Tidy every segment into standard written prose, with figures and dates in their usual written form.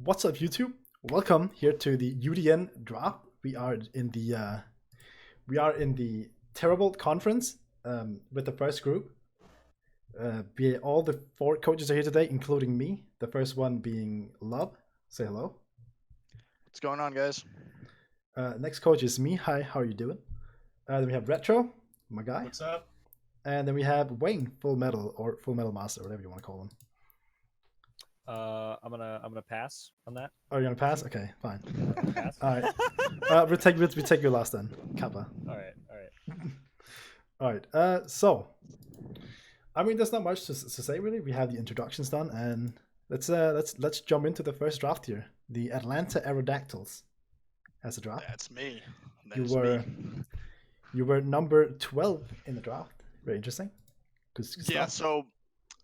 What's up, YouTube? Welcome here to the UDN draft. We are in the Teravolt Conference with the first group. All the four coaches are here today, including me. The first one being Love. Say hello. What's going on, guys? Next coach is me. Hi, how are you doing? Then we have Retro, my guy. What's up? And then we have Wayne, Full Metal or Full Metal Master, whatever you want to call him. I'm gonna pass on that. Oh, you're gonna pass? Okay, fine. Pass. All right. We take your last then, Kappa. All right. All right. So, I mean, there's not much to say really. We have the introductions done, and let's jump into the first draft here. The Atlanta Aerodactyls has a draft. That's me. You were number 12 in the draft. Very interesting. Yeah. So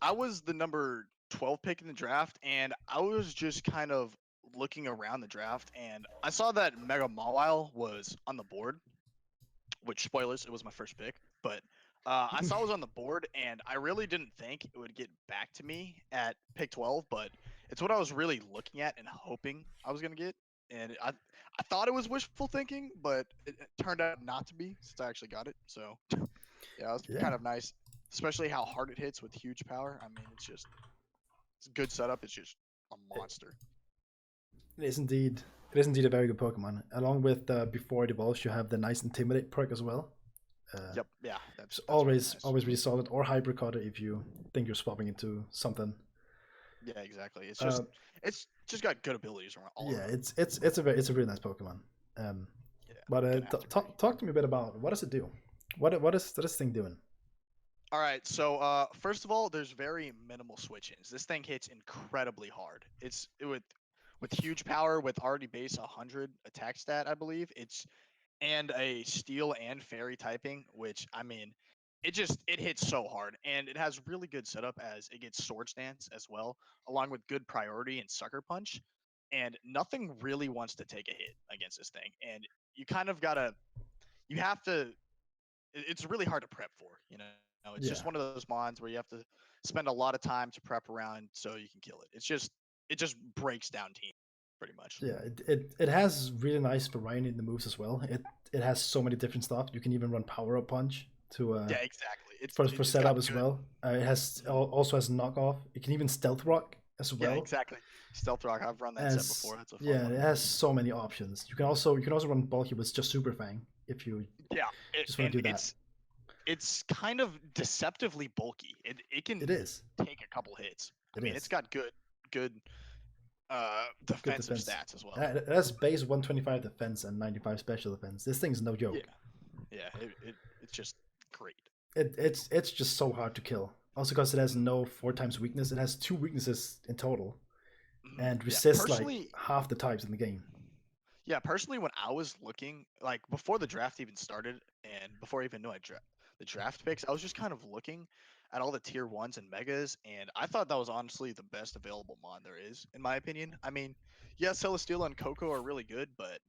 I was the number 12 pick in the draft, and I was just kind of looking around the draft, and I saw that Mega Mawile was on the board. Which, spoilers, it was my first pick, but I saw it was on the board, and I really didn't think it would get back to me at pick 12, but it's what I was really looking at and hoping I was gonna get, and I thought it was wishful thinking, but it turned out not to be since I actually got it. So yeah, it was kind of nice, especially how hard it hits with huge power. I mean, it's a good setup. It's just a monster. It is indeed a very good Pokemon. Along with before it evolves, you have the nice Intimidate perk as well. Yep. Yeah. That's always really solid. Or Hybrid Cutter if you think you're swapping into something. Yeah, exactly. It's just got good abilities all around. It's a really nice Pokemon. But talk to me a bit about what does it do? What is this thing doing? All right, so first of all, there's very minimal switch-ins. This thing hits incredibly hard. With huge power, with already base 100 attack stat, I believe. And a steel and fairy typing, which I mean, it hits so hard, and it has really good setup as it gets Swords Dance as well, along with good priority and Sucker Punch. And nothing really wants to take a hit against this thing, and you have to. It's really hard to prep for, you know. It's just one of those mons where you have to spend a lot of time to prep around so you can kill it. It just breaks down teams pretty much. Yeah, it has really nice variety in the moves as well. It has so many different stuff. You can even run Power Up Punch to yeah, exactly. For setup as well. It also has knockoff. It can even Stealth Rock as well. Yeah, exactly. Stealth Rock. I've run that set before. That's a fun one. It has so many options. You can also run Bulky with just Super Fang if you just want to do that. It's kind of deceptively bulky. It can take a couple hits. I mean, it's got good defensive stats as well. It has base 125 defense and 95 special defense. This thing's no joke. Yeah, it's just great. It's just so hard to kill. Also because it has no 4x weakness. It has 2 weaknesses in total, and resists like half the types in the game. Yeah, personally, when I was looking, like before the draft even started, and before I even knew the draft picks, I was just kind of looking at all the tier 1s and megas, and I thought that was honestly the best available mon there is, in my opinion. I mean, yeah, Celesteela and Coco are really good, but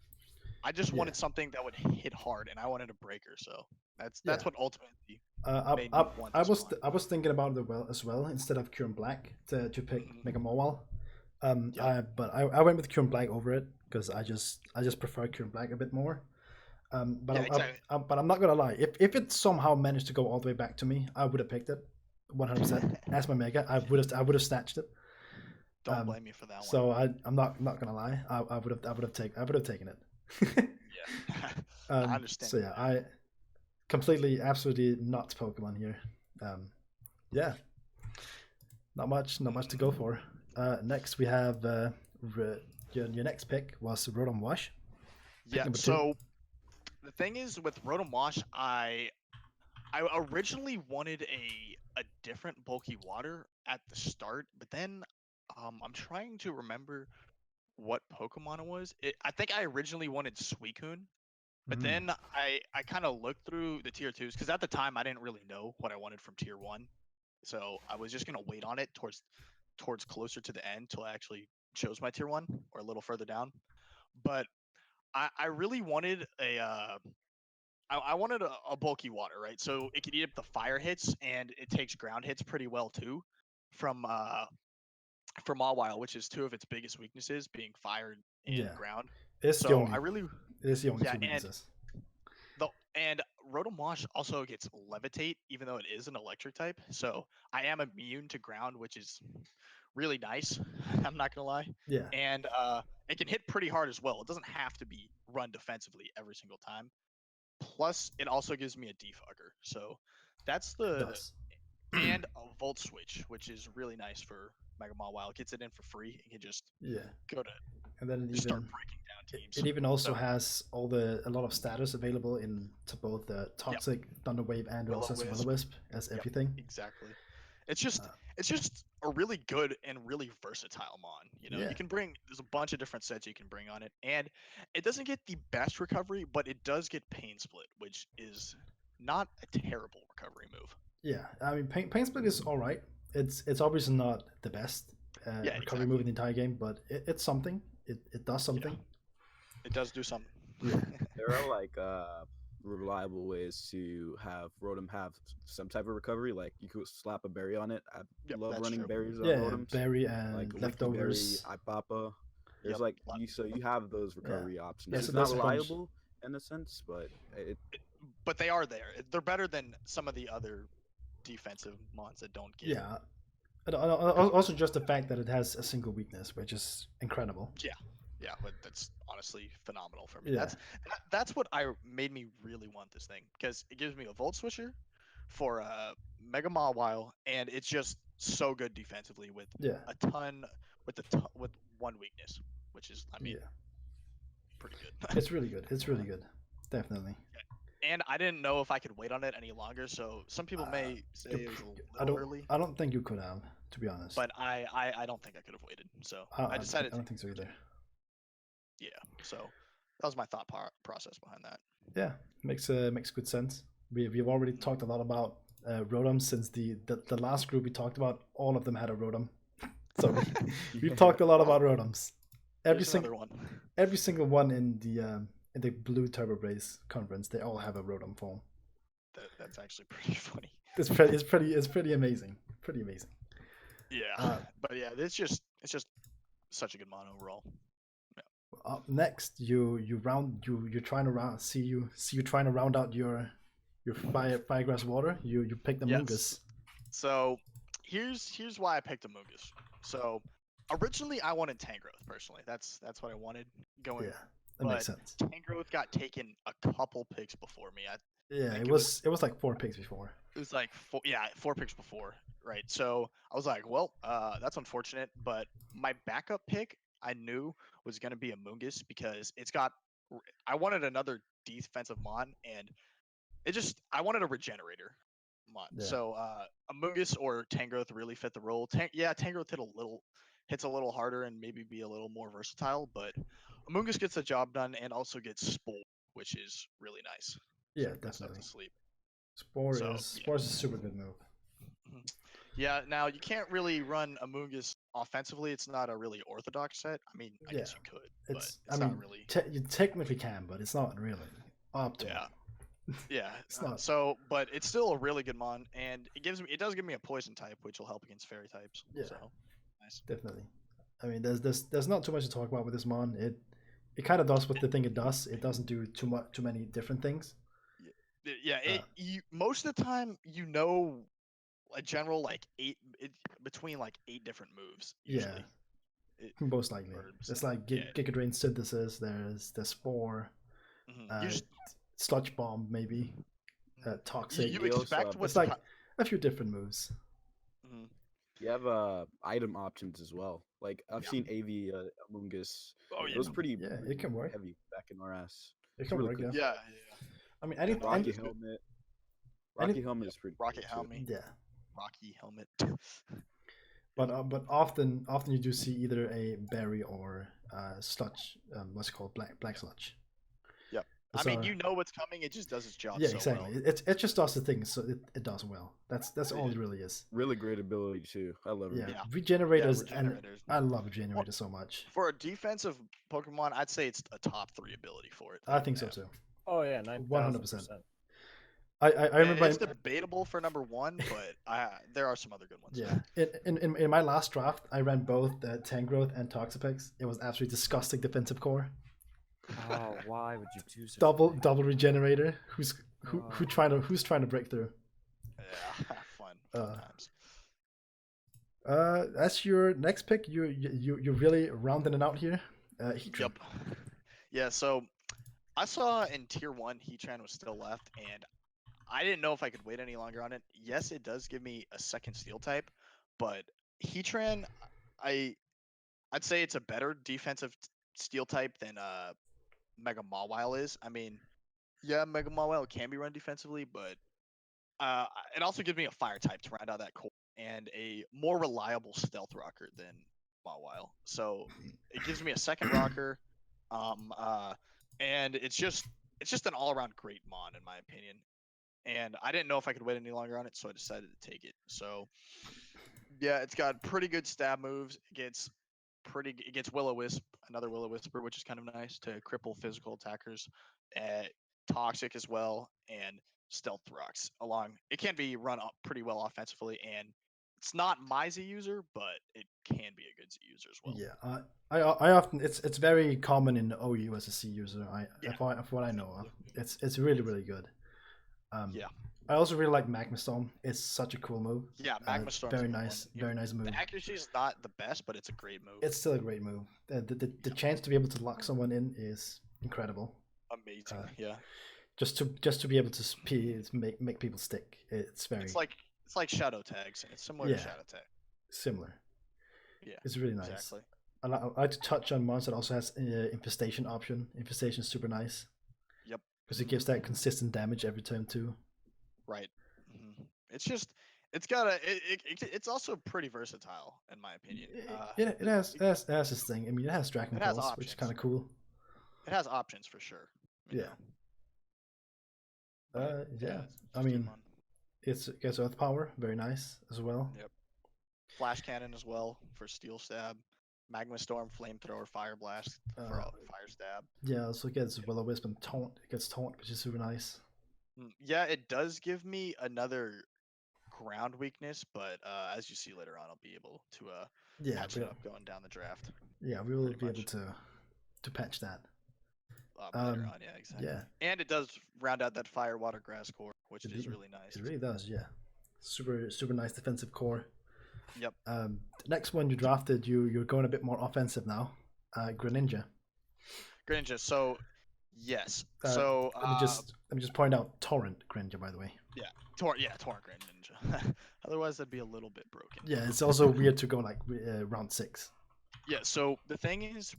I just wanted something that would hit hard, and I wanted a breaker, so that's what ultimately made me want this I was thinking about it as well instead of Current Black to pick Mega Mawile. But I went with Current Black over it because I just prefer Current Black a bit more. But I'm not gonna lie. If it somehow managed to go all the way back to me, I would have picked it, 100%. As my mega, I would have snatched it. Don't blame me for that one. So I'm not gonna lie. I would have taken it. Yeah. I understand. So yeah, I completely, absolutely not Pokemon here. Not much to go for. Next we have your next pick was Rotom Wash. Yeah. So the thing is with Rotom Wash, I originally wanted a different bulky water at the start, but then I'm trying to remember what Pokemon it was. I think I originally wanted Suicune, but then I kind of looked through the tier 2s because at the time I didn't really know what I wanted from tier 1, so I was just gonna wait on it towards closer to the end till I actually chose my tier 1 or a little further down. But I really wanted I wanted a bulky water, right? So it could eat up the fire hits, and it takes ground hits pretty well too. From for Mawile, which is two of its biggest weaknesses, being fire and Yeah. ground. It's the So only. I really It's the only yeah, two weaknesses. and Rotom Wash also gets Levitate, even though it is an electric type. So I am immune to ground, which is really nice. I'm not gonna lie. Yeah. And it can hit pretty hard as well. It doesn't have to be run defensively every single time. Plus, it also gives me a defogger. So that's It the does. and a Volt Switch, which is really nice for Mega Mawile. It gets it in for free. It can just Yeah. go to And then it just start even breaking down teams. it even also So, has a lot of status available in to both the Toxic, Thunder Wave, and also Will-O-Wisp. Will-O-Wisp as Yep. everything. Exactly. It's just Uh, it's just a really good and really versatile mon. You know, Yeah. you can bring there's a bunch of different sets you can bring on it, and it doesn't get the best recovery, but it does get Pain Split, which is not a terrible recovery move. Yeah, I mean, Pain Split is all right. It's obviously not the best Yeah, recovery move in the entire game, but it's something. It does something. It does do something. Yeah. There are like reliable ways to have Rotom have some type of recovery. Like you could slap a berry on it. I Yep, love that's running true. berries on Yeah, Rotoms. berry and Like leftovers. Berry, Ipapa. There's Yep. like you have those recovery options. Yeah, It's so not that's a bunch. reliable in a sense, but But they are there. They're better than some of the other defensive mons that don't get. Yeah. And also just the fact that it has a single weakness, which is incredible. Yeah, but that's honestly phenomenal for me. Yeah. That's what made me really want this thing, because it gives me a Volt Switcher for Mega Mawile, and it's just so good defensively with Yeah. a ton with one weakness, which is Yeah. pretty good. It's really good. It's really good. Definitely. And I didn't know if I could wait on it any longer, so some people may say it was a little early, I don't think you could have, to be honest. but I don't think I could have waited. So I don't decided. think, I don't think so either. Yeah, so that was my thought process behind that. Yeah, makes good sense. We've already talked a lot about Rotom since the last group we talked about. All of them had a Rotom, so we've talked a lot about Rotoms. Every Here's another one. every single one in the Blue Turbo Race conference, they all have a Rotom form. That's actually pretty funny. It's pretty amazing. Pretty amazing. Yeah, but yeah, it's just such a good mon overall. Up next, you're trying to trying to round out your Firegrass Water. You pick the Yes. Mungus. So here's why I picked a Mungus. So originally I wanted Tangrowth personally. That's what I wanted going. Yeah, that makes but sense. Tangrowth got taken a couple picks before me. Yeah, like it it was like 4 picks before. It was like 4 picks before, right? So I was like, well, that's unfortunate. But my backup pick I knew was going to be a Mungus, because I wanted another defensive mon, and I wanted a regenerator mon. Yeah. So a Mungus or Tangrowth really fit the role. Tangrowth hits a little harder and maybe be a little more versatile, but a Mungus gets the job done and also gets Spore, which is really nice. Yeah, So good stuff definitely. to sleep. Spore So, is a super good move. Yeah, now you can't really run a Mungus offensively. It's not a really orthodox set. I mean, I guess you could, but it's not really. You technically can, but it's not really optimal. Yeah. Yeah. It's not. So, but it's still a really good mon, and it does give me a poison type, which will help against fairy types. Yeah. So, nice. Definitely. I mean, there's not too much to talk about with this mon. It kind of does what the thing it does. It doesn't do too many different things. Yeah. Most of the time, a general between like 8 different moves. Usually. Yeah. Most likely. It's like Giga Drain Synthesis. There's Spore. Sludge Bomb maybe. Toxic. You expect it's like a few different moves. you have item options as well. Like I've seen AV Mungus. Oh yeah. It was pretty it can work. heavy back in our ass. It can work. cool. Yeah. I mean, Rocky Helmet. Rocky Helmet is pretty Rocket cool, too. Helmet. Yeah. Rocky Helmet. But often you do see either a berry or sludge. What's it called? Black sludge. Yep. I mean, you know what's coming. It just does its job. Yeah, so exactly. Well. It just does the thing, so it does well. That's all it really is. Really great ability too. I love it. Yeah, regenerators, Yeah, and I love regenerators so much. For a defensive Pokemon, I'd say it's a top 3 ability for it. I think so too. Oh yeah, 100%. I remember. It's debatable for number 1, but there are some other good ones. Yeah, in my last draft, I ran both Tangrowth and Toxapex. It was absolutely disgusting defensive core. Oh, why would you do such a Double thing? double regenerator. Who's trying to break through? Yeah, fun times. That's your next pick. You're really rounding it out here. Heatran. Yep. Yeah, so I saw in tier 1 Heatran was still left, and I didn't know if I could wait any longer on it. Yes, it does give me a second steel type, but Heatran, I'd say it's a better defensive steel type than Mega Mawile is. I mean, yeah, Mega Mawile can be run defensively, but it also gives me a fire type to round out that core and a more reliable stealth rocker than Mawile. So it gives me a second rocker, and it's just an all around great mon in my opinion. And I didn't know if I could wait any longer on it, so I decided to take it. So yeah, it's got pretty good stab moves. It gets Will-O-Wisp, another Will-O-Wisper, which is kind of nice to cripple physical attackers. Toxic as well, and Stealth Rocks along. It can be run up pretty well offensively, and it's not my Z user, but it can be a good Z user as well. Yeah, I often it's very common in OU as a C user. For what I know of, it's really good. Yeah. I also really like Magma Storm. It's such a cool move. Yeah, Magma Storm. Very nice move. The accuracy is not the best, but it's a great move. It's still a great move. The chance to be able to lock someone in is incredible. Amazing. Yeah. Just to be able to make people stick. It's very. It's like Shadow Tags. It's similar to Shadow Tag. Similar. Yeah. It's really nice. Exactly. I like to touch on mons that also has infestation option. Infestation is super nice. Yep. Because it gives that consistent damage every turn too. Right. Mm-hmm. It's just it's also pretty versatile in my opinion. It has this thing. I mean, it has Dragon Pulse, which is kind of cool. It has options for sure. Yeah. Yeah. I mean, it gets Earth Power, very nice as well. Yep. Flash Cannon as well for Steel Stab. Magma Storm, Flamethrower, Fire Blast for Fire Stab. Yeah, also gets Will-O-Wisp and Taunt. It gets Taunt, which is super nice. Yeah, it does give me another ground weakness, but as you see later on, I'll be able to patch it up going down the draft. Yeah, we will be able to patch that. Later on, yeah, exactly. Yeah. And it does round out that Fire, Water, Grass core, which is really nice. It really does, yeah. Super nice defensive core. Yep. The next one you drafted, you're going a bit more offensive now. Greninja. Greninja. So, yes. Let me just point out Torrent Greninja, by the way. Yeah. Torrent Greninja. Otherwise, that'd be a little bit broken. Yeah, it's also weird to go like round 6. Yeah. So the thing is,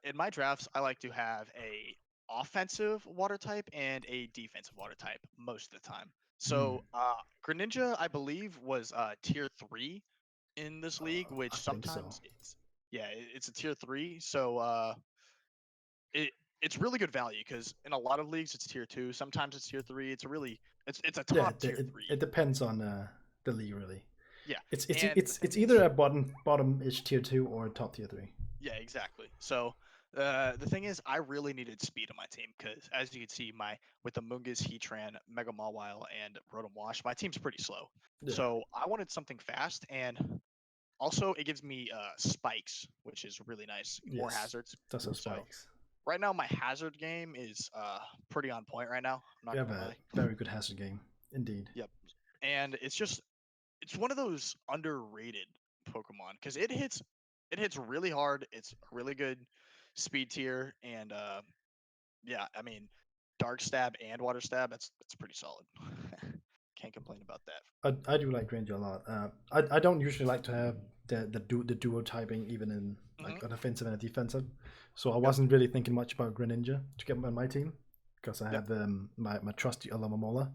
in my drafts, I like to have a offensive water type and a defensive water type most of the time. So Greninja, I believe, was tier 3 in this league, which sometimes it's a tier 3. So it's really good value because in a lot of leagues it's tier 2. Sometimes it's tier 3. It's a top tier 3. It depends on the league really. Yeah, it's either a bottom-ish tier 2 or a top tier 3. Yeah, exactly. So the thing is, I really needed speed on my team because, as you can see, with the Mungus, Heatran, Mega Mawile, and Rotom Wash, my team's pretty slow. Yeah. So I wanted something fast, and also it gives me spikes, which is really nice. Yes, more hazards. That's some spikes. Right now, my hazard game is pretty on point right now. I'm not you have a very good hazard game, indeed. Yep. And it's one of those underrated Pokemon because it hits really hard. It's a really good speed tier, and yeah, I mean, Dark Stab and Water Stab, that's pretty solid. Can't complain about that. I do like Greninja a lot. I don't usually like to have the duo typing even in like an offensive and a defensive, so I wasn't really thinking much about Greninja to get on my team because I have my trusty Alolan.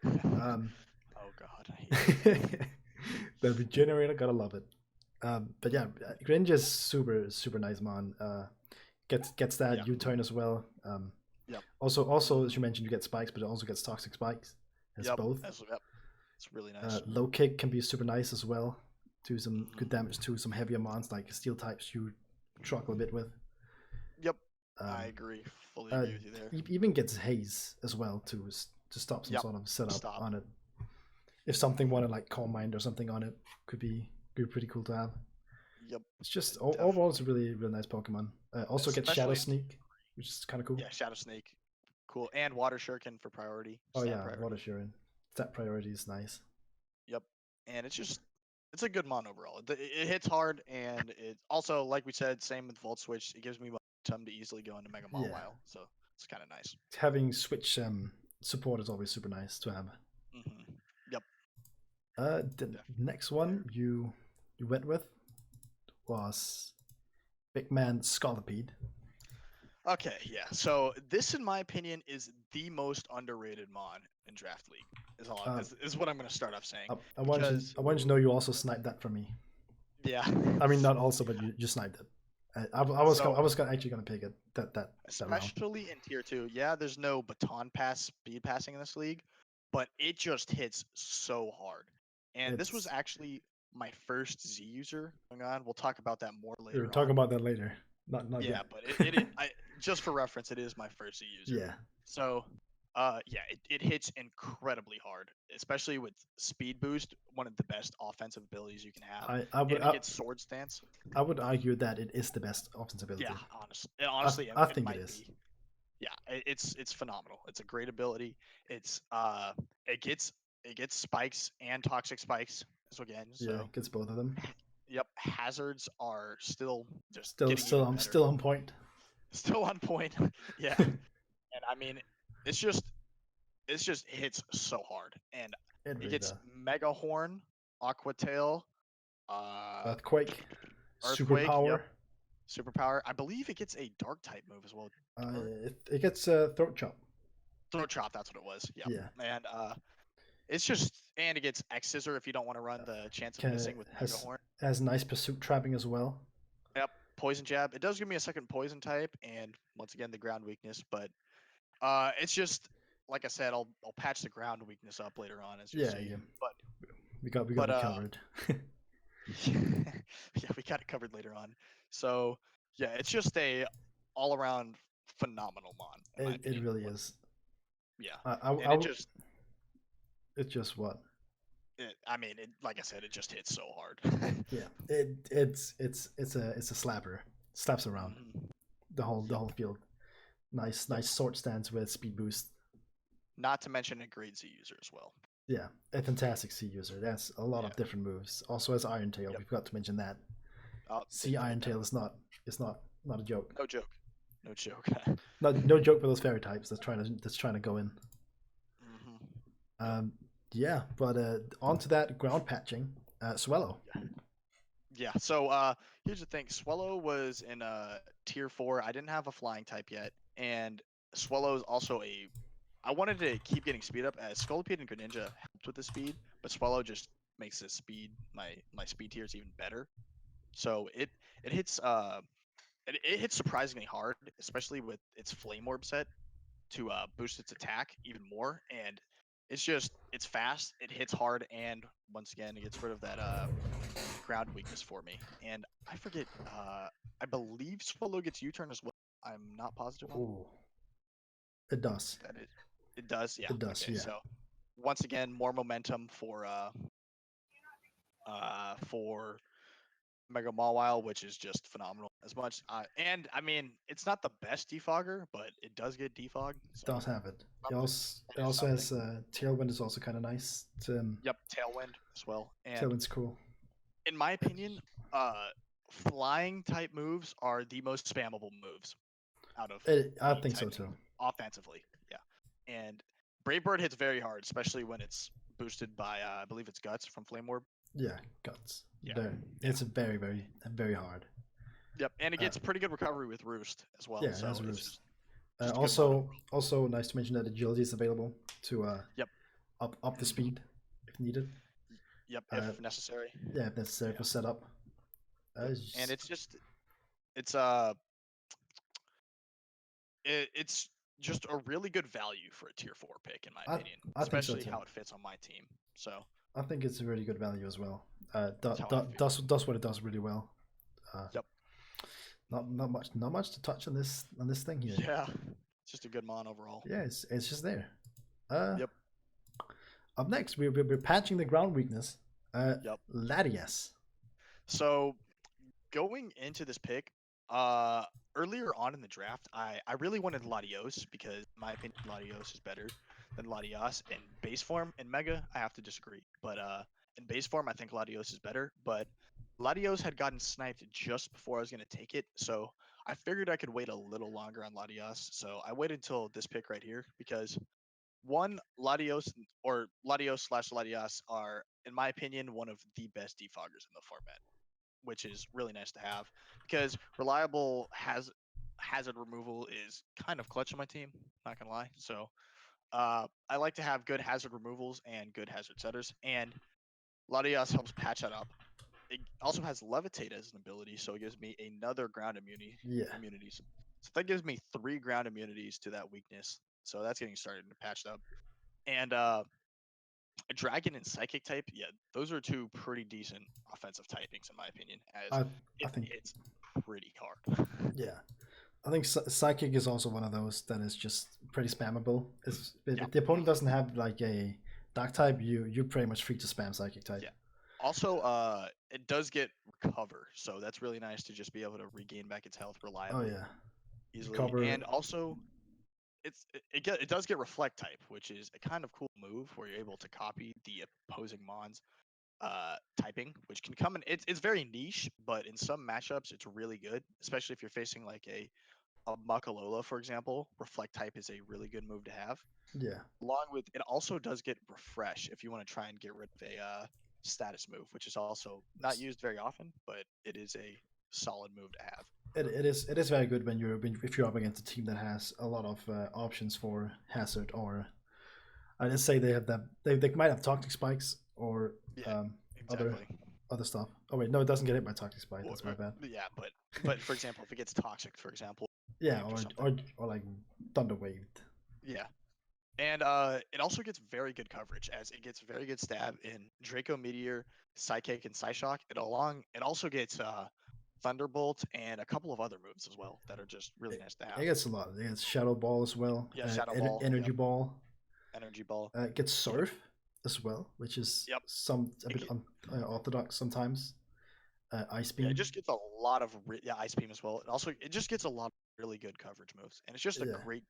Oh God, I hate it. The regenerator, gotta love it. But yeah, Greninja is super nice, man. Gets that uTurnt as well. Also, as you mentioned, you get spikes, but it also gets toxic spikes. It's both. It's really nice. Low kick can be super nice as well. Do some good damage to some heavier mons like steel types you struggle a bit with. Yep, I agree. Fully agree with you there. Even gets haze as well to to stop some Yep, sort of setup stop. on it. If something wanted like Calm Mind or something on it, could be pretty cool to have. Yep. It's just Definitely. overall, it's a really nice Pokemon. Also get Shadow Especially- Sneak, which is kind of cool. Yeah, Shadow Snake, cool, and Water Shuriken for priority. Oh stat yeah, priority. Water Shurin. That priority is nice. Yep, and it's a good mon overall. It hits hard, and it also, like we said, same with Volt Switch. It gives me momentum to easily go into Mega Yeah. Mawile, so it's kind of nice. Having Switch support is always super nice to have. Yep. The next one you went with was Big Man Scolipede. Okay, yeah. So this, in my opinion, is the most underrated mon in Draft League. Is what I'm going to start off saying. I want you to know you also sniped that from me. Yeah. I mean, not also, but you sniped it. I was actually gonna pick it that round. Especially in tier 2. Yeah, there's no baton pass speed passing in this league, but it just hits so hard. And this was It's- actually my first Z user going on. We'll talk about that more later. We'll talk about that later. Not yeah, yet. but just for reference, it is my first Z user. Yeah. So, it hits incredibly hard, especially with speed boost. One of the best offensive abilities you can have. I would and it gets sword stance. I would argue that it is the best offensive ability. Yeah, honestly, I it think might it is. be. Yeah, it's phenomenal. It's a great ability. It's it gets spikes and toxic spikes again. So Yeah, it gets both of them. yep, hazards are still just Still getting even better. still on point. Still on point. Yeah, and I mean, it's just hits so hard, and It really gets does. Mega Horn, Aqua Tail, Earthquake, Earthquake, Superpower. yep. Superpower. I believe it gets a dark type move as well. It gets Throat Chop. Throat Chop, that's what it was. Yep. Yeah. And it's just, and it gets X Scissor if you don't want to run the chance of missing with Mega Horn. Has nice pursuit trapping as well. Yep. Poison Jab. It does give me a second poison type, and once again the ground weakness, but it's just like I said, I'll patch the ground weakness up later on as you see. Yeah. But we got it covered. yeah, we got it covered later on. So yeah, it's just a all around phenomenal mon. in my It opinion. really is. Yeah. It's just what? Like I said, it just hits so hard. Yeah. It's a slapper. Slaps around Mhm. the whole field. Nice sword stance with speed boost. Not to mention a great Z user as well. Yeah, a fantastic C user. That's a lot of different moves. Also has Iron Tail. Yep. We forgot to mention that. Oh, C Iron Tail is not a joke. No joke. No joke. No joke for those fairy types that's trying to go in. Mhm. Yeah, but on to that ground patching. Swellow. Yeah. So here's the thing. Swellow was in tier 4. I didn't have a flying type yet, and Swellow is also I wanted to keep getting speed up as Scolipede and Greninja helped with the speed, but Swellow just makes the speed my speed tiers even better. So it hits it hits surprisingly hard, especially with its Flame Orb set to boost its attack even more, and it's fast, it hits hard, and once again it gets rid of that ground weakness for me. And I forget, I believe Swallow gets uTurnt as well. I'm not positive on Oh, it does. that. It does, yeah. It does, okay, yeah. So once again, more momentum for Mega Mawile, which is just phenomenal. As much, and I mean, it's not the best defogger, but it does get defog. It does have it. It also has Tailwind is also kind of nice. Yep, Tailwind as well. And Tailwind's cool. in my opinion, flying type moves are the most spammable moves out of. I think so too. Offensively, yeah. And Brave Bird hits very hard, especially when it's boosted by I believe it's Guts from Flame Orb. Yeah, Guts. Yeah. It's very, very, very hard. Yep, and it gets pretty good recovery with Roost as well. Yeah, so it has it's Roost. just Also nice to mention that agility is available to Yep. up the speed if needed. Yep, if necessary. Yeah, if necessary for setup. And it's just a really good value for a tier 4 pick in my opinion, I think so especially too. how it fits on my team. So I think it's a really good value as well. That's how I feel. Does what it does really well. Yep. Not much to touch on this thing here. yeah, it's just a good mon overall. Yeah, it's just there. Yep. Up next, we're patching the ground weakness. Yep. Latias. So going into this pick, earlier on in the draft, I really wanted Latios because, in my opinion, Latios is better than Latias in base form. In Mega, I have to disagree, but in base form, I think Latios is better. But Latios had gotten sniped just before I was going to take it, so I figured I could wait a little longer on Latios. So I waited until this pick right here because one, Latios/Latias are, in my opinion, one of the best defoggers in the format, which is really nice to have because reliable hazard removal is kind of clutch on my team. Not gonna lie. So I like to have good hazard removals and good hazard setters, and Latias helps patch that up. It also has levitate as an ability, so it gives me another ground immunities. So that gives me 3 ground immunities to that weakness. So that's getting started and patched up. And Dragon and Psychic type, yeah, those are 2 pretty decent offensive typings in my opinion. As I think it's pretty hard. Yeah, I think Psychic is also one of those that is just pretty spammable. If the opponent doesn't have like a Dark type, you're pretty much free to spam Psychic type. Yeah. Also, it does get recover, so that's really nice to just be able to regain back its health reliably. Oh yeah, easily. Recover. And also, it does get reflect type, which is a kind of cool move where you're able to copy the opposing mon's typing, which can come in. It's very niche, but in some matchups, it's really good, especially if you're facing like a Muckalola, for example. Reflect type is a really good move to have. Yeah. Along with it, also does get refresh if you want to try and get rid of a status move, which is also not used very often, but it is a solid move to have. It is very good if you're up against a team that has a lot of options for hazard, or I just say they have that they might have toxic spikes or Exactly. other stuff. Oh wait, no, it doesn't get hit by toxic spike. That's my bad. Yeah, but for example, if it gets toxic, for example. Yeah, or like thunder waved. Yeah. And it also gets very good coverage, as it gets very good stab in Draco Meteor, Psychic, and Psyshock. It also gets Thunderbolt and a couple of other moves as well that are just really nice to have. It gets a lot. It gets Shadow Ball as well. Yeah, Shadow Ball. Energy Ball. Energy Ball. It gets Surf as well, which is a bit unorthodox sometimes. Ice Beam. Yeah, it just gets a lot of Ice Beam as well. And also, it just gets a lot of really good coverage moves, and it's just a great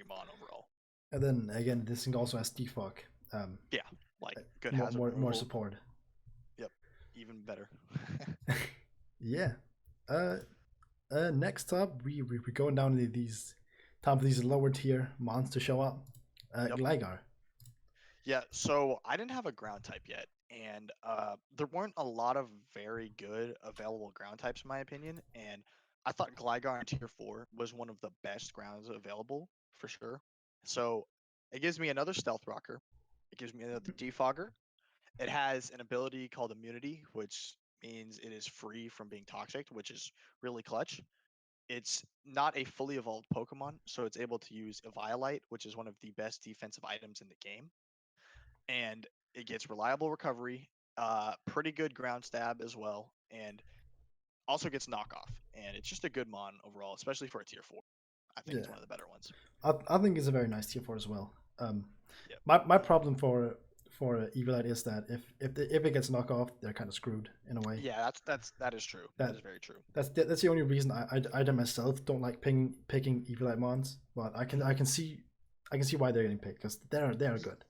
mon overall. And then again, this thing also has defog. Yeah, like good hazard more support. Yep, even better. Yeah. Next up, we're going down to these top of these lower tier mons to show up. Gligar. Yeah, so I didn't have a ground type yet, and there weren't a lot of very good available ground types in my opinion, and I thought Gligar in tier 4 was one of the best grounds available for sure. So it gives me another stealth rocker, it gives me another defogger, it has an ability called immunity, which means it is free from being toxic, which is really clutch. It's not a fully evolved Pokemon, so it's able to use Eviolite, which is one of the best defensive items in the game. And it gets reliable recovery, pretty good ground stab as well, and also gets knockoff. And it's just a good mon overall, especially for a tier 4. I think it's one of the better ones. I think it's a very nice tier 4 as well. My problem for Evilite is that if it gets knockoff, they're kind of screwed in a way. Yeah, that is true. That is very true. That's the only reason I myself don't like picking Evilite mons, but I can see why they're getting picked because they're good.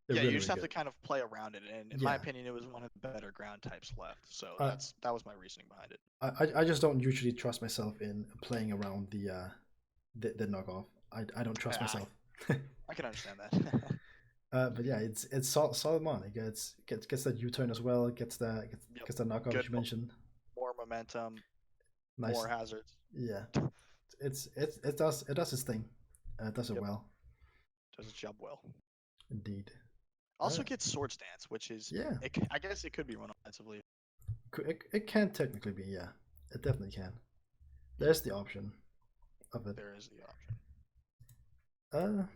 They're really, you just have to kind of play around it, and in my opinion, it was one of the better ground types left. So that was my reasoning behind it. I just don't usually trust myself in playing around the knockoff. I don't trust myself. I can understand that. But yeah, it's solid mon. It gets that uTurnt as well. It gets the knockoff good, you mentioned. More momentum. Nice. More hazards. Yeah, it does its thing. It does it well. Does its job well. Indeed. Also gets Sword Stance, which is I guess it could be run offensively. It can technically be, yeah. It definitely can. There's the option of it. There is the option.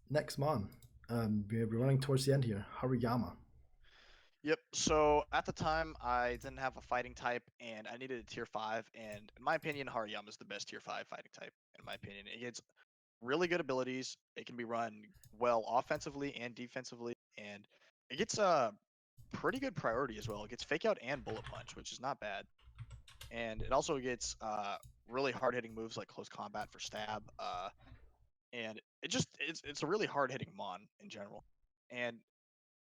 Next mon. We're running towards the end here. Hariyama. Yep. So at the time, I didn't have a fighting type, and I needed a tier 5. And in my opinion, Hariyama is the best tier 5 fighting type. In my opinion, it gets really good abilities. It can be run well offensively and defensively, and it gets a pretty good priority as well. It gets Fake Out and Bullet Punch, which is not bad. And it also gets really hard hitting moves like Close Combat for stab. And it's a really hard hitting mon in general. And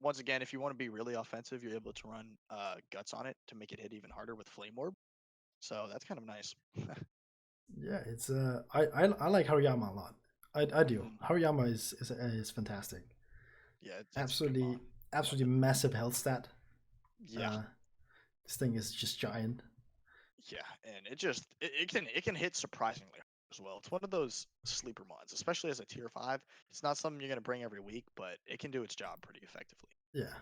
once again, if you want to be really offensive, you're able to run Guts on it to make it hit even harder with Flame Orb. So that's kind of nice. Yeah, it's I like Hariyama a lot. I do. Hariyama is fantastic. Yeah, it's absolutely massive health stat. Yeah. This thing is just giant. Yeah, and it can hit surprisingly hard as well. It's one of those sleeper mods, especially as a tier 5. It's not something you're gonna bring every week, but it can do its job pretty effectively. Yeah,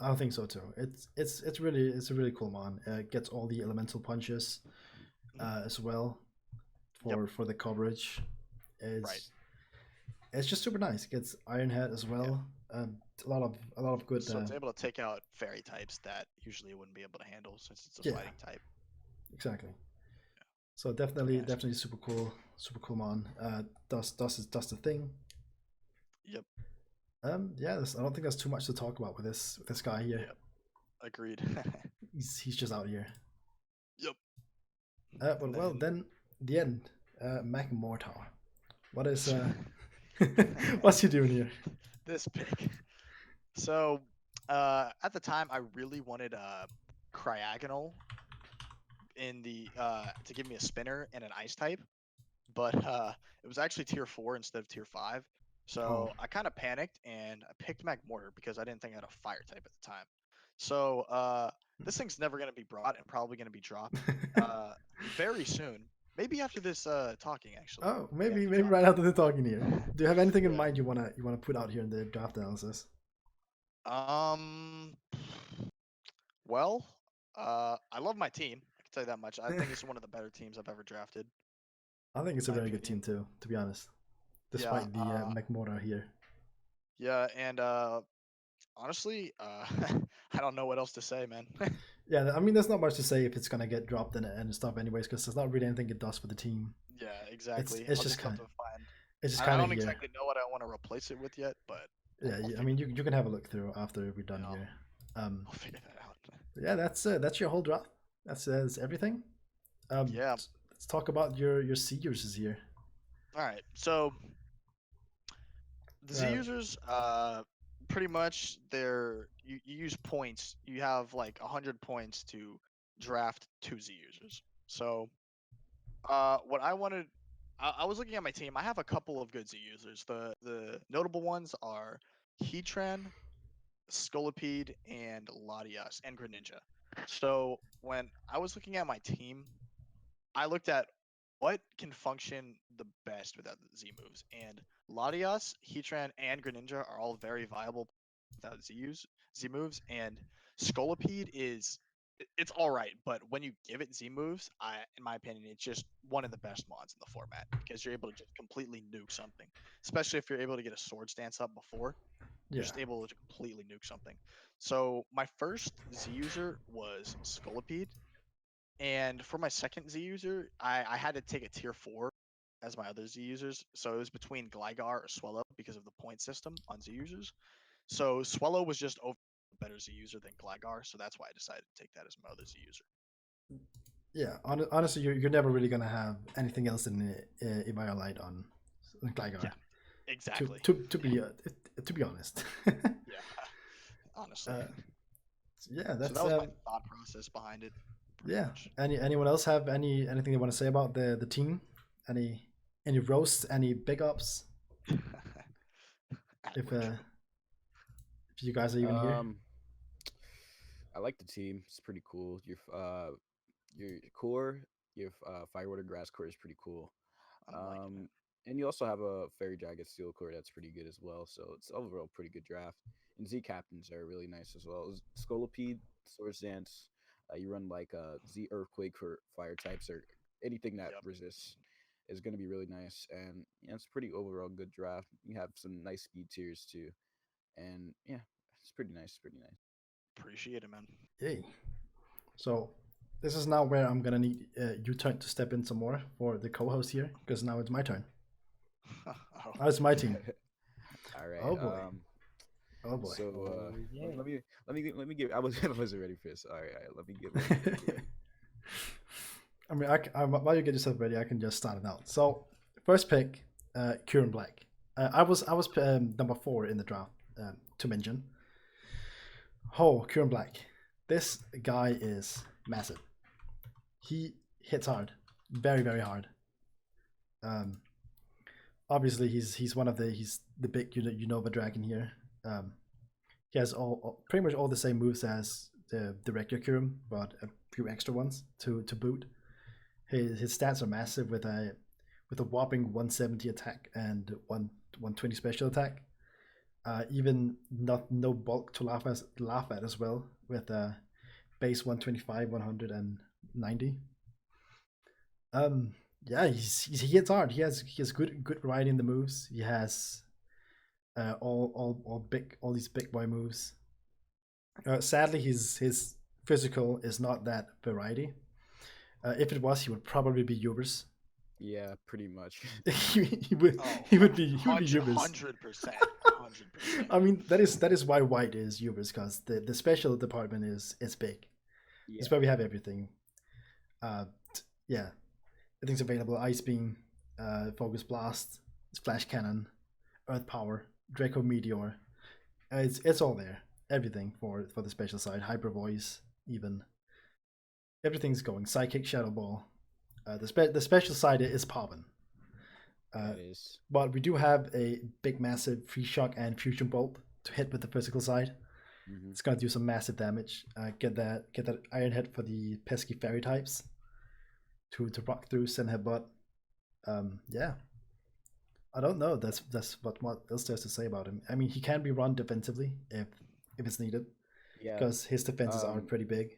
I think so too. It's a really cool mon. It gets all the elemental punches as well for the coverage. It's just super nice. It gets Iron Head as well. Yeah. A lot of good. So it's able to take out fairy types that usually it wouldn't be able to handle since it's a fighting type. Exactly. Yeah. So definitely super cool mon. Does the thing. Yep. Yeah, I don't think there's too much to talk about with this guy here. Yep. Agreed. he's just out here. Yep. Well then the end. Magmortar. What is what's he doing here? This pick. So at the time I really wanted a Cryogonal in the to give me a spinner and an ice type, but it was actually tier 4 instead of tier 5. So I kind of panicked and I picked Magmortar because I didn't think I had a fire type at the time. So this thing's never going to be brought and probably going to be dropped very soon. Maybe after this talking, actually. Oh, maybe right after the talking here. Do you have anything in mind you wanna put out here in the draft analysis? Well, I love my team. I can tell you that much. I think it's one of the better teams I've ever drafted. I think it's a very good team too, to be honest. Despite the Magmortar here. Yeah, and honestly, I don't know what else to say, man. Yeah, I mean, there's not much to say if it's gonna get dropped and stuff, anyways, because there's not really anything it does for the team. Yeah, exactly. It's just kind of. It's just I don't exactly know what I want to replace it with yet, but yeah, I mean, you can have a look through after we're done here. I'll figure that out. Yeah, that's your whole draft. That's everything. Yeah. Let's talk about your C users here. All right, so the Z users, pretty much you use points. You have like 100 points to draft 2 Z users. So what I wanted, I was looking at my team. I have a couple of good Z users. The notable ones are Heatran, Scolipede, and Latias, and Greninja. So when I was looking at my team, I looked at what can function the best without the Z moves, and Latias, Heatran, and Greninja are all very viable without Z moves, and Scolipede it's all right, but when you give it Z moves, in my opinion, it's just one of the best mods in the format because you're able to just completely nuke something, especially if you're able to get a Sword Stance up before. You're just able to completely nuke something. So my first Z user was Scolipede. And for my second Z user, I had to take a tier 4 as my other Z users. So it was between Gligar or Swellow because of the point system on Z users. So Swellow was just a better Z user than Gligar, so that's why I decided to take that as my other Z user. Yeah, honestly, you're never really gonna have anything else in Eviolite on Gligar. Yeah, exactly. To be honest. Yeah, honestly. Yeah, that's so that was my thought process behind it. Yeah. Much. Anyone else have anything they want to say about the team? Any roasts? Any big ups? if you guys are even here. I like the team. It's pretty cool. Your core, your fire, water, grass core is pretty cool. And you also have a fairy dragon steel core that's pretty good as well. So it's overall pretty good draft. And Z captains are really nice as well. Scolipede, Sword Dance. You run like Z Earthquake for fire types or anything that resists is going to be really nice. And yeah, it's pretty overall good draft. You have some nice speed tiers too. And yeah, it's pretty nice. Pretty nice. Appreciate it, man. Yay. So this is now where I'm going to need uTurnt to step in some more for the co-host here because now it's my turn. Oh, it's my team. All right. Oh boy. Oh boy. So yeah. let me get. I wasn't ready for this. All right. Let me get ready. I mean, while you get yourself ready, I can just start it out. So, first pick, Kieran Black. I was number 4 in the draft to mention. Oh, Kieran Black. This guy is massive. He hits hard, very very hard. Obviously he's one of he's the big Unova dragon here. He has pretty much all the same moves as the regular Kyurem, but a few extra ones to boot. His stats are massive with a whopping 170 attack and 120 special attack. Even no bulk to laugh at as well, with base 125, 190. Yeah, he hits hard. He has good variety in the moves. He has all these big boy moves. Sadly, his physical is not that variety. If it was, he would probably be Ubers. Yeah, pretty much. he would be Ubers. 100%. I mean, that is why White is Ubers, because the special department is big. Yeah. It's where we have everything. Yeah, everything's available. Ice Beam, Focus Blast, Splash Cannon, Earth Power, Draco Meteor. It's all there. Everything for the special side. Hyper Voice, even. Everything's going. Psychic, Shadow Ball. The special side is popping. But we do have a big, massive Free Shock and Fusion Bolt to hit with the physical side. Mm-hmm. It's gonna do some massive damage. Get that Iron Head for the pesky fairy types to rock through, send headbutt. Yeah. I don't know. That's what else there's to say about him. I mean, he can be run defensively if it's needed. Yeah. Because his defenses are pretty big.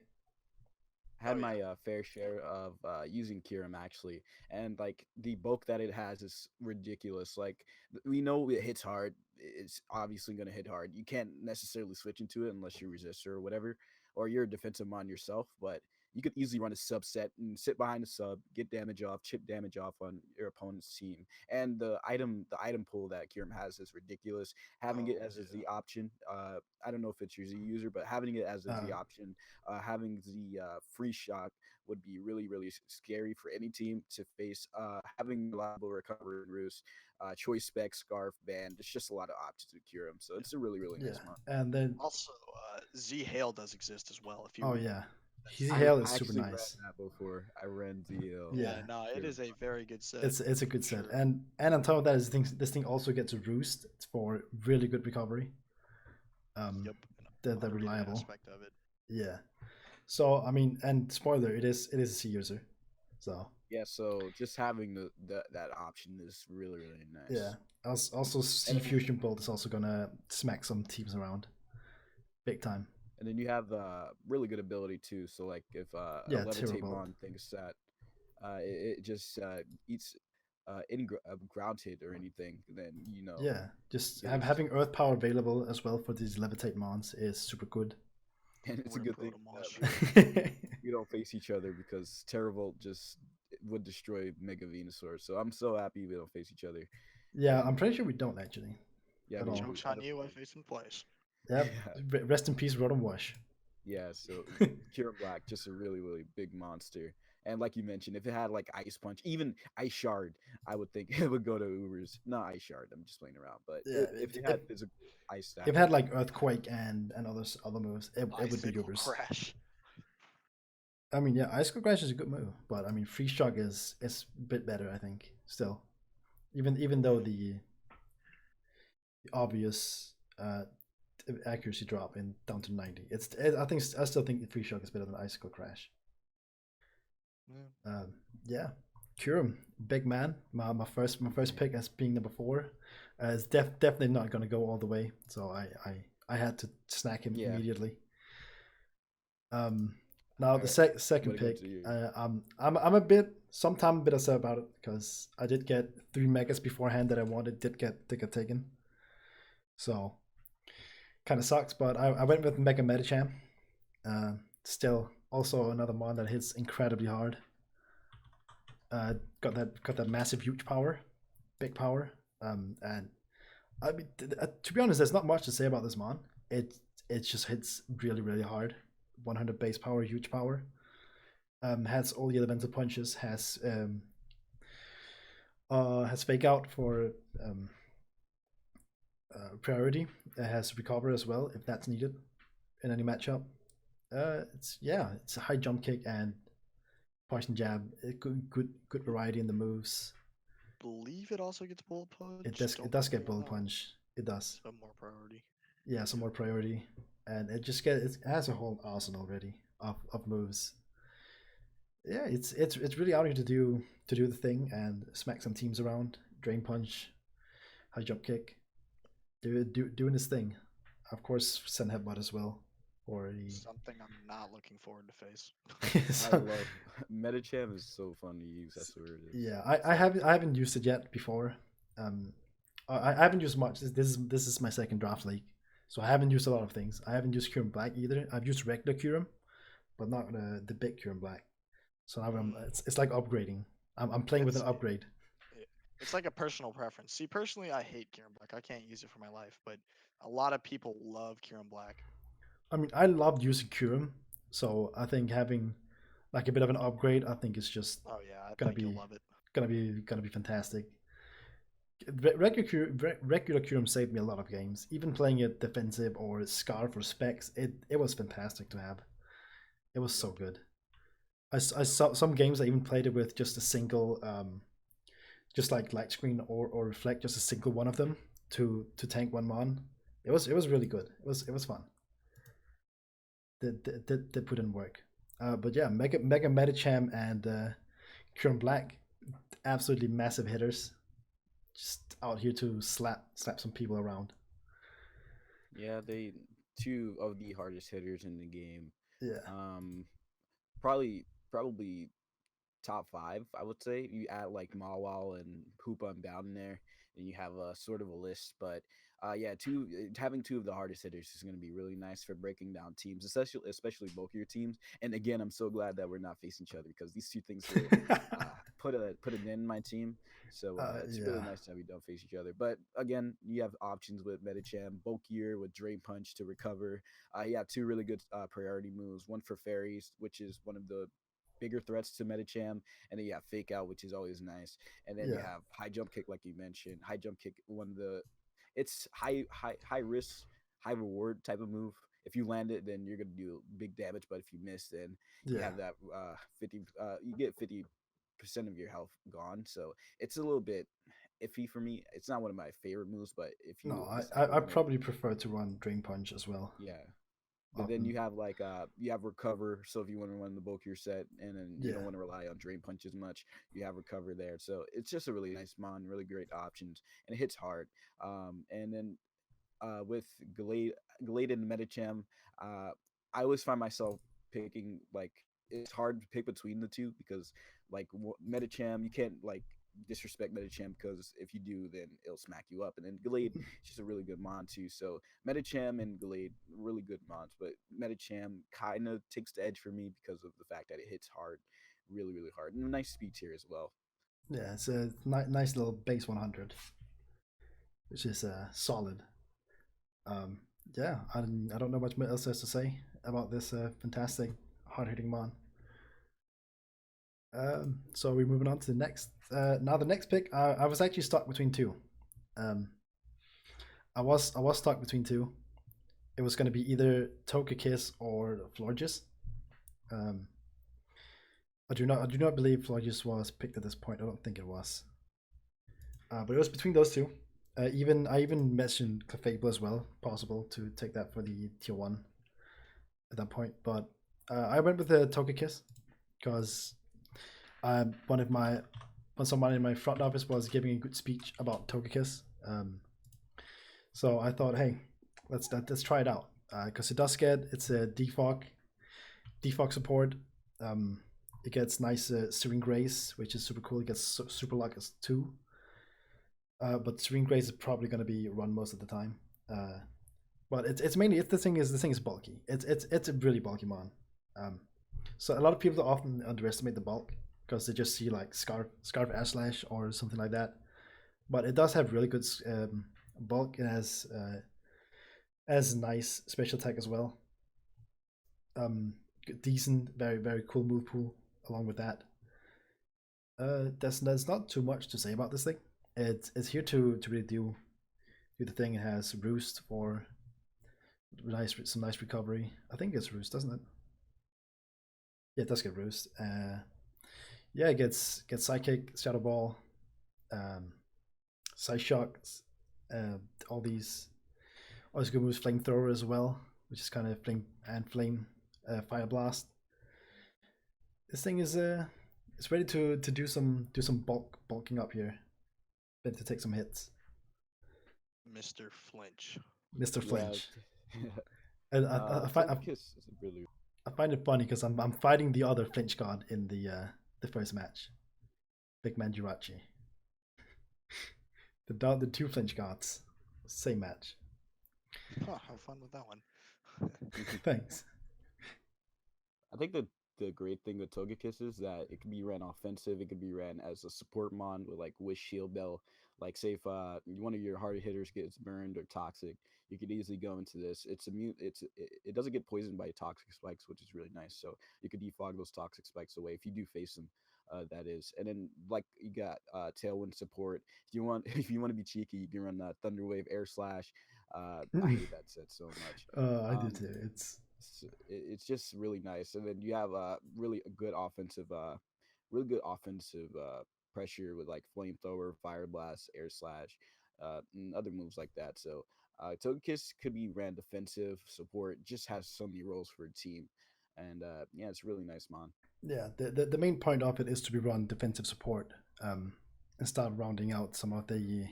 Had my fair share of using Kyurem actually, and like the bulk that it has is ridiculous. Like we know it hits hard. It's obviously going to hit hard. You can't necessarily switch into it unless you're resistor or whatever, or you're a defensive mon yourself. But you could easily run a subset and sit behind the sub, get damage off, chip damage off on your opponent's team. And the item pool that Kyurem has is ridiculous. Having it as the option, I don't know if it's your Z user, but having it as the option, having the free shock would be really, really scary for any team to face. Having reliable recovery and roost, choice spec, scarf, band, it's just a lot of options with Kyurem. So it's a really, really nice one. And then also Z Hail does exist as well. If you Z Hail is super nice. Ran that before I ran Z Hail. Yeah, no, it is a very good set. It's a good set, and on top of that, this thing also gets a roost for really good recovery. Yep. The reliable aspect of it. Yeah. So I mean, and spoiler, it is a C user. So yeah, so just having that option is really, really nice. Yeah. Also, C Fusion Bolt is also gonna smack some teams around, big time. And then you have really good ability too. So like if a Levitate Mon thinks that it just eats any ground hit or anything, then you know. Yeah, just having Earth Power available as well for these Levitate Mons is super good. And it's a good thing we don't face each other, because Teravolt just would destroy Mega Venusaur. So I'm so happy we don't face each other. Yeah, I'm pretty sure we don't actually. Yeah, joke's on you. I face in place. Yep. Yeah. Rest in peace, Rotom Wash. Yeah, so Kyurem Black, just a really, really big monster. And like you mentioned, if it had like Ice Punch, even Ice Shard, I would think it would go to Ubers. Not Ice Shard, I'm just playing around. But yeah, if it had physical Ice Staff. If it had like Earthquake and other moves, it would be Ubers. Crash. I mean, yeah, Icicle Crash is a good move, but I mean, Free Shock is a bit better, I think, still. Even though the obvious accuracy drop down to 90, I still think the Free Shock is better than Icicle Crash. Yeah, Kyurem, big man. My first pick as being number 4 is definitely not going to go all the way, so I had to snack him immediately. Now the second pick, I'm a bit upset about it, because I did get 3 megas beforehand that I wanted did get taken, so kind of sucks. But I went with Mega Medicham. Still also another mon that hits incredibly hard. Got that massive huge power, big power, And I mean, to be honest, there's not much to say about this mon. It just hits really really hard. 100 base power, huge power. Has all the elemental punches. Has fake out for priority. It has recover as well if that's needed in any matchup. It's a high jump kick and poison jab. Good variety in the moves. Believe it also gets bullet punch. It does get bullet punch. It does. Some more priority. Yeah, some more priority, and it has a whole arsenal already of moves. Yeah, it's really out here to do the thing and smack some teams around. Drain punch, high jump kick, doing his thing. Of course, send headbutt as well. Or something I'm not looking forward to face. I love Medicham is so fun to use. That's where it is. Yeah, I haven't used it yet before. I haven't used much. This is my second draft league, so I haven't used a lot of things. I haven't used Curum Black either. I've used regular Curum, but not the big Curum Black. So now it's like upgrading. I'm playing with an upgrade. It's like a personal preference. See, personally, I hate Curum Black. I can't use it for my life, but a lot of people love Curum Black. I mean, I love using Curum, so I think having like a bit of an upgrade, I think it's just you'll love it. Gonna be fantastic. Regular Curum saved me a lot of games. Even playing it defensive or Scarf or Specs, it was fantastic to have. It was so good. I saw some games I even played it with just a single, just like Light Screen or Reflect, just a single one of them to tank one mon. It was really good. It was fun. They put in work. But yeah, Mega Medicham and Curum Black, absolutely massive hitters. Just out here to slap some people around. Yeah, they two of the hardest hitters in the game. Yeah. Probably top 5, I would say. You add like Mawile and Hoopa and Bound in there, and you have a sort of a list. But having two of the hardest hitters is going to be really nice for breaking down teams, especially bulkier teams. And again, I'm so glad that we're not facing each other because these two things will put a dent in my team. So it's really nice that we don't face each other. But again, you have options with Medicham, bulkier with Drain Punch to recover. Two really good priority moves. One for fairies, which is one of the bigger threats to Medicham, and then you have Fake Out, which is always nice. And then you have High Jump Kick, like you mentioned. High Jump Kick, it's high risk, high reward type of move. If you land it, then you're gonna do big damage. But if you miss, then you have that 50. You get 50% of your health gone. So it's a little bit iffy for me. It's not one of my favorite moves, but if you I probably prefer to run Drain Punch as well. Yeah. But then you have you have Recover. So if you want to run the bulkier set and then you don't want to rely on Drain Punch as much, you have Recover there. So it's just a really nice mon, really great options, and it hits hard. And then with Glade and Medicham, I always find myself picking it's hard to pick between the two because Medicham, you can't disrespect Medicham because if you do, then it'll smack you up. And then Glade is just a really good mon too. So Medicham and Glade, really good mons, but Medicham kind of takes the edge for me because of the fact that it hits hard, really, really hard, and a nice speed tier as well. Yeah, it's a nice little base 100, which is solid. I don't know much else to say about this fantastic hard-hitting mon. So we're moving on to the next. Now the next pick, I was actually stuck between two. I was stuck between two. It was going to be either Togekiss or Florges. I do not believe Florges was picked at this point. I don't think it was. But it was between those two. I even mentioned Clefable as well. Possible to take that for the tier 1 at that point. But I went with the Togekiss because someone in my front office was giving a good speech about Togekiss. So I thought, hey, let's try it out because it's a defog support. It gets nice Serene Grace, which is super cool. It gets Super Luck as 2. But Serene Grace is probably going to be run most of the time. But it's mainly the thing is bulky. It's a really bulky mon. So a lot of people often underestimate the bulk because they just see Scarf Ash Slash or something like that. but it does have really good bulk. It has nice special attack as well. Decent, very very cool move pool along with that. There's not too much to say about this thing. It's here to really do the thing. It has Roost for some nice recovery. I think it's Roost, doesn't it? Yeah, it does get Roost. Yeah, it gets Psychic, Shadow Ball, Side Shock, all these good moves. Flamethrower as well, which is kind of flame, Fire Blast. This thing is it's ready to do some bulking up here. Ready to take some hits. Mr. Flinch. Mr. Flinch. Yeah. And Togekiss is really. I find it funny because I'm fighting the other Flinch god in the first match, Big Man Jirachi. The two Flinch gods, same match. Huh, have fun with that one. Thanks. I think the great thing with Togekiss is that it can be ran offensive. It can be ran as a support mon with like Wish Shield Bell. Like say if one of your hard hitters gets burned or toxic, you could easily go into this. It's immune. It doesn't get poisoned by toxic spikes, which is really nice. So you could defog those toxic spikes away if you do face them. That is, and then like you got Tailwind support. If you want to be cheeky, you can run Thunder Wave, Air Slash. I hate that set so much. I do too. It's just really nice, and then you have really good offensive pressure with like Flamethrower, Fire Blast, Air Slash, and other moves like that. So Togekiss could be ran defensive support, just has so many roles for a team, and yeah, it's really nice, man. Yeah, the main point of it is to be run defensive support, and start rounding out some of the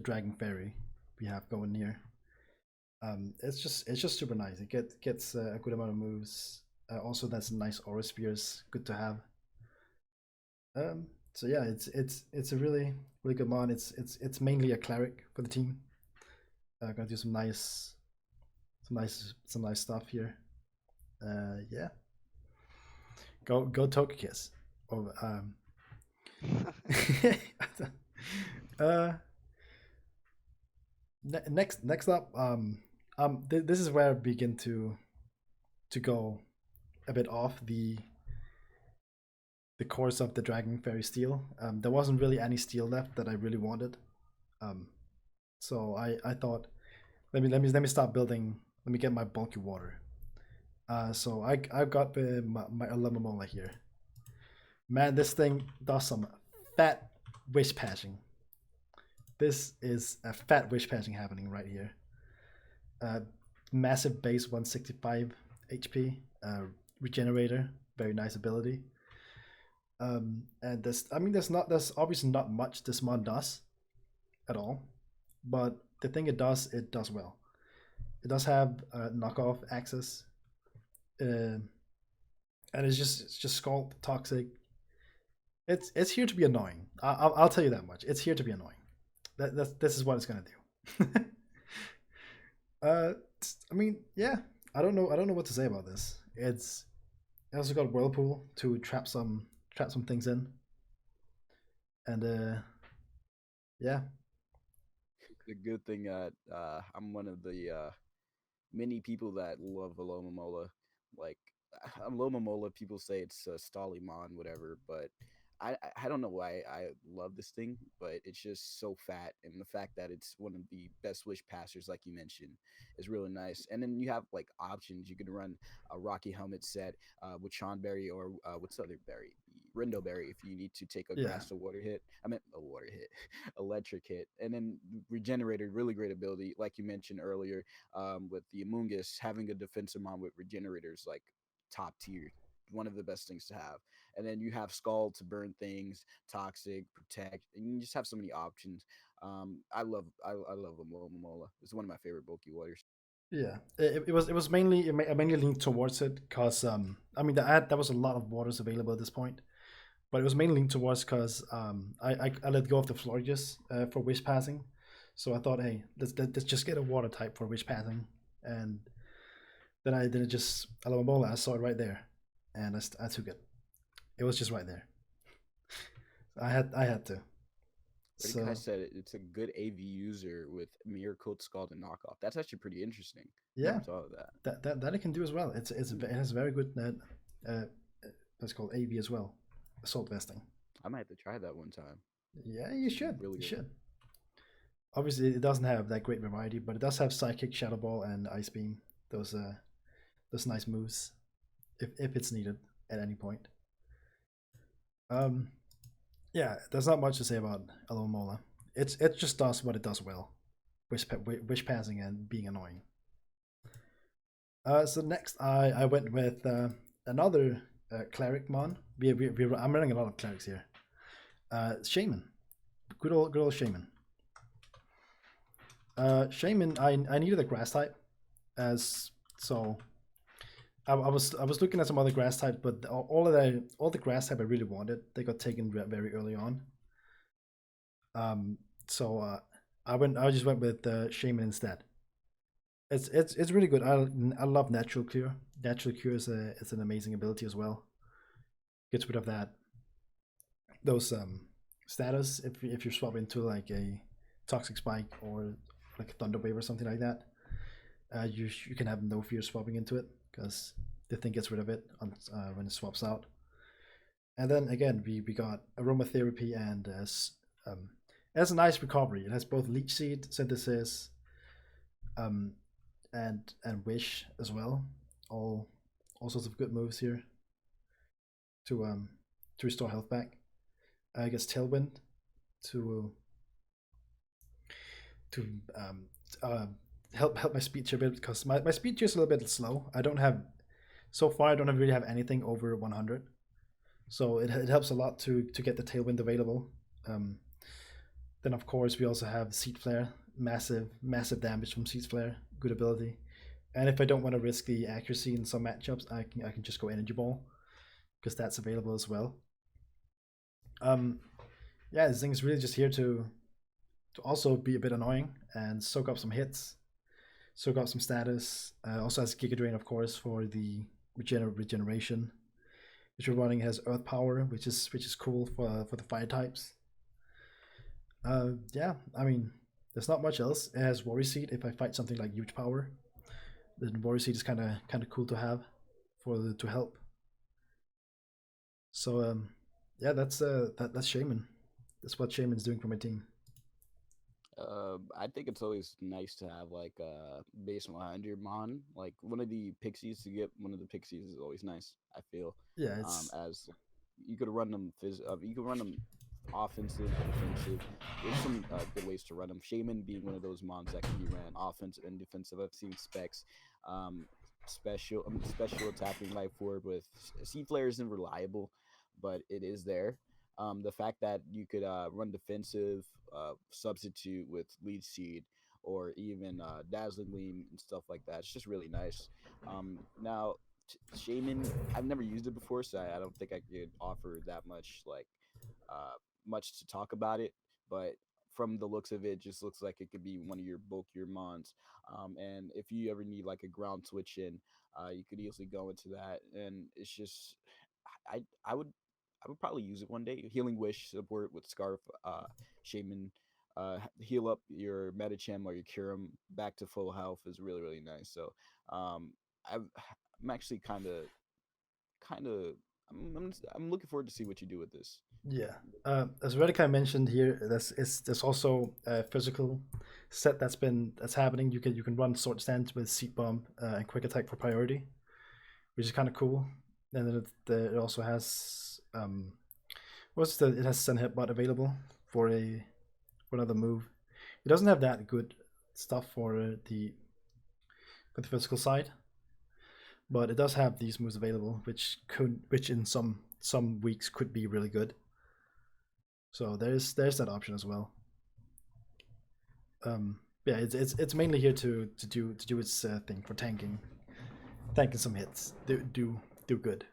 Dragon Fairy we have going here. It's just super nice. It gets a good amount of moves. Also, that's nice Aura Spears, good to have. So yeah, it's a really good mon. It's mainly a cleric for the team. Gonna do some nice stuff here. Yeah. Go Togekiss. Or next up, this is where I begin to go a bit off the course of the Dragon Fairy Steel. There wasn't really any steel left that I really wanted. So I thought, let me start building. Let me get my bulky water. So I've got my Alolan here. Man, this thing does some fat wish patching. This is a fat wish patching happening right here. Massive base 165 HP. Regenerator, very nice ability. And there's obviously not much this mon does at all, but the thing it does well. It does have knockoff access, and it's just Scald toxic. It's here to be annoying. I'll tell you that much. It's here to be annoying. This is what it's gonna do. I mean, yeah. I don't know what to say about this. It also got Whirlpool to trap some things in, and yeah. The good thing that I'm one of the many people that love Alomomola. Like Alomomola, people say it's a Stolimon, whatever, but I don't know why I love this thing, but it's just so fat, and the fact that it's one of the best wish passers, like you mentioned, is really nice. And then you have like options. You can run a Rocky Helmet set with Berry or what's the other berry? Rindo Berry if you need to take a grass to water hit. I meant a water hit, electric hit, and then Regenerator, really great ability, like you mentioned earlier, with the Amoonguss having a defensive mon with Regenerators like top tier, one of the best things to have. And then you have Scald to burn things, Toxic, Protect, and you just have so many options. I love Momola. It's one of my favorite bulky waters. Yeah, it was mainly linked towards it because I mean there was a lot of waters available at this point, but it was mainly linked towards because I let go of the Florges for wish passing, so I thought, hey, let's just get a water type for wish passing, and then I just Alomomola. I saw it right there, and I took it. It was just right there. I had to. But So I said it's a good AV user with Mirror Coat Scald and Knockoff. That's actually pretty interesting. yeah, Never thought of that. that it can do as well. It has very good what's called AV as well, assault vesting. I might have to try that one time. Yeah, you should. Really You good. should. Obviously, it doesn't have that great variety, but it does have Psychic, Shadow Ball, and Ice Beam. Those nice moves, if it's needed at any point. Yeah, there's not much to say about Alomola. It just does what it does well, wish passing and being annoying. So next I went with another cleric mon. I'm running a lot of clerics here. Shaman, good old Shaman. Shaman, I needed a grass type, as so. I was looking at some other grass types, but all the grass type I really wanted, they got taken very early on. So I just went with Shaman instead. It's really good. I love Natural Cure. Natural Cure is an amazing ability as well. Gets rid of those status if you're swapping into like a Toxic Spike or like a Thunder Wave or something like that. You can have no fear swapping into it because the thing gets rid of it when it swaps out. And then again, we got Aromatherapy and it has a nice recovery. It has both Leech Seed, Synthesis, and Wish as well. All sorts of good moves here to restore health back. I guess Tailwind to help my speed tier a bit, because my speed tier is a little bit slow. I don't really have anything over 100, so it helps a lot to get the Tailwind available. Then of course we also have Seed Flare, massive damage from Seed Flare, good ability. And if I don't want to risk the accuracy in some matchups, I can just go Energy Ball, because that's available as well. Yeah, this thing is really just here to also be a bit annoying and soak up some hits, soak up some status. Also has Giga Drain, of course, for the regeneration. Which we're running has Earth Power, which is cool for the fire types. Yeah, I mean, there's not much else. It has Worry Seed if I fight something like Huge Power. Then Worry Seed is kind of cool to have to help. So yeah, that's Shaman. That's what Shaman's doing for my team. I think it's always nice to have like base 100 mon. Like one of the pixies to get one of the pixies is always nice. I feel. Yeah, it's as you could run them you could run them offensive, defensive. There's some good ways to run them. Shaman being one of those mons that can be ran offensive and defensive. I've seen specs. Special attacking life orb with Seed Flare isn't reliable, but it is there. The fact that you could run defensive, substitute with Lead Seed, or even Dazzling Gleam and stuff like that, it's just really nice. Now, Shaman, I've never used it before, so I don't think I could offer that much much to talk about it. But from the looks of it, just looks like it could be one of your bulkier mons. And if you ever need like a ground switch in, you could easily go into that. And it's just, I would probably use it one day. Healing Wish support with Scarf, Shaman, heal up your Medicham or your Curum back to full health is really, really nice. So I'm actually kind of I'm looking forward to see what you do with this. Yeah, as Redikai mentioned here, there's also a physical set that's happening. You can run Sword Stance with Seed Bomb and Quick Attack for priority, which is kind of cool. And then it also has it has Sun Headbutt available for another move. It doesn't have that good stuff for the physical side, but it does have these moves available, which in some weeks could be really good. So there's that option as well. Yeah, it's mainly here to do its thing for tanking some hits, do good.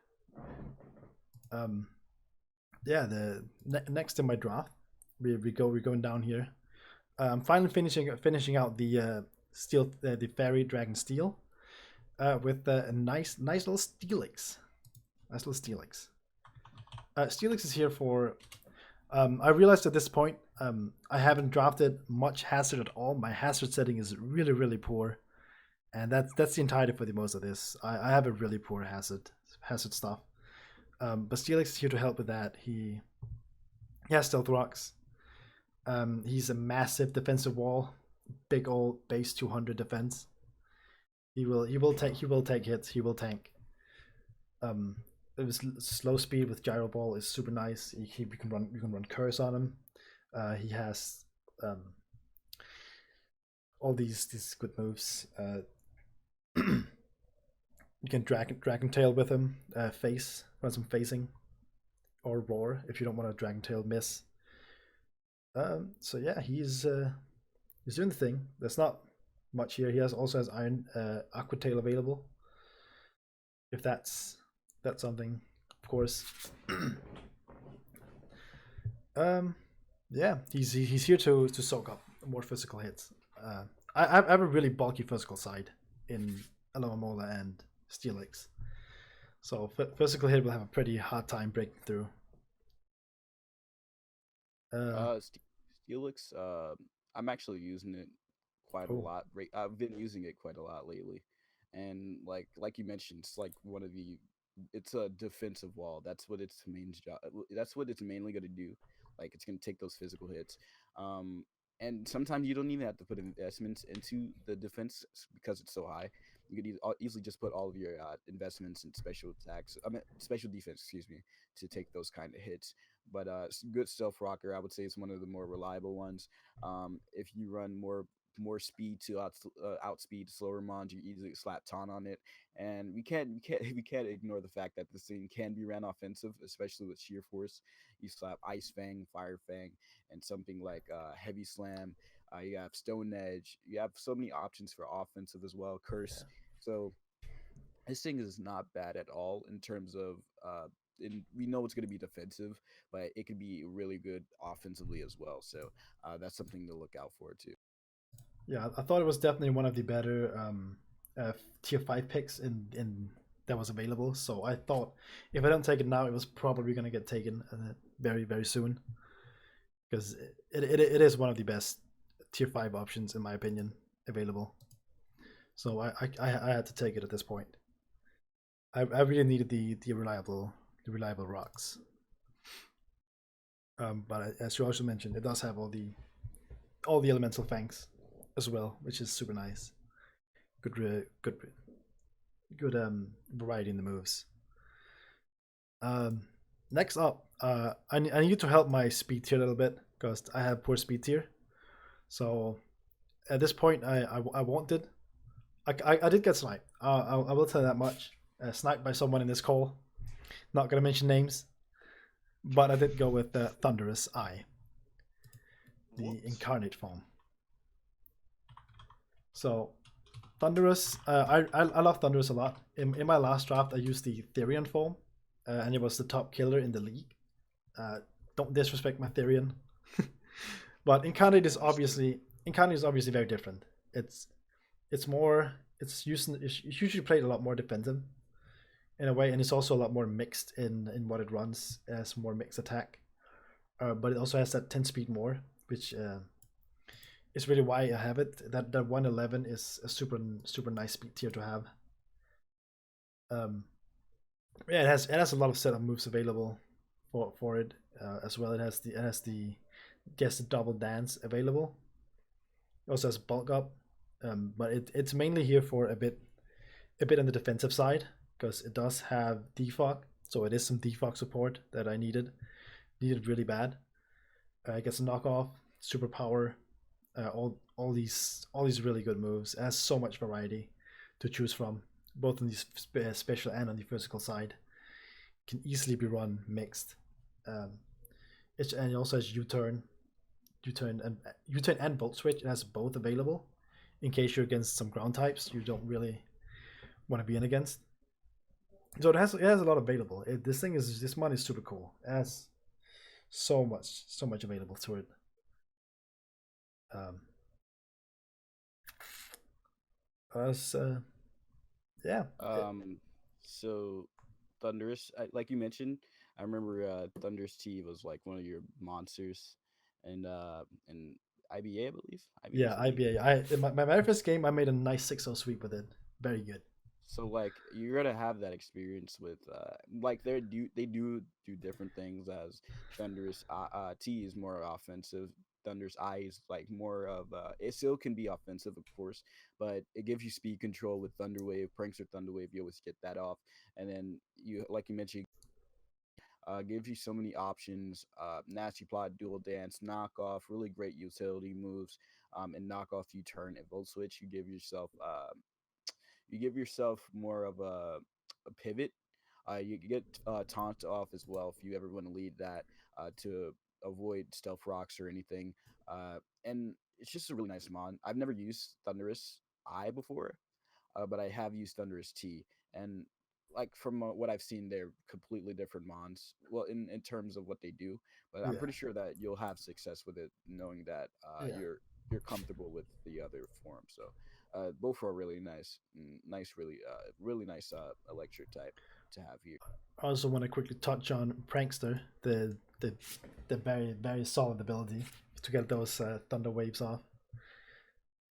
Yeah, the next in my draft, we're going down here. I'm finally finishing out the steel, the Fairy Dragon Steel, with a nice little Steelix. Steelix is here for I realized at this point, I haven't drafted much hazard at all. My hazard setting is really, really poor, and that's the entirety for the most of this. I have a really poor hazard stuff. But Steelix is here to help with that. He has stealth rocks. He's a massive defensive wall, big old base 200 defense. He will take hits. He will tank. It was slow speed with gyro ball is super nice. You can run curse on him. He has all these good moves. You can dragon tail with him. Run some facing, or roar if you don't want to dragon tail miss. So yeah, he's doing the thing. There's not much here. He also has Iron Aqua Tail available. If that's something, of course. Yeah, he's here to soak up more physical hits. I have a really bulky physical side in Alolan and Steelix, so physical hit will have a pretty hard time breaking through. Steelix, I'm actually using it quite a lot. I've been using it quite a lot lately, and like you mentioned, it's like it's a defensive wall. That's what its main job. That's what it's mainly going to do. Like it's going to take those physical hits. And sometimes you don't even have to put investments into the defense because it's so high. You could easily just put all of your investments in special attacks. Special defense, excuse me, to take those kind of hits. But good stealth rocker, I would say, is one of the more reliable ones. If you run more speed to outspeed slower mons, you easily slap taunt on it. And we can't ignore the fact that this thing can be ran offensive, especially with sheer force. You slap Ice Fang, Fire Fang, and something like Heavy Slam. You have Stone Edge. You have so many options for offensive as well. Curse. So this thing is not bad at all in terms of we know it's going to be defensive, but it can be really good offensively as well. So that's something to look out for too. Yeah, I thought it was definitely one of the better tier 5 picks in that was available. So I thought if I don't take it now, it was probably going to get taken very, very soon, because it is one of the best tier 5 options in my opinion available. So I had to take it at this point. I really needed the reliable rocks. But as you also mentioned, it does have all the elemental fangs as well, which is super nice. Good variety in the moves. Next up, I need to help my speed tier a little bit because I have poor speed tier. So at this point, I wanted. I did get sniped. I will tell you that much. Sniped by someone in this call. Not gonna mention names, but I did go with Thunderous Eye, the incarnate form. So Thunderous, I love Thunderous a lot. In my last draft, I used the Therian form, and it was the top killer in the league. Don't disrespect my Therian, but Incarnate is obviously very different. It's usually played a lot more defensive in a way, and it's also a lot more mixed in what it runs as more mixed attack. But it also has that 10 speed more, which is really why I have it. That 111 is a super nice speed tier to have. Yeah, it has a lot of setup moves available for it as well. It has the double dance available. It also has bulk up, but it's mainly here for a bit on the defensive side because it does have defog, so it is some defog support that I needed really bad. It gets a knockoff, superpower, all these really good moves. It has so much variety to choose from, both on the special and on the physical side. Can easily be run mixed. And it also has uTurnt and Volt Switch. It has both available in case you're against some ground types you don't really want to be in against. So it has a lot available. This one is super cool. It has so much available to it. Yeah. So Thunderous, like you mentioned, I remember Thunderous T was like one of your monsters, and IBA, I believe. IBA Yeah, was the league. IBA. In my very first game, I made a nice 6-0 sweep with it. Very good. So like you're gonna have that experience with like they do different things as Thunderous T is more offensive. Thunderous I is like more of it still can be offensive of course, but it gives you speed control with Thunder Wave, Prankster Thunder Wave. You always get that off, and then you like you mentioned gives you so many options. Nasty Plot, Dual Dance, Knockoff, really great utility moves, and Knockoff uTurnt and Volt Switch. You give yourself more of a pivot. You get taunt off as well if you ever want to lead that to avoid stealth rocks or anything. And it's just a really nice mod. I've never used Thunderous I before, but I have used Thunderous T, and like from what I've seen, they're completely different mons. Well, in terms of what they do, but I'm Yeah, pretty sure that you'll have success with it, knowing that yeah. you're comfortable with the other form. So both are really nice, really nice electric type to have here. I also want to quickly touch on Prankster, the very solid ability to get those thunder waves off,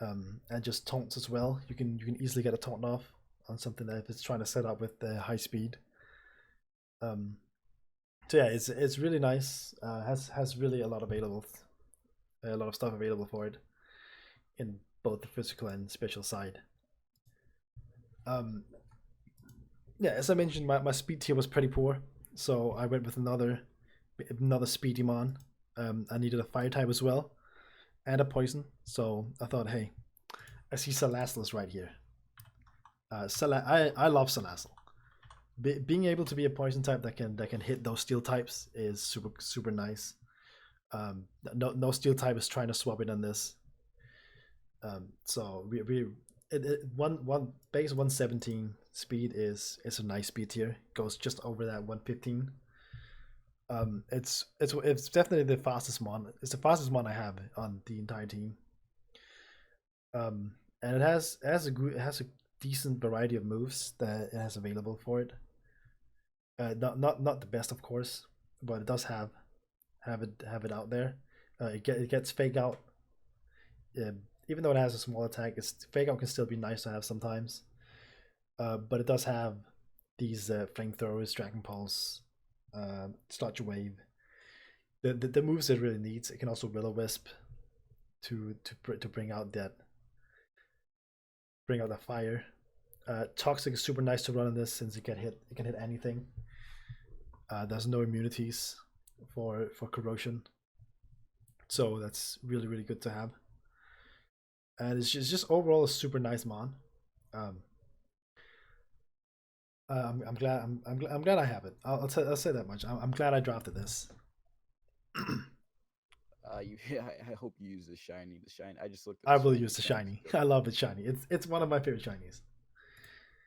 and just taunts as well. You can easily get a taunt off on something that if it's trying to set up with the high speed. So yeah, it's really nice. Has really a lot of stuff available for it in both the physical and special side. Yeah, as I mentioned, my speed tier was pretty poor, so I went with another speedy mon. I needed a fire type as well, and a poison. So I thought, hey, I see Salazzles right here. I love Salazzle. Being able to be a poison type that can hit those steel types is super nice. No steel type is trying to swap it on this. So one base 117 speed is a nice speed tier. Goes just over that 115. It's definitely the fastest mon. It's the fastest mon I have on the entire team. And it has a decent variety of moves that it has available for it. Not the best, of course, but it does have it out there. It gets fake out. Even though it has a small attack, fake out can still be nice to have sometimes. But it does have these flamethrowers, Dragon Pulse, Sludge Wave. The moves it really needs. It can also Will-O-Wisp to bring out that fire. Toxic is super nice to run in this since it can hit anything. There's no immunities for corrosion, so that's really good to have. And it's just overall a super nice mon. I'm glad I have it. I'll say that much. I'm glad I drafted this. I hope you use the shiny. The shiny. I just looked. I will use the shiny. I love the shiny. It's one of my favorite shinies.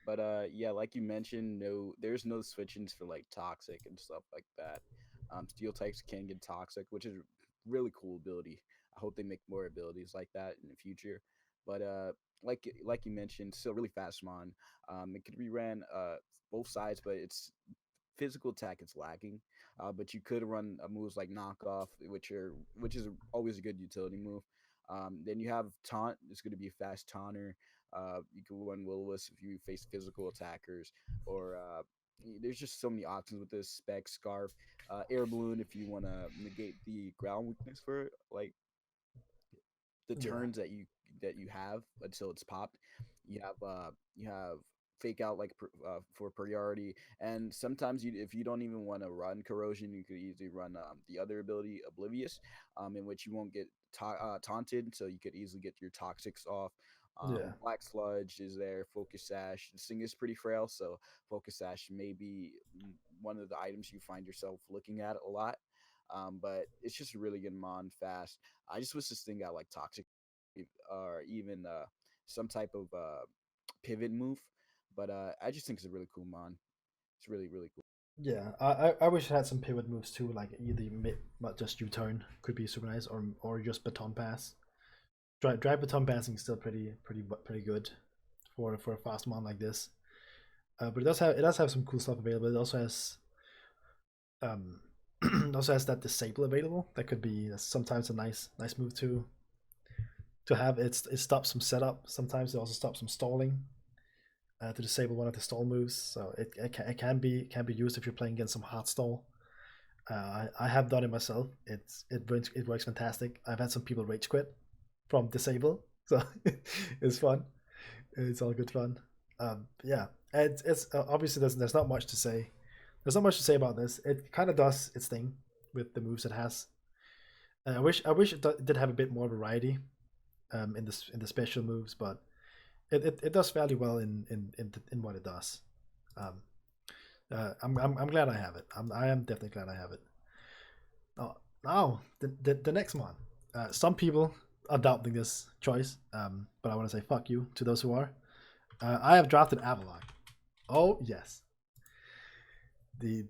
But yeah, like you mentioned, there's no switch-ins for like toxic and stuff like that. Steel types can get toxic, which is really cool ability. I hope they make more abilities like that in the future. But like you mentioned, still really fast mon. It could be ran both sides, but its physical attack is lacking. But you could run moves like knockoff, which is always a good utility move. Then you have taunt. It's going to be a fast taunter. You can run Will-O-Wisp if you face physical attackers, or there's just so many options with this spec scarf, air balloon if you want to negate the ground weakness for it, like the turns that you have until it's popped. You have fake out like for priority, and sometimes if you don't even want to run corrosion, you could easily run the other ability oblivious, in which you won't get taunted, so you could easily get your toxics off. Black sludge is there. Focus sash. This thing is pretty frail, so focus sash may be one of the items you find yourself looking at a lot. But it's just a really good mon, fast. I just wish this thing got like toxic, or even some type of pivot move. But I just think it's a really cool mon. It's really cool. Yeah, I wish it had some pivot moves too, like either not just uTurn could be super nice, or just baton pass. Dry baton passing is still pretty good for a fast mon like this. But it does have some cool stuff available. It also has Also has that disable available. That could be sometimes a nice move to have. It stops some setup. Sometimes it also stops some stalling. To disable one of the stall moves, so it can be used if you're playing against some hard stall. I have done it myself. It works fantastic. I've had some people rage quit from disable, so it's fun. It's all good fun. Yeah, it's obviously there's not much to say. There's not much to say about this. It kind of does its thing with the moves it has. I wish it did have a bit more variety in the special moves, but it does fairly well in what it does. I'm glad I have it. I am definitely glad I have it. Now the next one. Some people are doubting this choice, but I want to say fuck you to those who are. I have drafted Avalon. Oh yes. The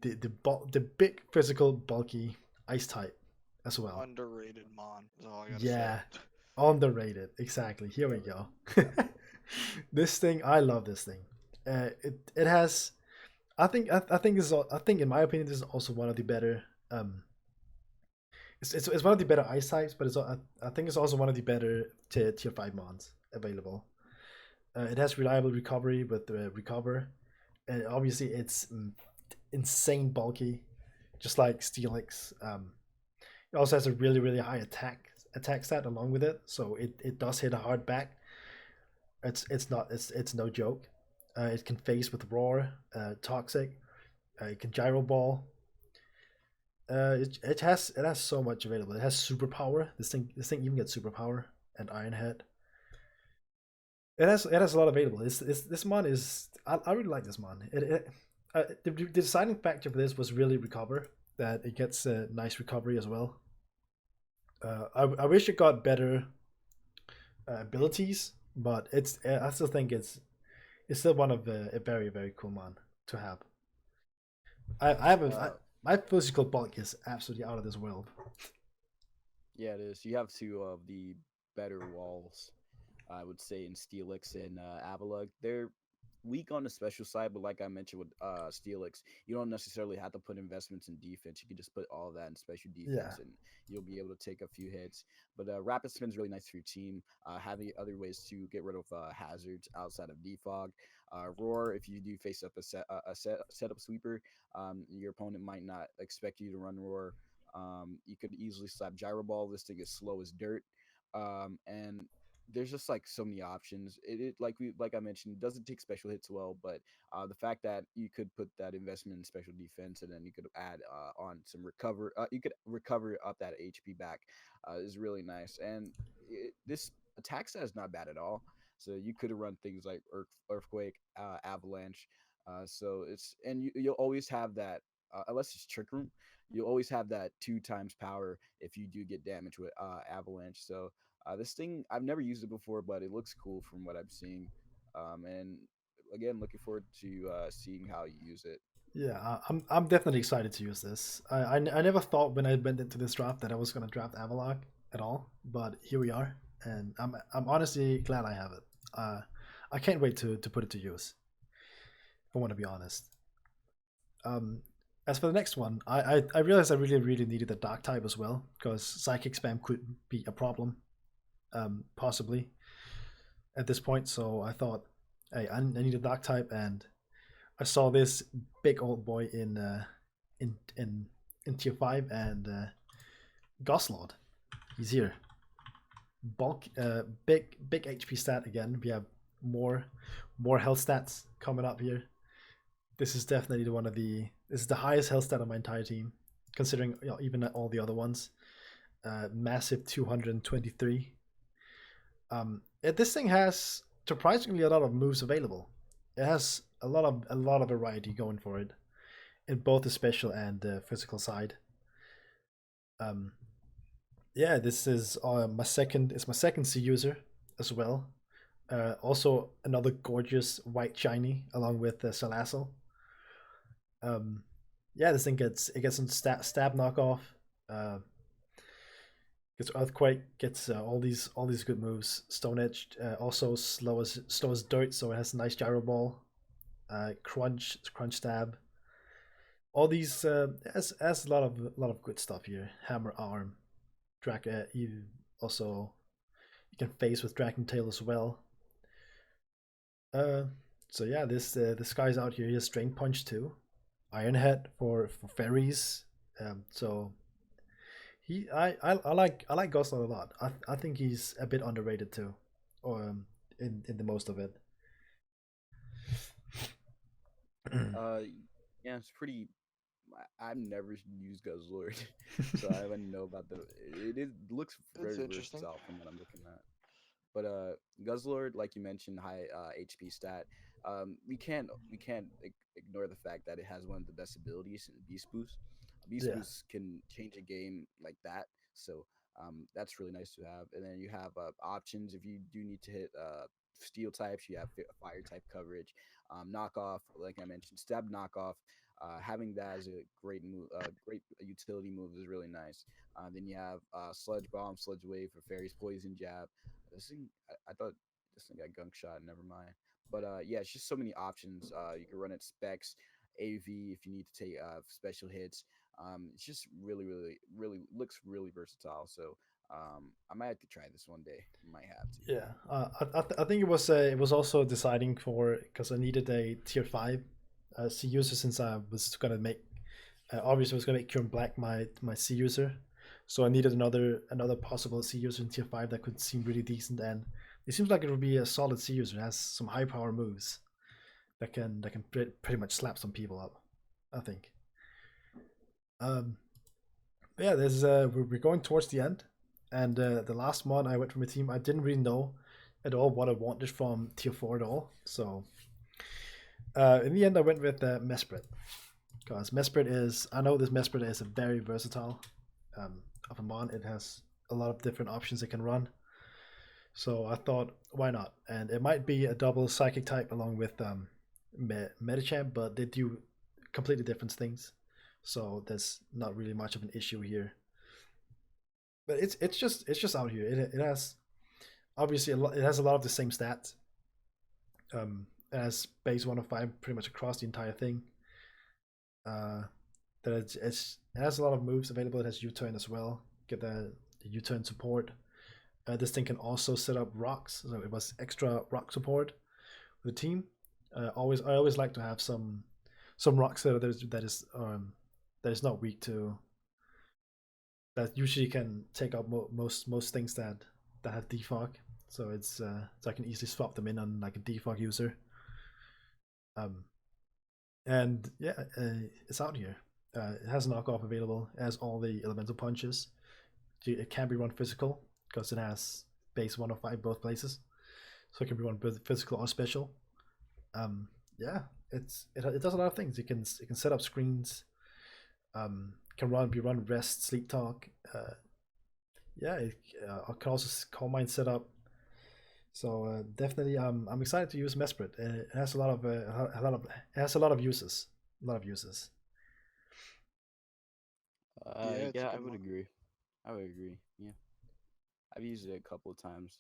big physical bulky ice type as well. Underrated mon. Is all I gotta Yeah, say. underrated. Exactly. Here we go. This thing, I love this thing. It has. I think this is. I think in my opinion, this is also one of the better. It's one of the better ice types, but I think it's also one of the better tier 5 mons available. It has reliable recovery with recover, and obviously it's insane bulky, just like Steelix. It also has a really high attack stat along with it, so it does hit a hard back. It's no joke. It can phase with roar, toxic. It can gyro ball. It has so much available. It has superpower. This thing even gets superpower and Iron Head. It has a lot available. This mon is I really like this mon. The deciding factor for this was really recover. That it gets a nice recovery as well. I wish it got better abilities, but I still think it's still one of a very cool mon to have. I have my physical bulk is absolutely out of this world. Yeah, it is. You have two of the better walls, I would say, in Steelix and Avalug. They're weak on the special side, but like I mentioned with Steelix, you don't necessarily have to put investments in defense. You can just put all of that in special defense, Yeah. and you'll be able to take a few hits. But Rapid Spin's really nice for your team. Having other ways to get rid of hazards outside of defog. Roar, if you do face up a setup sweeper, your opponent might not expect you to run Roar. You could easily slap Gyro Ball. This thing is slow as dirt. And there's just like so many options. Like I mentioned, it doesn't take special hits well, but the fact that you could put that investment in special defense and then you could add on some recover, you could recover up that HP back is really nice. And this attack stat is not bad at all. So you could have run things like earthquake, avalanche. So it's and you'll always have that unless it's trick room. You'll always have that 2 times power if you do get damage with avalanche. So this thing, I've never used it before, but it looks cool from what I'm seeing. And again, looking forward to seeing how you use it. Yeah, I'm definitely excited to use this. I never thought when I went into this draft that I was gonna draft Avalok at all, but here we are, and I'm honestly glad I have it. I can't wait to put it to use. If I want to be honest. As for the next one, I realized I really needed a dark type as well because psychic spam could be a problem, possibly at this point. So I thought, hey, I need a dark type, and I saw this big old boy in tier 5, and Goslord. He's here. Bulk, big HP stat again. We have more health stats coming up here. This is definitely this is the highest health stat on my entire team, considering even all the other ones. Massive 223. This thing has surprisingly a lot of moves available. It has a lot of variety going for it in both the special and the physical side. Yeah, this is my second. It's my second C user as well. Also another gorgeous white shiny along with Salazzle. Yeah, this thing gets some stab knockoff. Gets earthquake, gets all these good moves. Stone Edge, also slow as dirt, so it has a nice gyro ball. Crunch stab. all these has a lot of good stuff here. Hammer Arm, you also you can face with Dragon Tail as well. So yeah, this guy's out here. He has Strain Punch too, Iron Head for fairies. So I like Goslow a lot. I think he's a bit underrated too, or in the most of it. Yeah, it's pretty. I've never used Guzzlord, so I wouldn't know about the. It looks very versatile from what I'm looking at. But Guzzlord, like you mentioned, high HP stat. We can't ignore the fact that it has one of the best abilities, Beast Boost. Beast Boost can change a game like that, so that's really nice to have. And then you have options if you do need to hit steel types. You have fire type coverage, knockoff, like I mentioned, stab knockoff. Having that as a great move, great utility move is really nice. Then you have Sludge Bomb, Sludge Wave for Fairies, Poison Jab. This thing, I thought this thing got gunk shot. Never mind. But yeah, it's just so many options. You can run it specs, AV if you need to take special hits. It's just really looks really versatile. So I might have to try this one day. Might have to. Yeah, I think it was also deciding for because I needed a tier 5 C user since I was gonna make obviously I was gonna make Current Black my C user, so I needed another possible C user in tier 5 that could seem really decent, and it seems like it would be a solid C user. It has some high power moves that can pretty much slap some people up, I think. Yeah, there's we're going towards the end, and the last mod I went from a team I didn't really know at all what I wanted from tier 4 at all, so in the end I went with Mesprit, because Mesprit is, I know this Mesprit is a very versatile of a mon. It has a lot of different options it can run, so I thought why not, and it might be a double psychic type along with Medicham, but they do completely different things, so there's not really much of an issue here. But it's just out here. It has obviously it has a lot of the same stats. As base 105 pretty much across the entire thing. That it has a lot of moves available. It has uTurnt as well. Get the uTurnt support. This thing can also set up rocks, so it was extra rock support for the team. I always like to have some rocks that is not weak to, that usually can take up most things that have defog. So so I can easily swap them in on like a defog user. And yeah, it's out here. It has knockoff available. It has all the elemental punches. It can be run physical because it has base 105 both places, so it can be run physical or special. Yeah, it does a lot of things. It can set up screens. Can be run rest, sleep talk. Yeah, it can also call mine set up. So definitely, I'm excited to use Mesprit. It has a lot of uses. Yeah, I would agree. Yeah, I've used it a couple of times.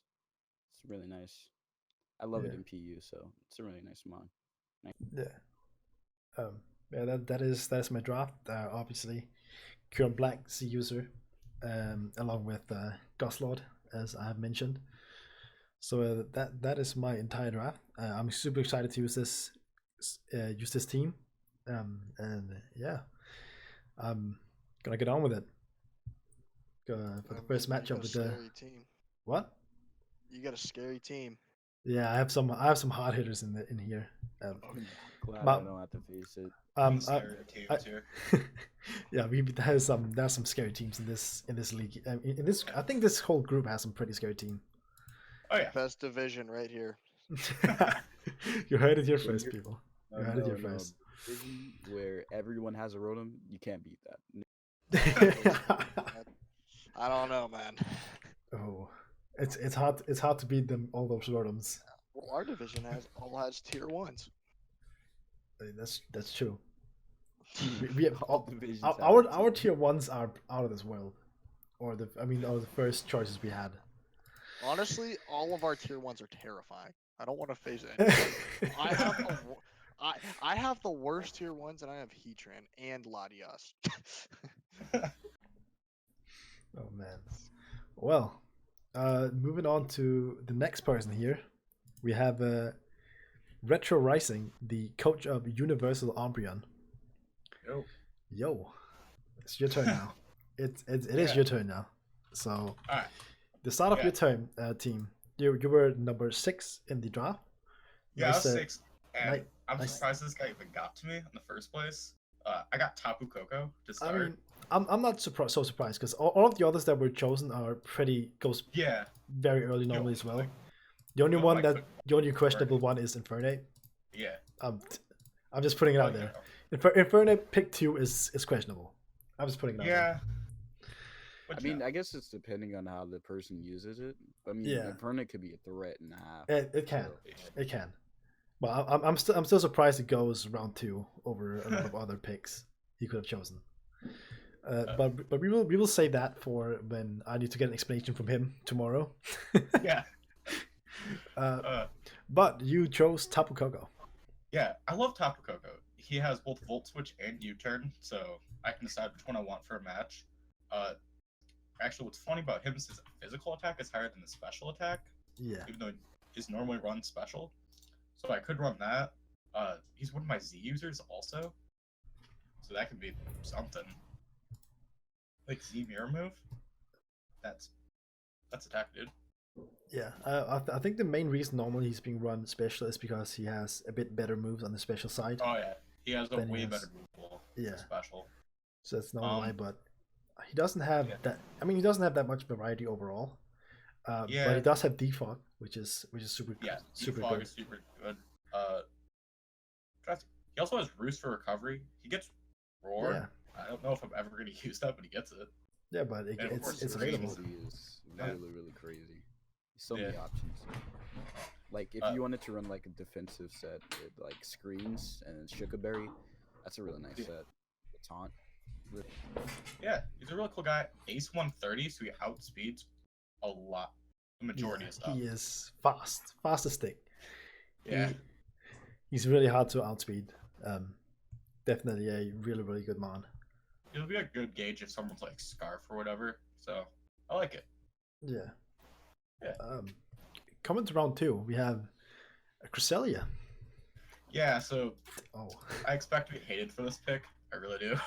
It's really nice. I love it in PU, so it's a really nice mod. Yeah. Yeah, that's my draft. Obviously, Current Black C user, along with Goslord, as I have mentioned. So that is my entire draft. I'm super excited to use this team, and yeah, I'm gonna get on with it. For the first matchup with the team. What? You got a scary team. Yeah, I have some hard hitters in here. Glad I don't have to face it. Yeah, there's some scary teams in this league. I think this whole group has some pretty scary team. Oh yeah, best division right here. You heard it here first, people. You heard it here first. Division where everyone has a Rotom, you can't beat that. I don't know, man. Oh, it's hard to beat them, all those Rotoms. Well, our division has tier 1s. That's true. We have our tier 1s are out of this world, or the first choices we had. Honestly, all of our tier 1s are terrifying. I don't want to face it. I have the worst tier 1s, and I have Heatran and Latias. Oh man. Well, moving on to the next person here, we have Retro Rising, the coach of Universal Umbreon. Yo, it's your turn now. It is your turn now. So, All right. the start of your turn, team. You were number 6 in the draft. Yeah, Nice, I was 6, and I'm nice. surprised this guy even got to me in the first place. I got Tapu Koko to start. I mean, I'm not so surprised because all of the others that were chosen are goes very early normally as well. The only one the only questionable one is Infernape. Yeah. I'm just putting it out there. Infernape pick 2 is questionable. I'm just putting it out there. But I mean, I guess it's depending on how the person uses it. I mean, Infernape could be a threat and a half. It can. It can. Well, I'm still surprised it goes round 2 over a lot of other picks he could have chosen. But we will say that for when I need to get an explanation from him tomorrow. Yeah. But you chose Tapu Koko. Yeah, I love Tapu Koko. He has both Volt Switch and U-Turn, so I can decide which one I want for a match. Actually, what's funny about him is his physical attack is higher than his special attack. Yeah. Even though he's normally run special. So I could run that. He's one of my Z users also. So that could be something. Like Z mirror move. That's attack, dude. Yeah, I think the main reason normally he's being run special is because he has a bit better moves on the special side. Oh yeah, he has a way better move pool. Yeah, special. So that's not why, but he doesn't have that. I mean, he doesn't have that much variety overall. But he does have Defog, which is super. Yeah, super Defog good. is super good. He also has Roost for recovery. He gets Roar. Yeah. I don't know if I'm ever going to use that, but he gets it. Yeah, but it's available. Is really crazy. So many options. Like if you wanted to run like a defensive set with like screens and Sugar Berry, that's a really nice set. The taunt. Yeah, he's a really cool guy. Ace 130, so he outspeeds a lot, the majority of stuff. He is fast as stick. Yeah, he's really hard to outspeed. Definitely a really good mon. It'll be a good gauge if someone's like Scarf or whatever. So I like it. Yeah. Coming to round 2, we have Cresselia. Yeah, so I expect to be hated for this pick. I really do.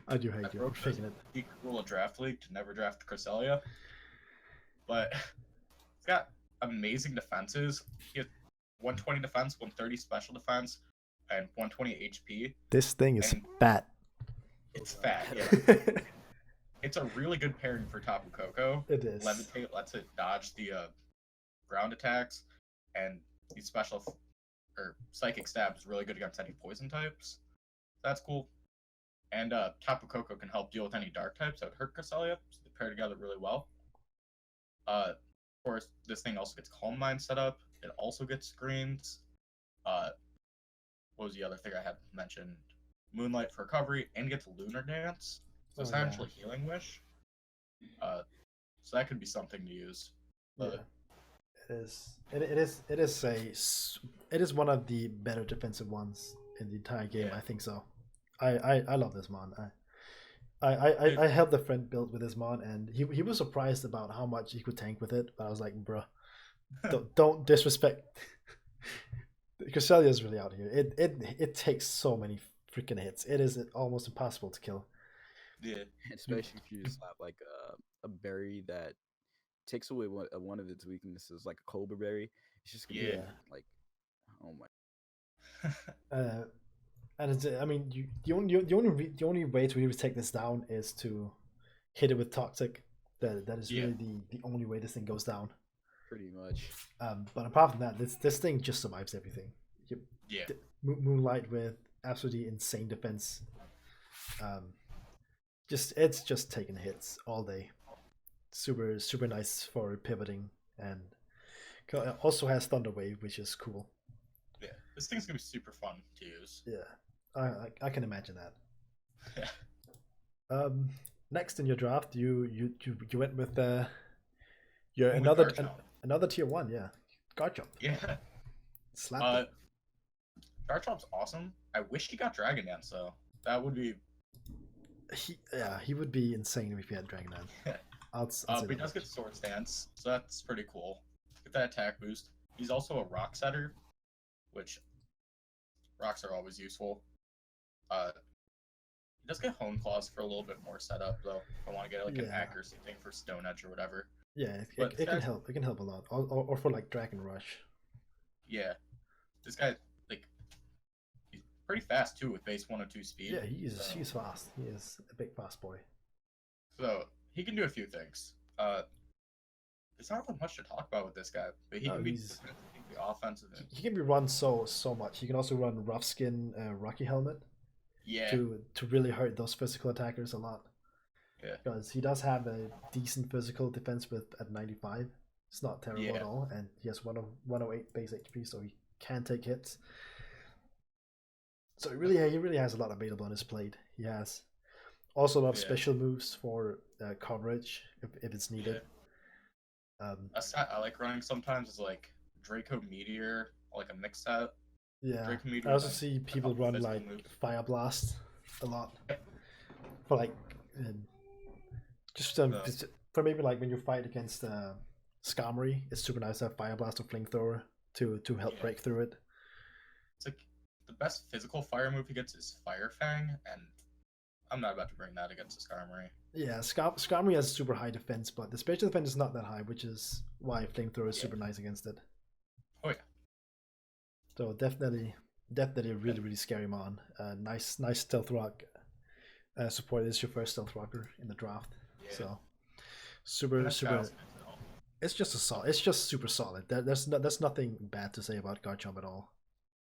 I do hate you. I'm picking it. He could rule a draft league to never draft Cresselia. But he's got amazing defenses. He has 120 defense, 130 special defense, and 120 HP. This thing is fat. It's fat, yeah. It's a really good pairing for Tapu Koko. It is. Levitate lets it dodge the ground attacks, and these special or psychic stab is really good against any poison types. That's cool. And Tapu Koko can help deal with any dark types that would hurt Cresselia, so they pair together really well. Of course, this thing also gets Calm Mind set up. It also gets screens. What was the other thing I had mentioned? Moonlight for recovery, and gets Lunar Dance. So essentially Healing Wish. So that could be something to use. It is. It is one of the better defensive ones in the entire game. Yeah. I think so. I love this mon. I helped a friend build with this mon, and he was surprised about how much he could tank with it. But I was like, bruh, don't disrespect. Cresselia is really out here. It takes so many freaking hits. It is almost impossible to kill. Yeah, especially if you just have like a berry that takes away one of its weaknesses, like a Cobra berry. It's just gonna be like, oh my. And it's, I mean, the only way to really take this down is to hit it with Toxic. That is really the only way this thing goes down. Pretty much. But apart from that, this thing just survives everything. Moonlight with absolutely insane defense. It's just taking hits all day. Super nice for pivoting, and also has Thunder Wave, which is cool. Yeah, this thing's gonna be super fun to use. Yeah, I can imagine that. Yeah. Next in your draft, you went with another tier 1, Garchomp. Yeah. Slap. Garchomp's awesome. I wish he got Dragon Dance though. That would be. He would be insane if he had Dragon Dance. I'll say but he that does much. get Sword Stance, so that's pretty cool. Get that attack boost. He's also a Rock Setter, which rocks are always useful. He does get Hone Claws for a little bit more setup though. If I want to get like an Yeah. accuracy thing for Stone Edge or whatever. Yeah, But it can help. It can help a lot. Or for like Dragon Rush. Yeah, this guy like he's pretty fast too with base 102 speed. Yeah, he's so, fast. He is a big fast boy. So he can do a few things. There's not really much to talk about with this guy, but he No, can be he's- offensive. He can be run so much. He can also run Rough Skin, Rocky Helmet Yeah, to really hurt those physical attackers a lot. Yeah. Because he does have a decent physical defense with at 95. It's not terrible at Yeah. all, and he has 108 base HP, so he can take hits. So he really has a lot available on his plate. He has also a lot of Yeah. special moves for coverage if it's needed. a set I like running sometimes is like Draco Meteor, like a mix set. Yeah, Draco Meteor I also has see a people couple run physical like moves. Fire Blast a lot for like just for maybe like when you fight against Skarmory, it's super nice to have Fire Blast or Flamethrower to help Yeah. break through it. It's like the best physical fire move he gets is Fire Fang, and I'm not about to bring that against the Skarmory. Yeah, Skarmory has super high defense, but the special defense is not that high, which is why Flamethrower is Yeah. super nice against it. Oh yeah. So definitely a really scary mon. Nice Stealth Rock support. This is your first Stealth Rocker in the draft, Yeah. so super. That's fast. It's just It's just super solid. There's nothing bad to say about Garchomp at all.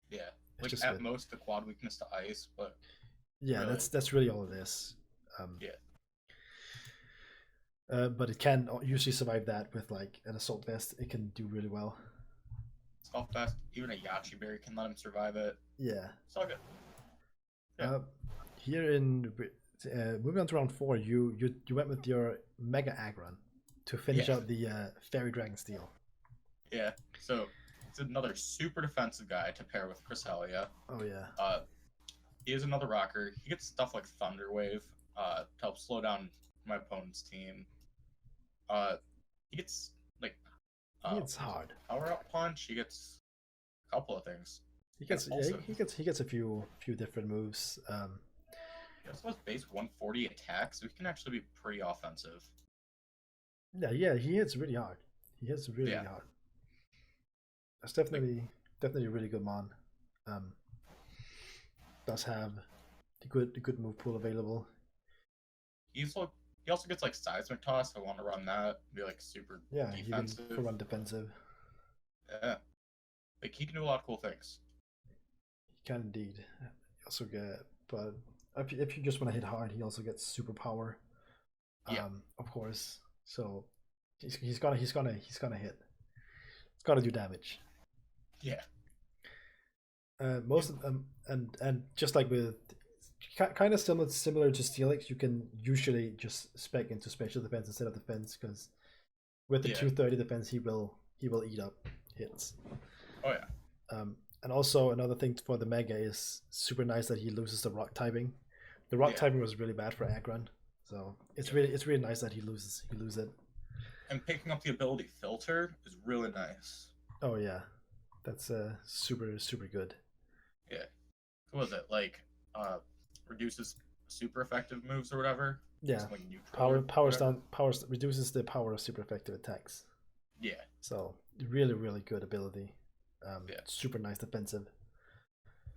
Yeah, It's like just at good. most the quad weakness to ice, but Yeah, really. that's really all it is. Yeah. But it can usually survive that with like an Assault Vest. It can do really well. it's all fast. Even a Yachi Berry can let him survive it. Yeah. It's all good. Yeah. Here in moving on to round 4, you went with your Mega Aggron to finish Yeah. out the Fairy Dragon Steel. Yeah, so it's another super defensive guy to pair with Cresselia. Oh yeah. He is another rocker. He gets stuff like Thunder Wave to help slow down my opponent's team. He gets like It's hard. Power Up Punch. He gets a couple of things. He gets also- he gets a few different moves. He also has base 140 attack, so he can actually be pretty offensive. Yeah, he hits really hard. He hits really Yeah. hard. That's definitely a really good mon. Does have a good move pool available. He also gets like Seismic Toss. I want to run that. Be like super Yeah, he can defensive. run defensive. Yeah, like he can do a lot of cool things. He can indeed. He also get, but if you just want to hit hard, he also gets super power. Yeah. Of course. So he's gonna hit. It's gonna do damage. Yeah. Most of them, and just like with kind of similar to Steelix, you can usually just spec into special defense instead of defense, because with the Yeah. 230 defense, he will eat up hits. Oh yeah. And also another thing for the Mega is super nice that he loses the rock typing. The rock Yeah. typing was really bad for Aggron, so it's really nice that he loses it. And picking up the ability Filter is really nice. Oh yeah, that's super good. Yeah. What was it? Like reduces super effective moves or whatever? Yeah, Something neutral or powers whatever? reduces the power of super effective attacks. Yeah. So really good ability. Yeah. Super nice defensive.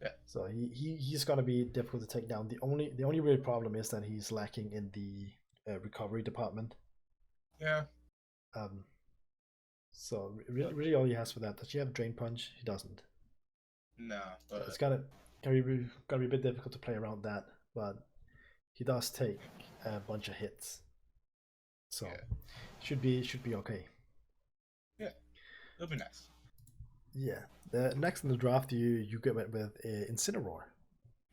Yeah. So he's gonna be difficult to take down. The only real problem is that he's lacking in the recovery department. Yeah. So really all he has for that. Does he have Drain Punch? He doesn't. No, but It's gonna be a bit difficult to play around that, but he does take a bunch of hits. So Yeah. should be okay. it'll be nice. Yeah. Next in the draft, you get with Incineroar.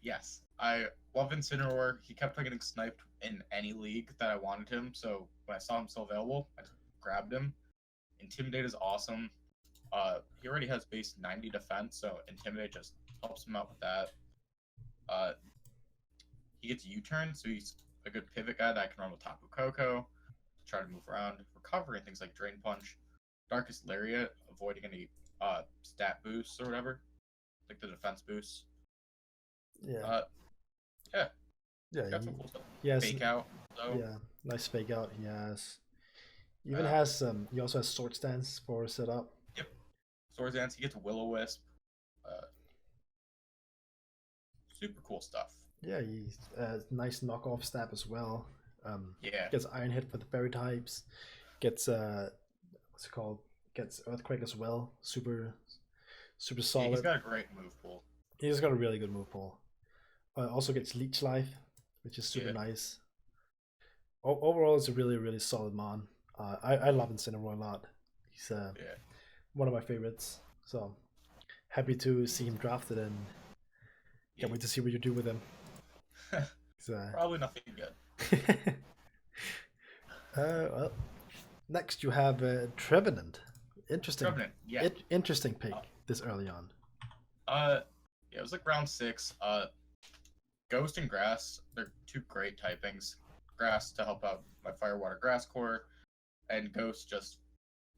Yes. I love Incineroar. He kept on getting sniped in any league that I wanted him, so when I saw him still available, I just grabbed him. Intimidate is awesome. He already has base 90 defense, so Intimidate just helps him out with that. He gets uTurnt, so he's a good pivot guy that I can run with Tapu Koko to try to move around, recover, and things like Drain Punch, Darkest Lariat, avoiding any stat boosts or whatever, like the defense boosts. Yeah. Yeah. Yeah. Got some cool stuff. Yes. Fake out. So. Yeah. Nice fake out. He has. Even has he also has Sword Stance for setup. Yep. Sword Stance. He gets Will-O-Wisp. Super cool stuff. Yeah, he's nice knockoff stab as well. Yeah. Gets Iron Hit for the fairy types. Gets what's it called? Gets Earthquake as well. Super solid. Yeah, he's got a great move pool. He's got a really good move pool. Also gets Leech Life, which is super nice. Overall, it's a really solid mon. I love Incineroar a lot. He's one of my favorites. So happy to see him drafted and can't wait to see what you do with him. Probably nothing good. Well, next you have Trevenant. Interesting. Trevenant, yeah. Interesting pick this early on. Yeah, it was like round 6. Ghost and Grass, they're two great typings. Grass to help out my Fire Water Grass core, and Ghost just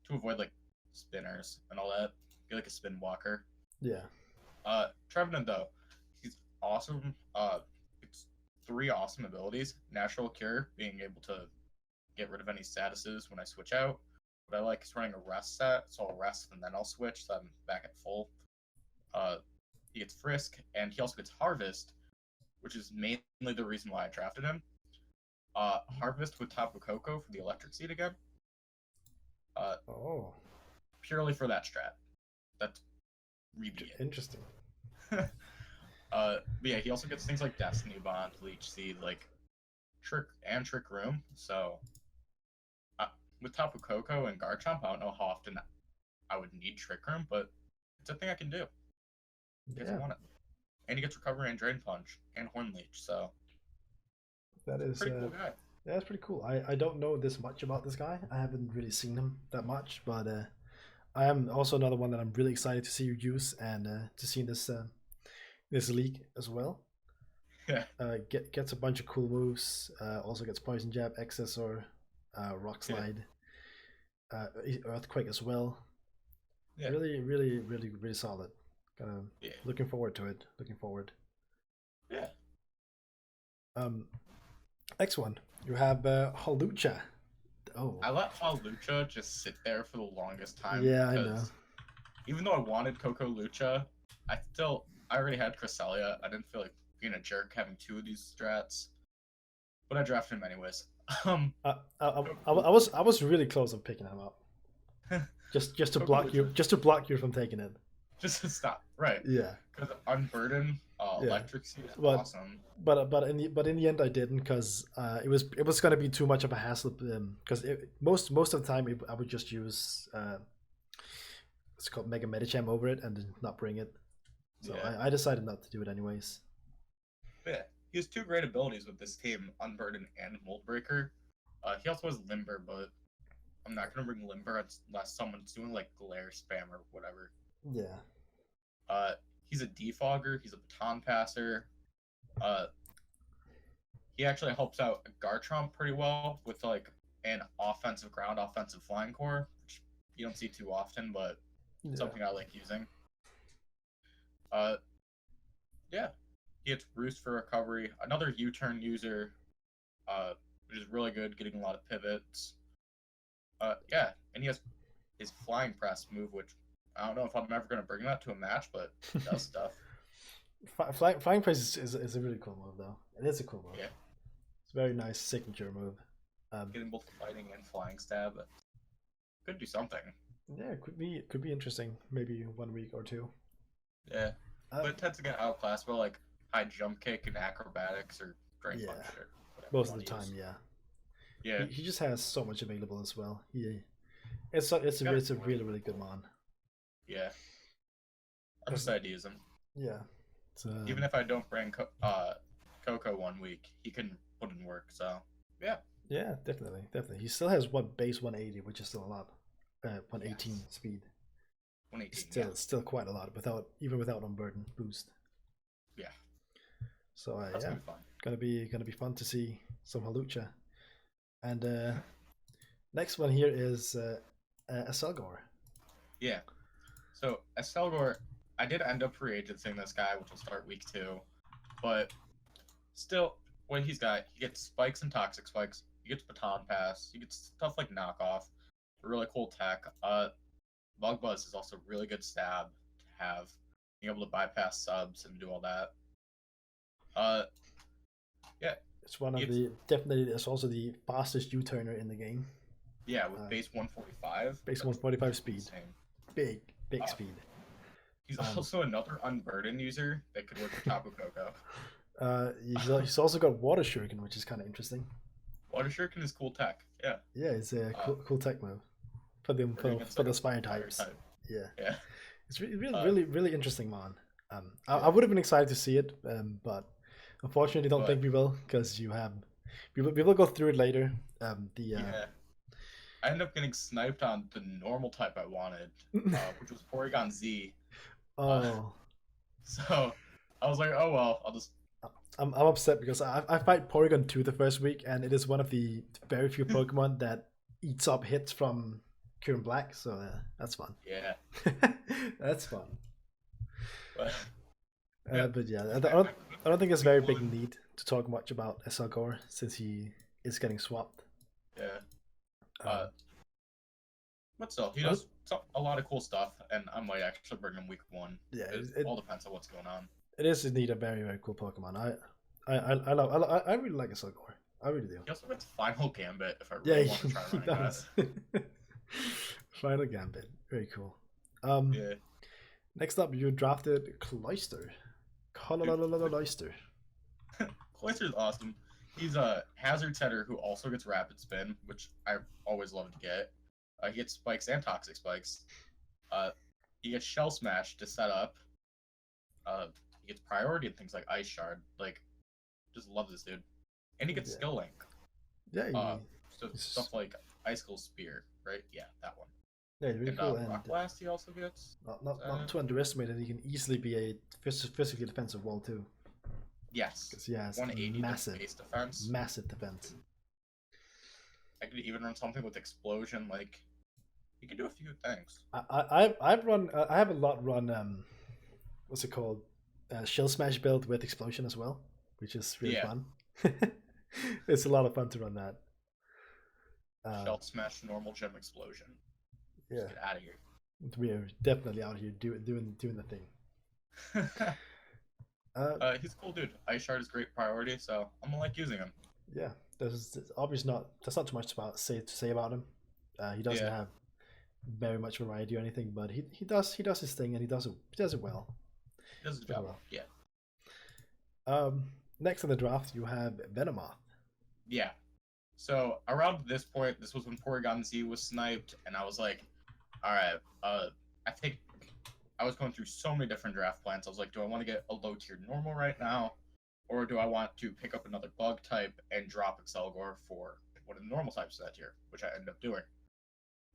to avoid like spinners and all that. Be like a spin walker. Yeah. Trevenant though, he's awesome. It's 3 awesome abilities. Natural Cure, being able to get rid of any statuses when I switch out. What I like is running a rest set, so I'll rest and then I'll switch, so I'm back at full. He gets Frisk, and he also gets Harvest, which is mainly the reason why I drafted him. Harvest with Tapu Koko for the Electric Seed again. Purely for that strat. That's really interesting. But yeah, he also gets things like Destiny Bond, Leech Seed, like Trick Room. So with Tapu Koko and Garchomp, I don't know how often I would need Trick Room, but it's a thing I can do. Because I want it. And he gets Recovery and Drain Punch and Horn Leech, so that is pretty cool guy. Yeah, that's pretty cool. I don't know this much about this guy. I haven't really seen him that much, but I am also another one that I'm really excited to see you use and to see in this league as well. Yeah. Gets a bunch of cool moves. Also gets Poison Jab, Accessor, Rock Slide, Earthquake as well. Yeah. Really solid. Looking forward to it. Yeah. Next one, you have Hawlucha. Oh. I let Hawlucha just sit there for the longest time. Yeah, I know. Even though I wanted Coco Lucha, I already had Cresselia. I didn't feel like being a jerk having 2 of these strats, but I drafted him anyways. I was really close on picking him up. just to block you from taking it. Just to stop, right? Yeah. Because Unburden, Electric Seed is awesome. But in the end I didn't, because it was gonna be too much of a hassle. Because most of the time I would just use it's called Mega Medicham over it and not bring it. So I decided not to do it anyways. Yeah, he has 2 great abilities with this team: Unburden and Mold Breaker. He also has Limber, but I'm not gonna bring Limber unless someone's doing like Glare spam or whatever. Yeah. He's a defogger. He's a baton passer. He actually helps out Garchomp pretty well with like an offensive ground, offensive flying core, which you don't see too often, but something I like using. Yeah, he gets Roost for recovery. Another uTurnt user, which is really good, getting a lot of pivots. Yeah, and he has his Flying Press move, which I don't know if I'm ever going to bring that to a match, but it does stuff. Flying Press is a really cool move, though. It is a cool move. Yeah. It's a very nice signature move. Getting both fighting and flying stab. Could do something. Yeah, it could be interesting. Maybe 1 week or 2. Yeah. But it tends to get outclassed by like high jump kick and acrobatics or drain punch or whatever. Most of the time, yeah. Yeah. He just has so much available as well. It's a really good mon. Yeah. I'm excited to use him. Yeah. Even if I don't bring Coco 1 week, he can put in work, so yeah. Yeah, definitely. He still has base 180, which is still a lot. 118 speed. 118. Still quite a lot even without Unburden boost. Yeah. So That's yeah, gonna be fun. gonna be fun to see some Halucha. And next one here is a Selgor. Yeah. So Selgor, I did end up free agenting this guy, which will start week 2, but still, what he's got, he gets spikes and toxic spikes. He gets baton pass. He gets stuff like knockoff. Really cool tech. Bug Buzz is also really good stab to have. Being able to bypass subs and do all that. Yeah. It's one of the definitely. It's also the fastest U-turner in the game. Yeah, with base 145. Base 145 speed. Insane. Big speed. He's also another Unburden user that could work with Tapu Koko. He's also got Water Shuriken, which is kind of interesting. Water Shuriken is cool tech. Yeah. Yeah, it's a cool tech move for the Spire types. Yeah. Yeah. It's really interesting, man. I would have been excited to see it, but unfortunately, don't think we will because we will go through it later. Yeah. I ended up getting sniped on the normal type I wanted, which was Porygon Z. So I was like, oh well, I'll just. I'm upset because I fight Porygon 2 the first week, and it is one of the very few Pokemon that eats up hits from Current Black, so that's fun. Yeah. That's fun. But yeah, I don't think there's very big need to talk much about Selgor since he is getting swapped. Yeah. But still, he does a lot of cool stuff, and I might actually bring him week 1. Yeah, it all depends on what's going on. It is indeed a very cool Pokemon. I really like Selgor. I really do. He also gets Final Gambit if I really want to try running that. Final Gambit, very cool. Yeah. Next up, you drafted Cloyster. Cloyster. Cloyster's awesome. He's a hazard setter who also gets rapid spin, which I always love to get. He gets spikes and toxic spikes. He gets shell smash to set up. He gets priority and things like ice shard. Like, just love this dude. And he gets skill link. Yeah. Stuff like icicle spear, right? Yeah, that one. Yeah, really cool. And Rock blast he also gets. Not to underestimate it. He can easily be a physically defensive wall too. Yes. Because he has 180 massive base defense. Massive defense. I could even run something with explosion. Like, he can do a few things. I have a lot run what's it called? Shell smash build with explosion as well, which is really fun. It's a lot of fun to run that. Shell smash, normal gem explosion. Yeah. Just get out of here. We are definitely out here doing the thing. He's a cool dude. Ice shard is great priority, so I'm gonna like using him. Yeah, there's not too much to say about him. He doesn't have very much variety or anything, but he does his thing and he does it well. He does his job well. Yeah. Next in the draft you have Venomoth. Yeah. So around this point, this was when Porygon Z was sniped, and I was like, all right, I think I was going through so many different draft plans. I was like, do I want to get a low tier normal right now, or do I want to pick up another bug type and drop Excelgor for one of the normal types of that tier, which I ended up doing.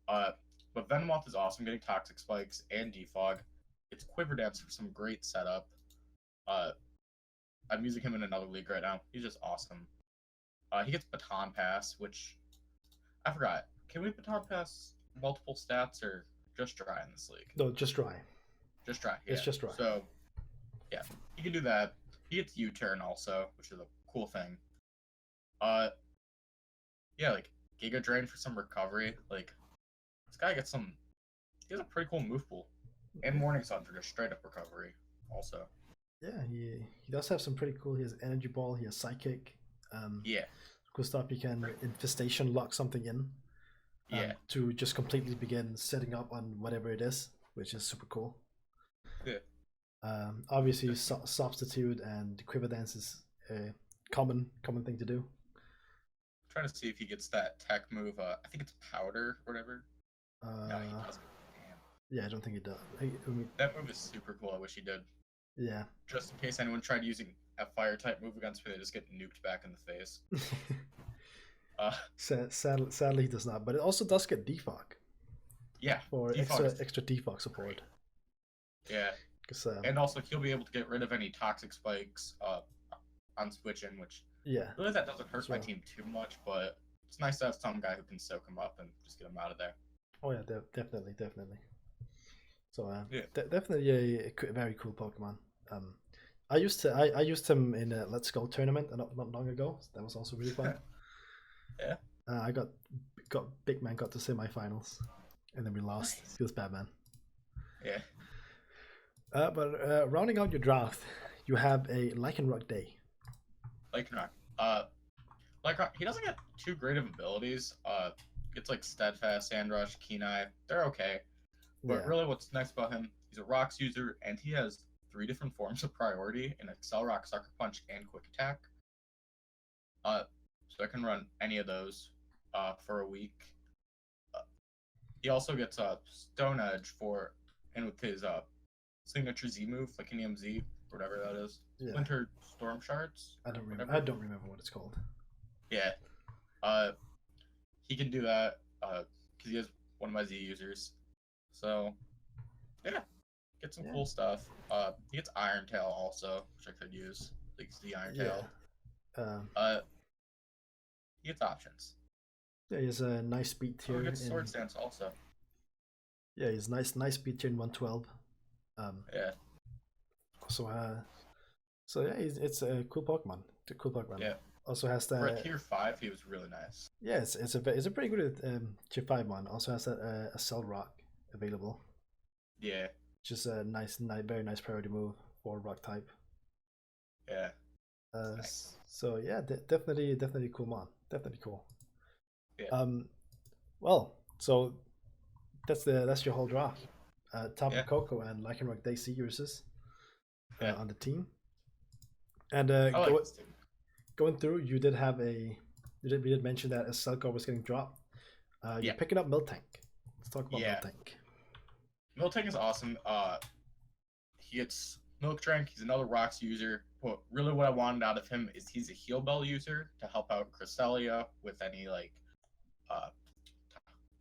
But Venomoth is awesome, getting Toxic Spikes and Defog. It's Quiver Dance for some great setup. I'm using him in another league right now. He's just awesome. He gets Baton Pass, which I forgot. Can we Baton Pass multiple stats or just dry in this league? No, just dry. Just dry. Yeah. It's just dry. So, yeah, he can do that. He gets U-turn also, which is a cool thing. Yeah, like Giga Drain for some recovery. Like, this guy gets some. He has a pretty cool move pool, and Morning Sun for just straight up recovery, also. Yeah, he does have some pretty cool. He has Energy Ball. He has Psychic. Yeah. Cool stuff. You can Infestation lock something in. Yeah. To just completely begin setting up on whatever it is, which is super cool. Yeah. Obviously, Substitute and Quiver Dance is a common thing to do. I'm trying to see if he gets that tech move. I think it's Powder or whatever. No, he doesn't. Damn. Yeah, I don't think he does. That move is super cool. I wish he did. Yeah. Just in case anyone tried using a fire type move against me, they just get nuked back in the face. Sadly, he does not. But it also does get defog. Yeah. For Defog's extra defog support. Yeah. And also he'll be able to get rid of any toxic spikes on switching, which really that doesn't hurt my team too much, but it's nice to have some guy who can soak him up and just get him out of there. Oh yeah, definitely. So definitely a very cool Pokemon. I used him in a Let's Go tournament not long ago. That was also really fun. Yeah. I got Big Man got to semifinals, and then we lost. Nice. Feels bad, man. Yeah. But rounding out your draft, you have a Lycanroc Day. Lycanroc. He doesn't get too great of abilities. It's like Steadfast, Sandrush, Keen-Eye. They're okay. But really what's nice about him, he's a Rocks user, and he has 3 different forms of priority in Excel Rock, Sucker Punch, and Quick Attack. So I can run any of those for a week. He also gets Stone Edge and with his signature Z move, like an EMZ, whatever that is. Yeah. Winter Storm Shards. I don't remember what it's called. Yeah. He can do that because he is one of my Z users. So yeah, get some cool stuff. He gets Iron Tail also, which I could use. Like Z Iron Tail. He gets options. Yeah, he has a nice speed tier. He gets Sword Stance also. Yeah, he's nice speed tier in 112. Yeah. So yeah, it's a cool Pokemon. It's a cool Pokemon. Yeah. Also has that. For a tier 5, he was really nice. Yeah, it's a pretty good tier 5 one. Also has that a Cell Rock available. Yeah. Just a very nice priority move for Rock type. Yeah. Nice. So yeah, definitely cool mon. Definitely cool. Yeah. Well, so that's your whole draft. Tapu Koko and Lycanroc Day C users on the team. And going through, we did mention that a Selco was getting dropped. You're picking up Miltank. Let's talk about Miltank. Miltank is awesome. He gets Milk Drink. He's another Rocks user. But really what I wanted out of him is he's a Heal Bell user to help out Cresselia with any like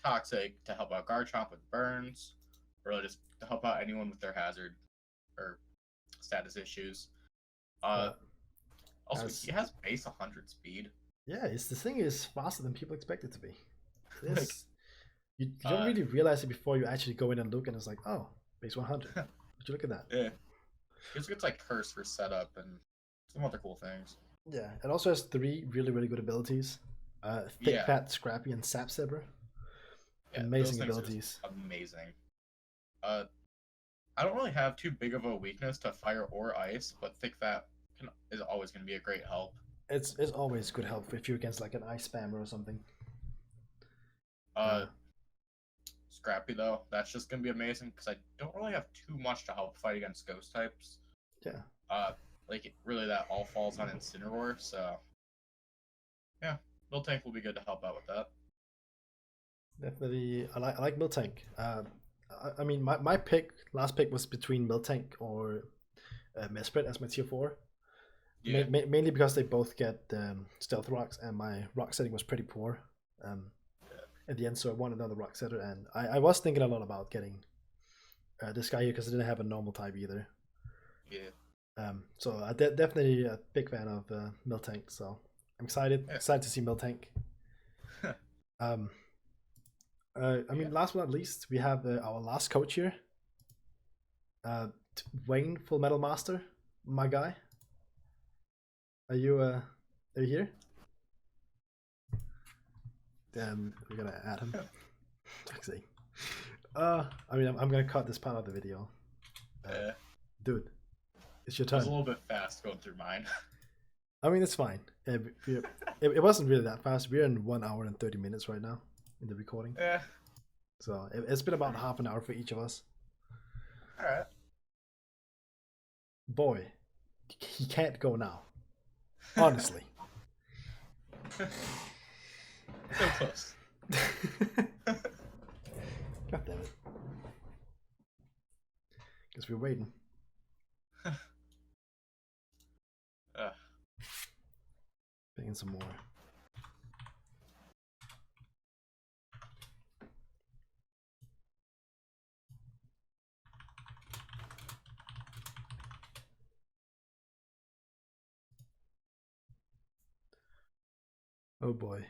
toxic, to help out Garchomp with burns, or just to help out anyone with their hazard or status issues. Also, he has base 100 speed. Yeah, the thing is faster than people expect it to be. You don't really realize it before you actually go in and look, and it's like, oh, base 100. Would you look at that? Yeah. He also gets like Curse for setup and some other cool things. Yeah, it also has 3 really good abilities. Thick, Fat, Scrappy, and Sap Zebra. Yeah, amazing abilities. Amazing. I don't really have too big of a weakness to fire or ice, but Thick Fat is always going to be a great help. It's always good help if you're against like an ice spammer or something. Scrappy though, that's just going to be amazing because I don't really have too much to help fight against ghost types. Yeah. Really that all falls on Incineroar, so yeah, Miltank will be good to help out with that. Definitely, I like Miltank. I mean, my last pick was between Miltank or Mesprit as my tier 4. Yeah. Mainly because they both get Stealth Rocks, and my rock setting was pretty poor at the end, so I wanted another rock setter, and I was thinking a lot about getting this guy here because I didn't have a normal type either. Yeah. So I definitely a big fan of Miltank, so I'm excited to see Miltank. I mean, last but not least, we have our last coach here, Wayne, Full Metal Master, my guy. Are you here? Damn, we're gonna add him. Let's see. I mean, I'm gonna cut this part of the video. Dude, it's your turn. It was a little bit fast going through mine. I mean, it's fine. It wasn't really that fast. We're in 1 hour and 30 minutes right now in the recording. Yeah. So it's been about half an hour for each of us. All right. Boy, he can't go now. Honestly. So close. God damn it. Guess we're waiting. Picking some more. Oh boy.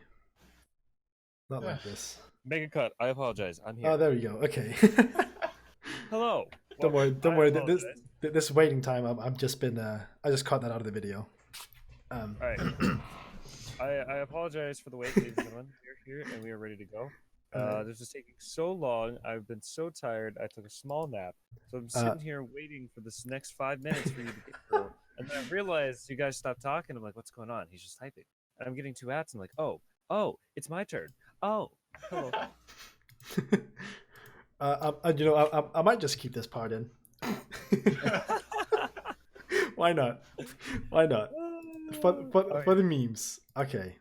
Not like this. Make a cut. I apologize. I'm here. Oh, there we go. Okay. Hello. Don't worry. Welcome. Don't I worry. apologize. This waiting time. I've just been. I just cut that out of the video. All right. I apologize for the wait, ladies and gentlemen. We're here and we are ready to go. This is taking so long. I've been so tired. I took a small nap, so I'm sitting here waiting for this next 5 minutes for you to get through. And then I realized you guys stopped talking. I'm like, what's going on? He's just typing, and I'm getting 2 ads. I'm like, oh, it's my turn. Oh, hello. I might just keep this part in. Why not? Why not? For the memes. Okay.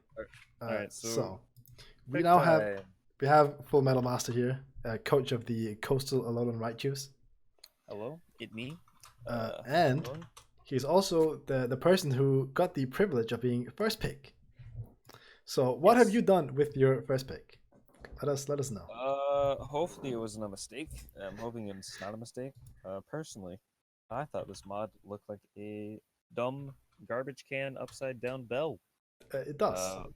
All right. So we now have Full Metal Master here, coach of the Coastal Alolan Raichus. Hello, it me. And hello? he's also the person who got the privilege of being first pick. So what have you done with your first pick? Let us know. Hopefully it wasn't a mistake. I'm hoping it's not a mistake. Personally, I thought this mod looked like a dumb garbage can upside down bell. It does.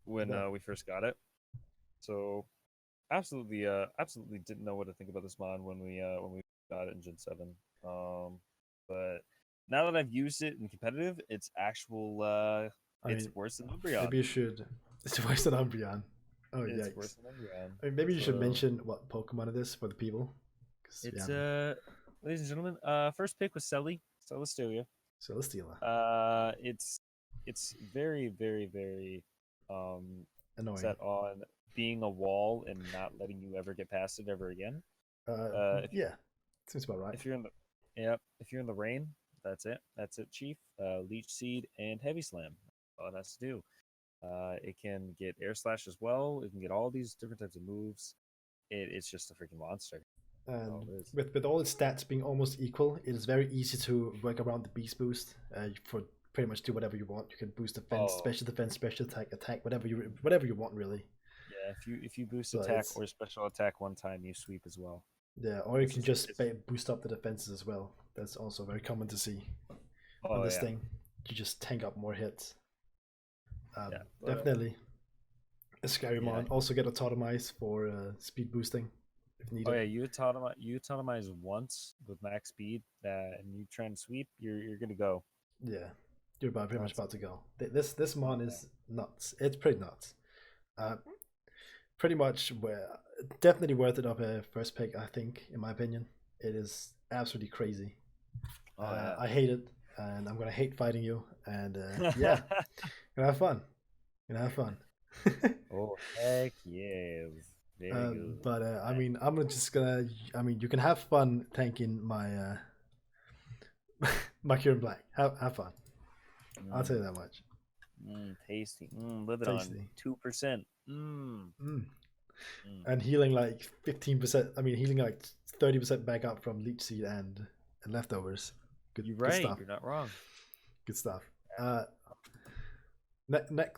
When we first got it. So absolutely didn't know what to think about this mod when we got it in Gen 7. But now that I've used it in competitive, it's actual it's worse than Umbreon. Maybe you should. It's worse than Umbreon. Oh, it's yikes. worse than Umbreon. I mean, maybe you should mention what Pokemon it is for the people. It's ladies and gentlemen, first pick was Celesteria. Celesteela. It's very, very, very annoying. Set on being a wall and not letting you ever get past it ever again. Yeah, seems about right. If you're in the rain, that's it, Chief. Leech Seed and Heavy Slam. That's all it has to do. It can get Air Slash as well. It can get all these different types of moves. It's just a freaking monster. With all its stats being almost equal, it is very easy to work around the Beast Boost. For pretty much do whatever you want. You can boost defense, special attack, whatever you want really. Yeah, if you boost attack or special attack one time, you sweep as well. Yeah, or you can just boost up the defenses as well. That's also very common to see on this thing. You just tank up more hits. Definitely a scary mon. Also get autotomized for speed boosting if needed. Oh yeah, you autotomize once with max speed, and you try and sweep, you're gonna go. Yeah, you're pretty much about to go. This mon is nuts. It's pretty nuts. Pretty much definitely worth it of a first pick. I think, in my opinion, it is absolutely crazy. I hate it, and I'm gonna hate fighting you. And yeah, gonna have fun. Oh heck yes! Very good. But I mean, you can have fun tanking my my Cure Black. Have fun. I'll tell you that much. Tasty. Live it on 2%. And healing like 15%. I mean, healing like 30% back up from Leech Seed and leftovers. You're right. Good stuff. You're not wrong. Good stuff.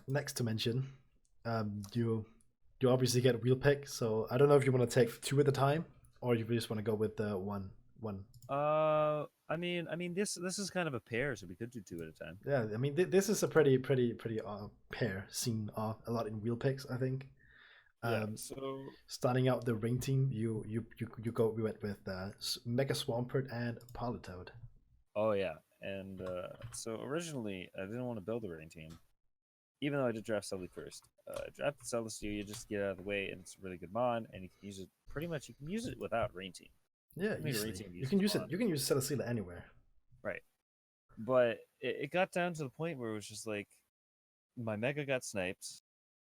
Next to mention, you obviously get a wheel pick. So I don't know if you want to take 2 at a time or you just want to go with one. I mean, this is kind of a pair, so we could do 2 at a time. Yeah, I mean, this is a pretty pair seen a lot in wheel picks, I think. So starting out the ring team, we went with Mega Swampert and Politoed. Oh yeah, and so originally I didn't want to build a ring team, even though I did draft Sully first. I drafted Celesteria, you just get out of the way, and it's a really good mon, and you can use it pretty much. You can use it without rain team. Yeah, you can use it. You can use Celesteria anywhere. Right, but it got down to the point where it was just like my Mega got sniped.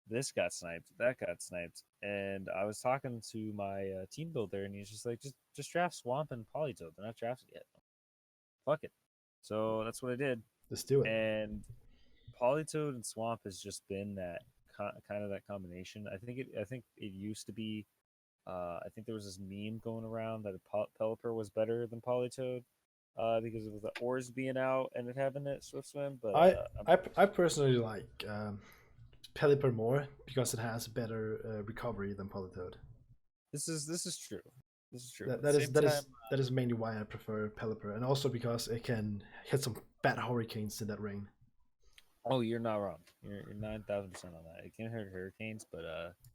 This got sniped, that got sniped, and I was talking to my team builder, and he's just like, just draft Swamp and Politoed. They're not drafted yet. Fuck it. So that's what I did. Let's do it. And Politoed and Swamp has just been that kind of that combination. I think it used to be. I think there was this meme going around that Pelipper was better than Politoed because of the ores being out and it having that Swift Swim. But I personally like Pelipper more because it has better recovery than Politoed. This is true. This is true. That is mainly why I prefer Pelipper, and also because it can hit some bad hurricanes in that ring. Oh, you're not wrong. You're 9,000% on that. It can hurt hurricanes, but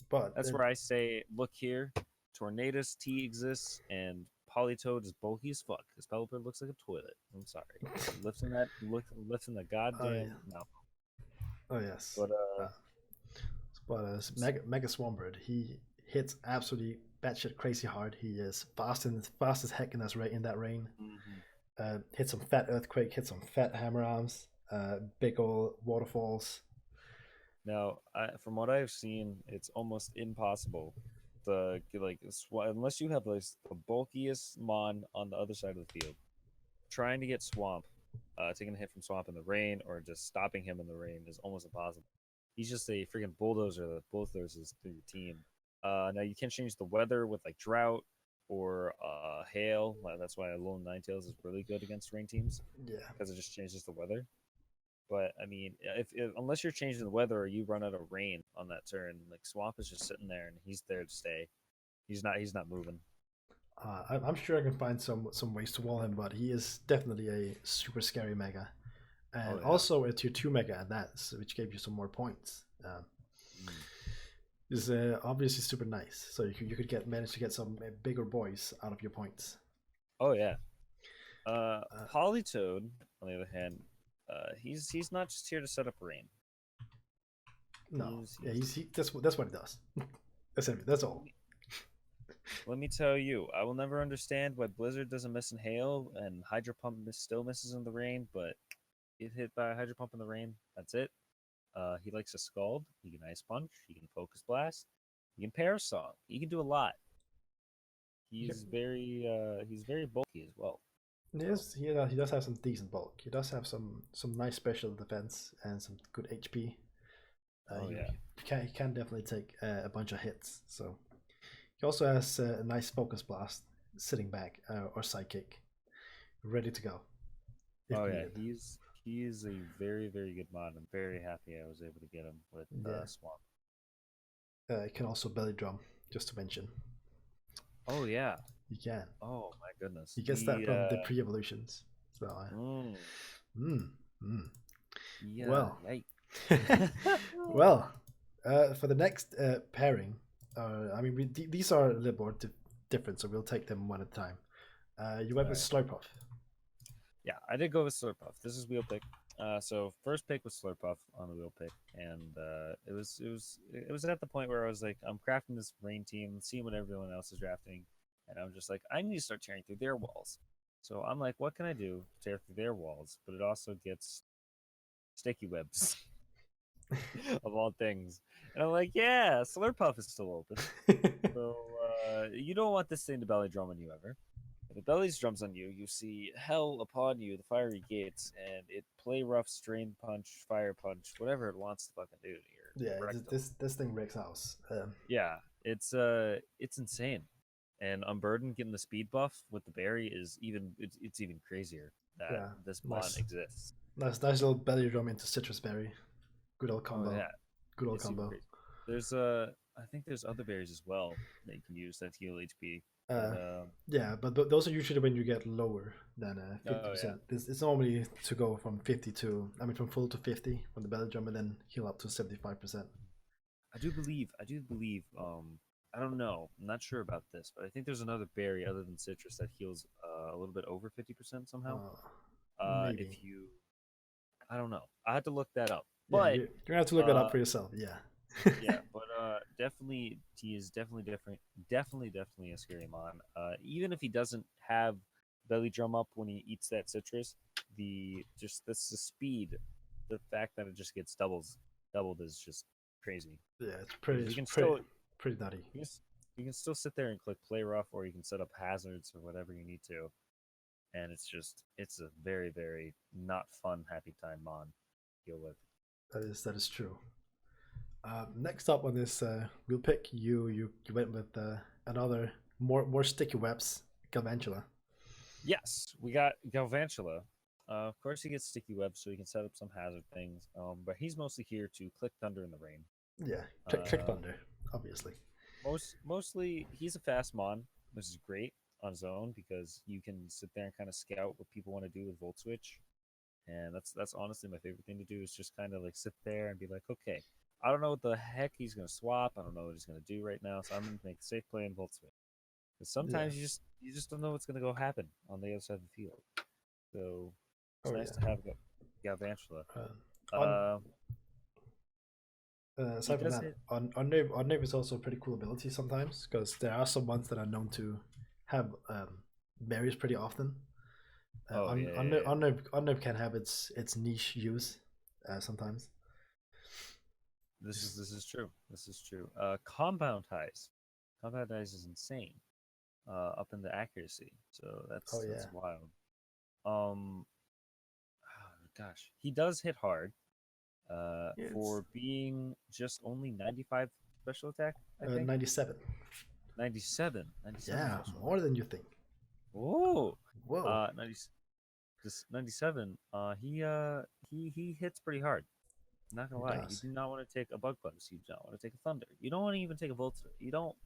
But that's where I say, look here, Tornadus T exists, and Politoed is bulky as fuck. His Pelipper looks like a toilet. I'm sorry. Lifting the goddamn mouth. oh yes. But Mega Swampert, he hits absolutely batshit crazy hard. He is fast as heck in that rain. Hit some fat earthquake, hit some fat hammer arms, big old waterfalls. now, from what I've seen, it's almost impossible to get, like, unless you have like the bulkiest mon on the other side of the field. Trying to get Swamp, taking a hit from Swamp in the rain, or just stopping him in the rain is almost impossible. He's just a freaking bulldozer that bulldozes through your team. Now you can change the weather with like drought or hail. That's why Alolan Ninetales is really good against rain teams. Yeah, because it just changes the weather. But I mean, if unless you're changing the weather or you run out of rain on that turn, like Swamp is just sitting there and he's there to stay. He's not moving. I'm sure I can find some ways to wall him, but he is definitely a super scary mega, and also a tier 2 mega at that, which gave you some more points. Is obviously super nice, so you could manage to get some bigger boys out of your points. Oh yeah. Politoed, on the other hand, he's not just here to set up rain. No, that's what he does. That's all. Let me tell you, I will never understand why Blizzard doesn't miss in hail and Hydro Pump still misses in the rain, but get hit by a Hydro Pump in the rain, that's it. He likes to Scald, he can Ice Punch, he can Focus Blast, he can Parasong, he can do a lot. He's very bulky as well. Yes, he does have some decent bulk. He does have some nice special defense and some good HP. He can definitely take a bunch of hits. So he also has a nice Focus Blast sitting back or Psychic, ready to go. Oh yeah, he's a very good mod. I'm very happy I was able to get him with Swamp. He can also belly drum, just to mention. Oh yeah, he can. Oh my goodness, he gets that from the pre-evolutions. So, yeah. Well, well, for the next pairing, I mean, these are a little more different, so we'll take them one at a time. You went with Slurpuff. Yeah, I did go with Slurpuff. This is wheel pick. So first pick was Slurpuff on the wheel pick, and it was at the point where I was like, I'm crafting this rain team, seeing what everyone else is drafting, and I'm just like, I need to start tearing through their walls. So I'm like, what can I do to tear through their walls? But it also gets sticky webs of all things. And I'm like, yeah, Slurpuff is still open. So you don't want this thing to belly drum on you ever. If it belly drums on you, you see hell upon you, the fiery gates, and it play rough, strain punch, fire punch, whatever it wants to fucking do to your this thing wrecks house. Yeah, it's insane. And Unburden getting the speed buff with the berry is it's even crazier that this mod exists. Nice little belly drum into citrus berry. Good old combo. Oh, yeah. Good old combo. There's I think there's other berries as well that you can use that heal HP. But those are usually when you get lower than 50%. It's normally to go from 50 to, from full to 50 on the belly drum, and then heal up to 75%. I do believe. I don't know. I'm not sure about this, but I think there's another berry other than citrus that heals a little bit over 50% somehow. Maybe. If you, I don't know. I had to look that up. But you're gonna have to look that up for yourself. Yeah. Yeah, but definitely he is definitely different. Definitely a scary mon. Even if he doesn't have belly drum up when he eats that citrus, the speed, the fact that it just gets doubled is just crazy. Yeah, it's pretty nutty. You can still sit there and click play rough, or you can set up hazards or whatever you need to, and it's a very not fun happy time mon to deal with. That is true. Next up on this wheel pick, you went with another more sticky webs, Galvantula. Yes, we got Galvantula. Of course, he gets sticky webs, so he can set up some hazard things. But he's mostly here to click thunder in the rain. Yeah, click thunder, obviously. Mostly, he's a fast mon, which is great on his own because you can sit there and kind of scout what people want to do with Volt Switch. And that's honestly my favorite thing to do is just kind of like sit there and be like, okay, I don't know what the heck he's gonna swap. I don't know what he's gonna do right now, so I'm gonna make a safe play and Volt Swing. Because sometimes Yeah. you just don't know what's gonna go happen on the other side of the field. So it's Oh nice yeah. to have Galvantula. On He aside from does that, hit. on is also a pretty cool ability sometimes because there are some ones that are known to have berries pretty often. Oh, yeah. On can have its niche use sometimes. This is true. This is true. Compound ties. Compound ties is insane. Up in the accuracy. So Oh that's yeah. wild. Oh, gosh, he does hit hard. Yeah, For being just only 95 special attack, I think 97. 97. 97 Yeah, special more attack. than you think. Whoa. Whoa. 90, this 97. He hits pretty hard. Not gonna He lie, you does. do not want to take a bug buzz. You don't want to take a thunder. You don't want to even take a Volta. You don't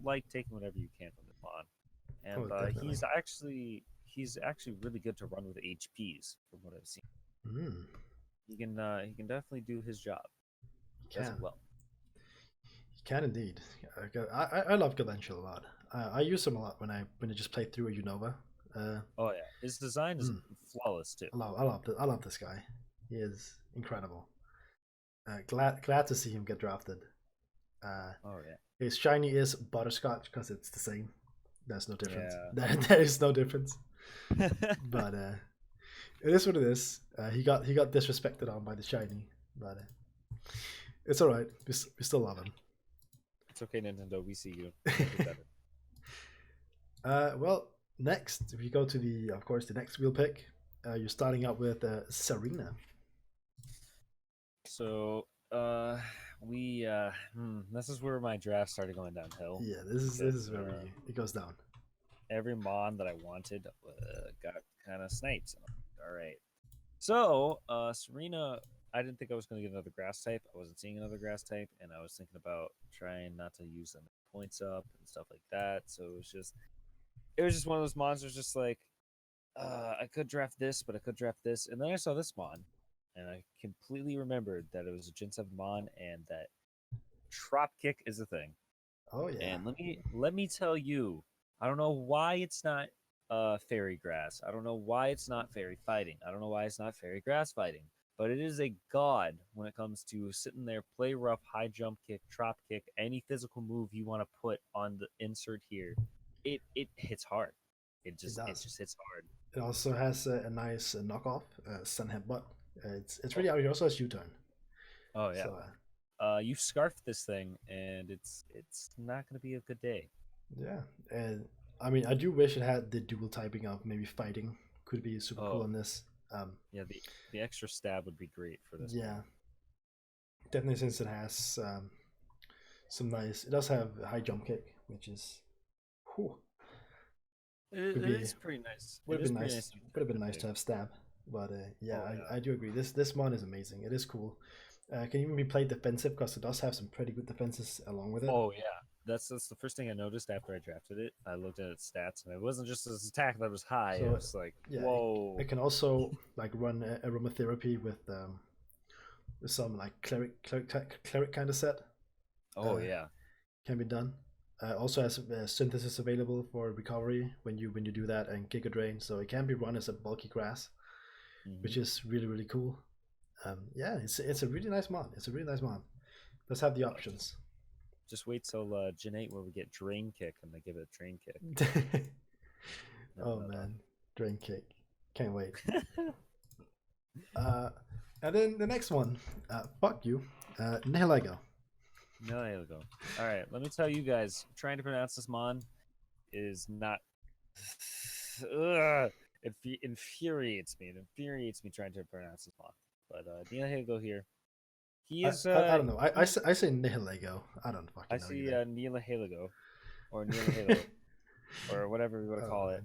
like taking whatever you can from this mod. Oh, And definitely. he's actually really good to run with HPs from what I've seen. Mm, He can definitely do his job. he Does can. it well. He can indeed. I love Galvantula a lot. I use him a lot when I just play through a Unova. Oh yeah, his design is flawless too. I love this guy. He is incredible. Glad to see him get drafted. Oh yeah. His shiny is butterscotch because it's the same. There's no difference. Yeah. There is no difference. But it is what it is. He got disrespected on by the shiny, but it's all right. We still love him. It's okay, Nintendo. We see you. Well, next if you go to the next wheel pick, you're starting out with Serena. So this is where my draft started going downhill. Yeah, this is where it goes down. Every mon that I wanted got kind of sniped. All right. So Serena, I didn't think I was going to get another grass type. I wasn't seeing another grass type, and I was thinking about trying not to use them points up and stuff like that. So it was just one of those monsters, just like I could draft this, but I could draft this, and then I saw this mon, and I completely remembered that it was a Gen 7 mon, and that Trop Kick is a thing. Oh yeah. And let me tell you, I don't know why it's not fairy grass. I don't know why it's not fairy fighting. I don't know why it's not fairy grass fighting. But it is a god when it comes to sitting there, play rough, high jump kick, drop kick, any physical move you want to put on the insert here. It hits hard. It just hits hard. It also has a nice knockoff, Sun Headbutt. It's really it also has uTurnt. Oh yeah. So, you scarfed this thing, and it's not going to be a good day. Yeah, and I mean, I do wish it had the dual typing of maybe fighting. Could be super cool on this. Yeah, the extra stab would be great for this. Yeah, definitely since it has some nice. It does have a high jump kick, which is. Whew, it is pretty nice. Would have been nice. Would have been nice to have stab, but yeah, I do agree. This mon is amazing. It is cool. Can even be played defensive because it does have some pretty good defenses along with it. Oh yeah, that's the first thing I noticed after I drafted it. I looked at its stats, and it wasn't just its attack that was high. So, it was like, yeah, whoa. It can also like run aromatherapy with some like cleric kind of set. Oh yeah, can be done. Also has synthesis available for recovery when you do that, and Giga Drain, so it can be run as a bulky grass, which is really cool. Yeah, it's a really nice mod. It's a really nice mod. Let's have the options. Just wait till Gen 8 where we get Drain Kick and they give it a Drain Kick. No. Drain Kick. Can't wait. And then the next one, fuck you, Nihilego. Nihilego. All right, let me tell you guys, trying to pronounce this mon is not. It infuriates me. It infuriates me trying to pronounce this mon. But Nihilego here. He is. I don't know. I say Nihilego. I don't fucking know. I see Nihilego, or Nihilego, or whatever we want to call it.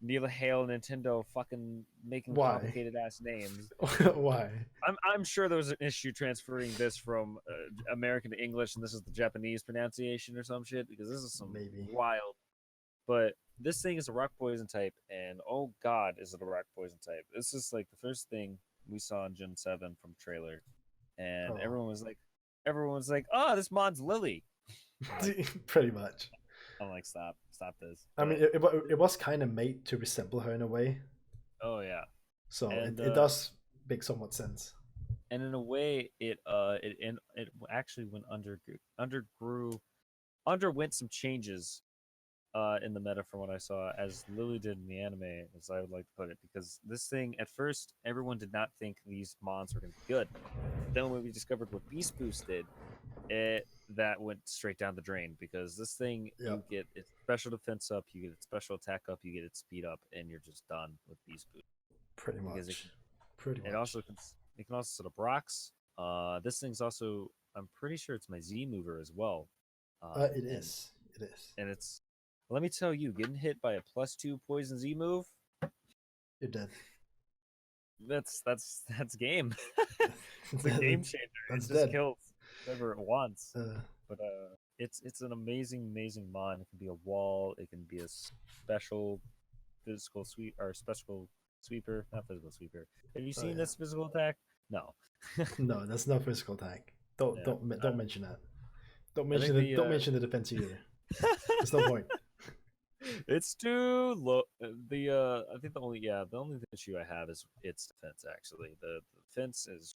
Nihilego, Nintendo, fucking making complicated ass names. Why? I'm sure there was an issue transferring this from American to English, and this is the Japanese pronunciation or some shit, because this is some wild. But this thing is a rock poison type, and oh god, is it a rock poison type? This is like the first thing we saw in Gen 7 from trailer, and Oh. everyone was like, oh, this mod's Lily. Pretty much. I'm like, stop this. I mean, it was kind of made to resemble her in a way, Oh yeah, so and it does make somewhat sense. and in a way, it actually underwent some changes in the meta from what I saw, as Lily did in the anime, as I would like to put it, because this thing at first everyone did not think these mons were going to be good. Then when we discovered what Beast Boost did, that went straight down the drain, because this thing you get its special defense up, you get its special attack up, you get its speed up, and you're just done with Beast Boost. Pretty much. It can also set up rocks. This thing's also, I'm pretty sure it's my Z mover as well. It is. And it's, let me tell you, getting hit by a +2 poison Z move, You're dead. That's game. It's a game changer. That's it just dead. kills whatever it wants. But it's an amazing mon. It can be a wall. It can be a special physical special sweeper, not physical sweeper. Have you seen this physical attack? No. No, that's not physical attack. Don't mention that. Don't mention don't mention the defense either. There's no point. It's too low. I think the only issue I have is its defense. Actually, the defense is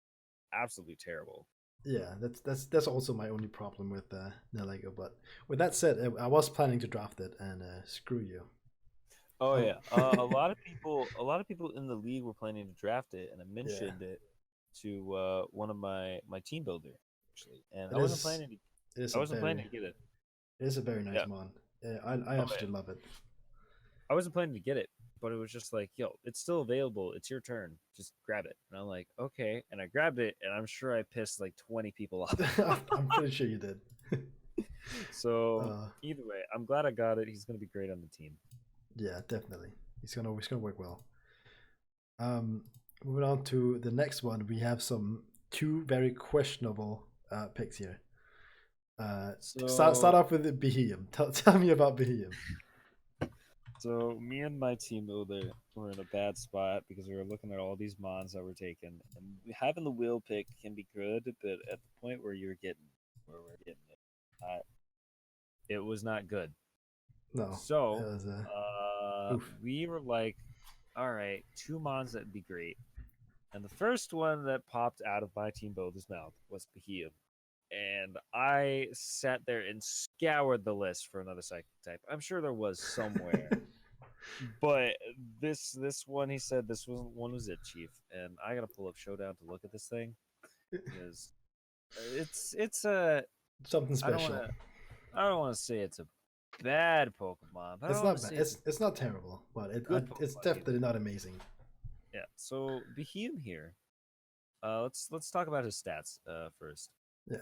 absolutely terrible. Yeah, that's also my only problem with Nalego. But with that said, I was planning to draft it, and screw you. Oh yeah, a lot of people in the league were planning to draft it, and I mentioned it to one of my team builder actually, and I wasn't planning to get it. It is a very nice mon. I absolutely love it. I wasn't planning to get it, but it was just like, yo, it's still available. It's your turn. Just grab it. And I'm like, okay. And I grabbed it, and I'm sure I pissed like 20 people off. I'm pretty sure you did. So either way, I'm glad I got it. He's going to be great on the team. Yeah, definitely. He's gonna work well. Moving on to the next one, we have two very questionable picks here. Start off with the Behem. Tell me about Behem. So me and my team builder were in a bad spot because we were looking at all these mons that were taken, and having the wheel pick can be good, but at the point where we're getting it, it was not good. No. So we were like, all right, 2 mons that'd be great. And the first one that popped out of my team builder's mouth was Behem. And I sat there and scoured the list for another psychic type. I'm sure there was somewhere. But this one, he said this one was it, Chief. And I gotta pull up Showdown to look at this thing. Because it's a something special. I don't want to say it's a bad Pokemon. But it's not bad. It's not terrible, but it's definitely not amazing. Yeah. So Behem here. Let's talk about his stats first. Yeah.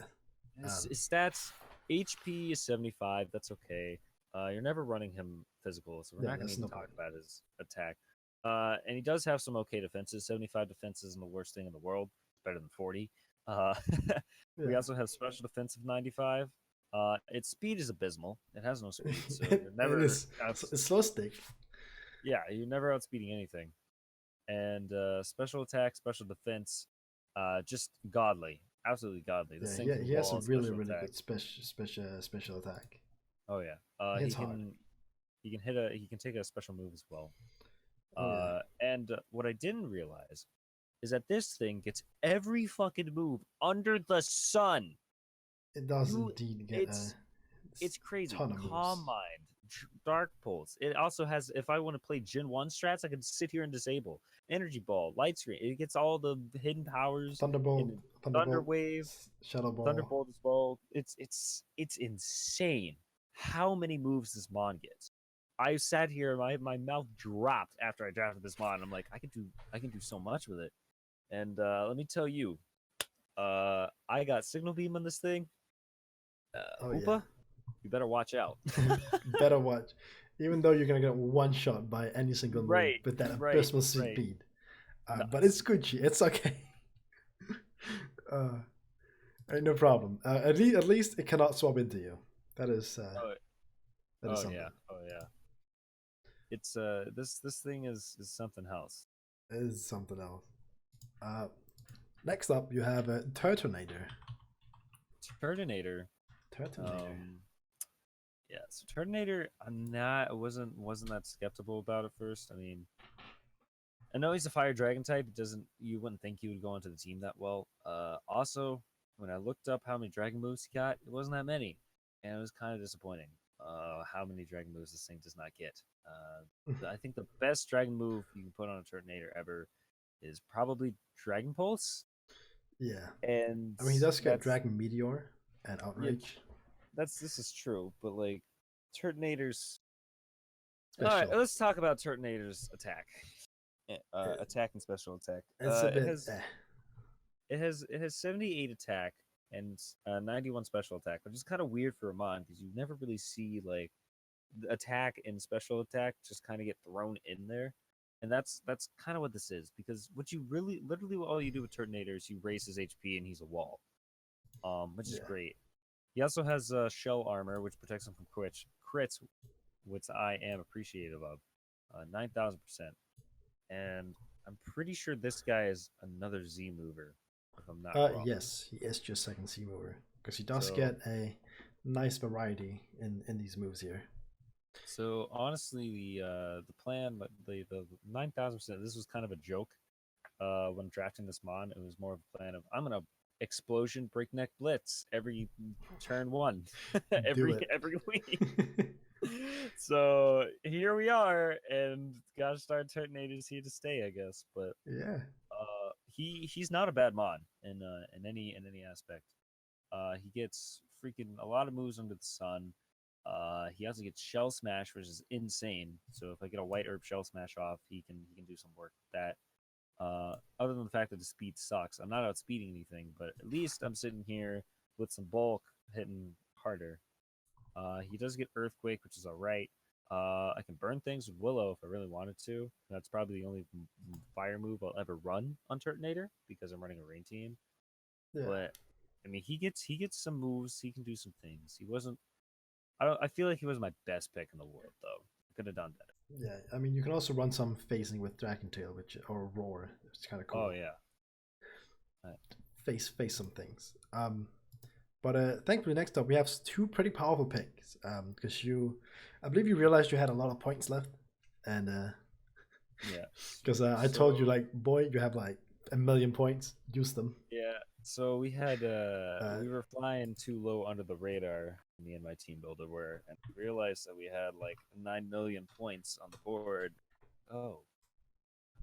His stats, HP is 75. That's okay. You're never running him physical, so we're not going to even talk about his attack. And he does have some okay defenses. 75 defense isn't the worst thing in the world. It's better than 40. We also have special defense of 95. Its speed is abysmal. It has no speed, so you're never. It's slow stick. Yeah, you're never outspeeding anything. And special attack, special defense, just godly. Absolutely godly. He has a really good special attack. Oh yeah. He can take a special move as well. And what I didn't realize is that this thing gets every fucking move under the sun. It does indeed get. It's crazy. Calm Mind, Dark Pulse. It also has. If I want to play Gen 1 strats, I can sit here and disable Energy Ball, Light Screen. It gets all the hidden powers. Thunderbolt, Thunder Wave, Shadow Ball. Thunderbolt as well. It's insane how many moves this mon gets. I sat here, my mouth dropped after I drafted this mon. I'm like, I can do so much with it. And let me tell you, I got Signal Beam on this thing. Hoopa, you better watch out. Better watch. Even though you're gonna get one shot by any single move with that abysmal speed. But it's Gucci. It's okay. No problem. At least it cannot swap into you. That is. That is something. Oh yeah. it's this thing is something else. Is something else. Next up, you have a Turtonator. Turtonator. Turtonator. Yeah, so Turtonator, I wasn't that skeptical about at first. I mean, I know he's a fire dragon type. You wouldn't think he would go into the team that well. Also, when I looked up how many dragon moves he got, it wasn't that many, and it was kind of disappointing. How many dragon moves this thing does not get. I think the best dragon move you can put on a Turtonator ever is probably Dragon Pulse. Yeah, and I mean he does get Dragon Meteor and Outrage. Yeah, this is true, but like Turtonators. Special. All right, let's talk about Turtonator's attack. Attack and special attack. It has 78 attack and 91 special attack, which is kind of weird for a mon because you never really see like the attack and special attack just kind of get thrown in there, and that's kind of what this is, because what you literally all you do with Turtonator is you raise his HP and he's a wall, which is great. He also has shell armor, which protects him from crits, which I am appreciative of, 9,000%. And I'm pretty sure this guy is another Z mover, if I'm not wrong. Yes, he is just second Z mover, because he does get a nice variety in these moves here. So honestly, the plan, the 9,000%, this was kind of a joke. When drafting this mon, it was more of a plan of I'm gonna explosion breakneck blitz every turn one, every week. So here we are, and gotta start Turtonators here to stay, I guess. But yeah, he's not a bad mon in any aspect. He gets freaking a lot of moves under the sun. He also gets Shell Smash, which is insane. So if I get a White Herb Shell Smash off, he can do some work with that. Other than the fact that the speed sucks, I'm not outspeeding anything, but at least I'm sitting here with some bulk hitting harder. He does get Earthquake, which is alright. I can burn things with Willow if I really wanted to. That's probably the only fire move I'll ever run on Turtonator because I'm running a rain team. Yeah. But I mean, he gets some moves. He can do some things. He wasn't. I feel like he was my best pick in the world, though. I could have done better. Yeah, I mean, you can also run some phasing with Dragon Tail, or Roar. It's kind of cool. Oh yeah. Face some things. But thankfully, next up we have two pretty powerful picks. Because I believe you realized you had a lot of points left, and yeah. Because I told you, like, boy, you have like 1,000,000 points. Use them. Yeah. So we had we were flying too low under the radar. Me and my team builder were, and we realized that we had like 9 million points on the board. Oh,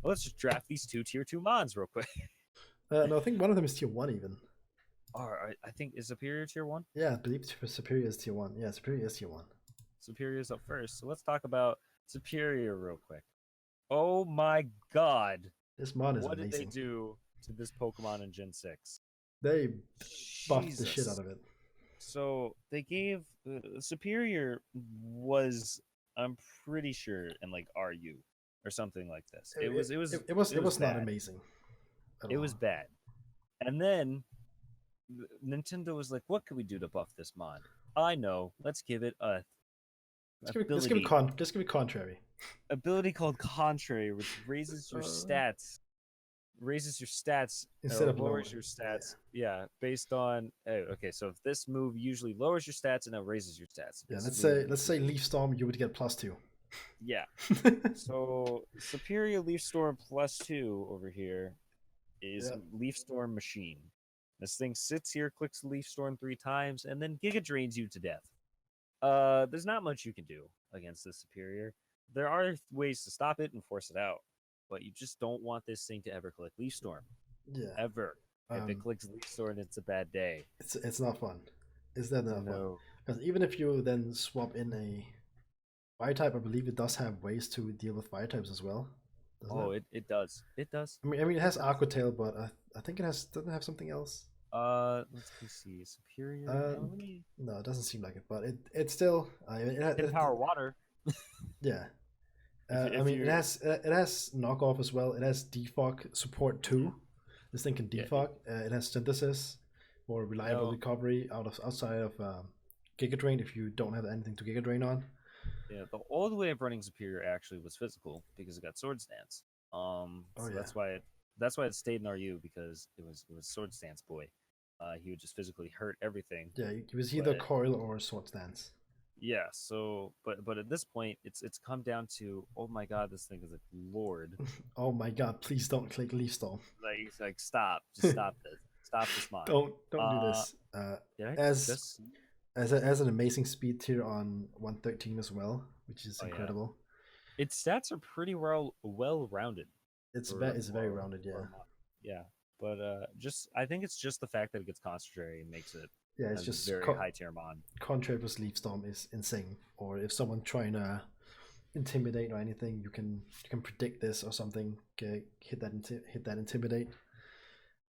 well, let's just draft these two tier 2 mons real quick. No, I think one of them is tier 1 even. I think is Superior tier 1. Yeah, I believe Superior is tier 1. Yeah, Superior is tier 1. Superior is up first, so let's talk about Superior real quick. Oh my God! This mon is amazing. What did they do to this Pokemon in Gen 6? They buffed the shit out of it. So they gave Superior was, I'm pretty sure, in like RU or something like this. It was not amazing. It was bad. And then Nintendo was like, "What can we do to buff this mon?" I know. Let's give it a. Let's give it Contrary. Ability called Contrary, which raises your stats. Raises your stats instead of lowers your stats. Yeah, based on okay. So if this move usually lowers your stats and now raises your stats. Yeah, let's say Leaf Storm, you would get +2. Yeah. So Superior Leaf Storm +2 over here is Leaf Storm Machine. This thing sits here, clicks Leaf Storm 3 times, and then Giga Drains you to death. There's not much you can do against this Superior. There are ways to stop it and force it out, but you just don't want this thing to ever click Leaf Storm. Yeah. Ever. If it clicks Leaf Storm, it's a bad day. It's not fun. Is that not fun? Because even if you then swap in a fire type, I believe it does have ways to deal with fire types as well. It does. It does. I mean, it has Aqua Tail, but I think doesn't it have something else? Let's see. Superior. No, it doesn't seem like it, but it's still. It can power water. Yeah. It has knockoff as well. It has defog support too. This thing can defog. It has synthesis for reliable recovery outside of Giga Drain if you don't have anything to Giga Drain on. Yeah, the old way of running Superior actually was physical because it got Sword Stance. Oh, So yeah. that's why it stayed in RU because it was Sword Stance boy. He would just physically hurt everything. Yeah, it was either But coil or sword stance. yeah, so but at this point it's come down to, oh my god, this thing is a lord. Oh my god, please don't click Leaf Storm. Like stop, just stop this, stop this mod. Don't do this. Did I As just? as an amazing speed tier on 113 as well, which is Oh yeah, incredible. its stats are pretty well rounded. It's For very for rounded, for yeah. a mod. Yeah, but just I think it's just the fact that it gets concentrated makes it Yeah, a it's just very high tier mod. Contrary Leaf Storm is insane. Or if someone trying to intimidate or anything, you can predict this or something. Hit that intimidate.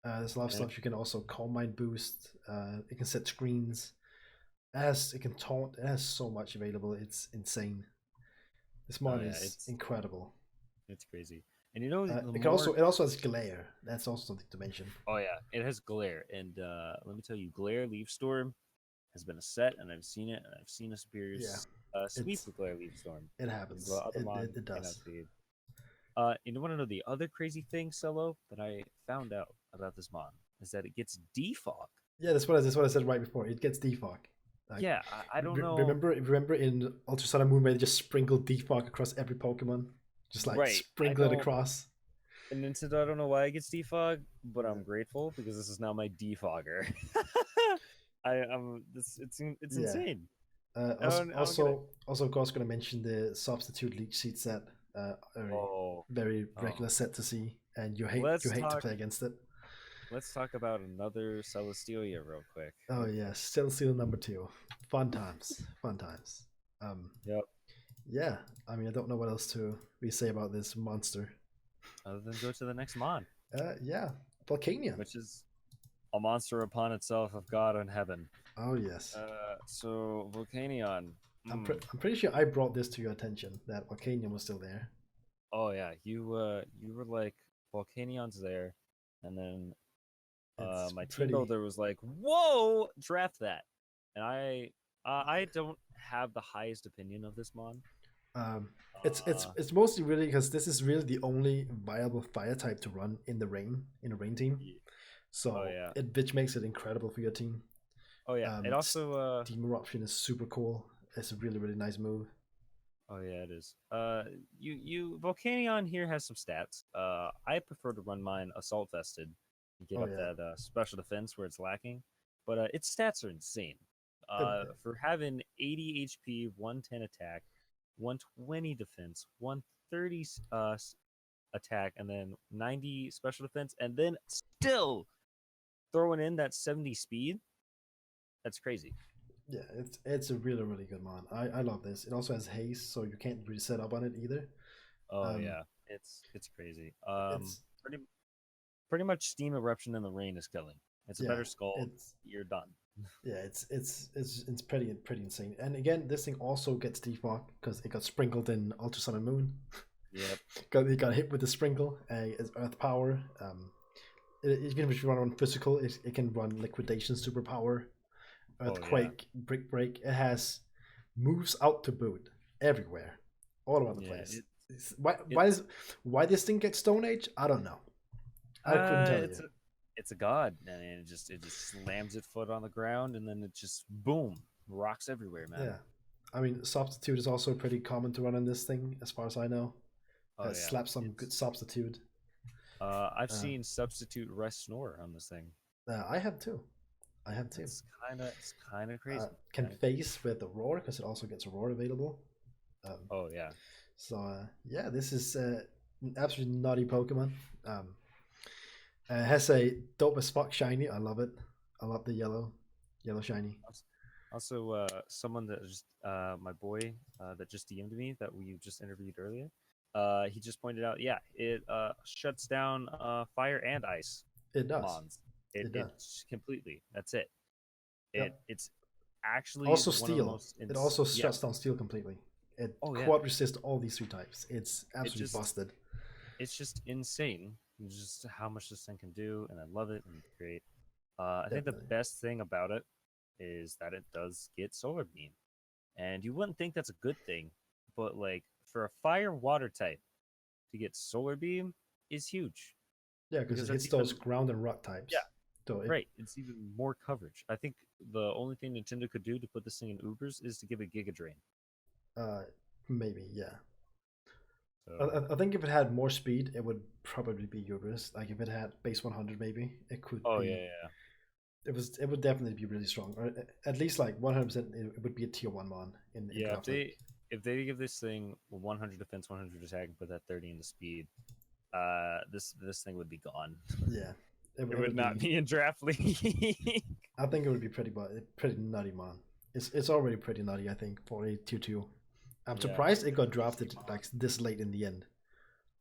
There's a lot of stuff you can also Calm Mind boost. It can set screens. It can taunt. It has so much available. It's insane. This mod is incredible. It's crazy. And you know, it also has glare. That's also something to mention. Oh yeah, it has glare, and let me tell you, glare Leaf Storm has been a set, and I've seen it, and I've seen a superior sweep with glare Leaf Storm. It happens. The other mod It does. cannot speed. You want to know the other crazy thing, Cello, that I found out about this mod is that it gets defog. Yeah, that's what I said right before. It gets defog. Like, yeah, I don't know. Remember in Ultra Sun and Moon where they just sprinkled defog across every Pokemon, just like sprinkle it across. And Nintendo, I don't know why it gets defog, but I'm grateful because this is now my defogger. It's insane. Also, of course, going to mention the substitute leech seed set. Very regular set to see, and you hate to play against it. Let's talk about another Celestelia real quick. Oh yes, Celesteal number 2. Fun times. Yep. Yeah, I mean, I don't know what else to say about this monster. Other than go to the next mod. Yeah, Volcanion, which is a monster upon itself of God and heaven. Oh yes. So Volcanion. I'm pretty sure I brought this to your attention that Volcanion was still there. Oh yeah, you were like, Volcanion's there, and then my team builder was like, "Whoa, draft that," and I don't have the highest opinion of this mod. It's mostly really because this is really the only viable fire type to run in a rain team. So which makes it incredible for your team. Oh yeah, it also Team Eruption is super cool. It's a really nice move. Oh yeah, it is. You Volcanion here has some stats. I prefer to run mine Assault Vested and get up that special defense where it's lacking, but its stats are insane. For having 80 HP, 110 attack, 120 defense, 130 attack, and then 90 special defense, and then still throwing in that 70 speed. That's crazy. Yeah, it's a really good mod. I love this. It also has haste, so you can't really set up on it either. Oh yeah, it's crazy. Pretty much Steam Eruption in the rain is killing. It's a better skull. You're done. Yeah, it's pretty insane. And again, this thing also gets defogged because it got sprinkled in Ultra Sun and Moon. Yep. It got hit with the sprinkle. It's Earth Power. Even if you run physical, it can run Liquidation Superpower, Earthquake, Brick Break. It has moves out to boot everywhere, all over the place. Why this thing gets Stone Age? I don't know. I couldn't tell you. It's a god, and it just slams its foot on the ground, and then it just boom, rocks everywhere, man. Yeah, I mean, Substitute is also pretty common to run on this thing, as far as I know. Slap some good Substitute. I've seen Substitute Rest Snore on this thing. I have too. It's kind of crazy. Can face with the Roar because it also gets a Roar available. Oh yeah. So this is an absolutely nutty Pokemon. It has a dope as fuck shiny. I love it. I love the yellow shiny. Also, someone that just my boy that just DM'd me that we just interviewed earlier. He just pointed out, it shuts down fire and ice. It does. Mons. It does completely. That's it. It's actually also steel. It also shuts down steel completely. It quad resists all these 3 types. It's absolutely busted. It's just insane. Just how much this thing can do, and I love it, and it's great. I think the best thing about it is that it does get Solar Beam, and you wouldn't think that's a good thing, but like for a fire water type to get Solar Beam is huge. Yeah, because it that's hits those even- ground and rock types. Yeah. So Right, it's even more coverage. I think the only thing Nintendo could do to put this thing in Ubers is to give it Giga Drain. Maybe, yeah. So, I think if it had more speed, it would probably be Ubers. Like if it had base 100, maybe it could. oh be, yeah, yeah. It would definitely be really strong, or at least like 100%. It would be a tier 1 mon in Yeah, draft league. if they give this thing 100 defense, 100 attack, and put that 30 into speed, this thing would be gone. Yeah, It would not be in draft league. I think it would be pretty nutty, man. It's already pretty nutty, I think, for a tier 2. I'm Yeah. surprised it got drafted like this late in the end.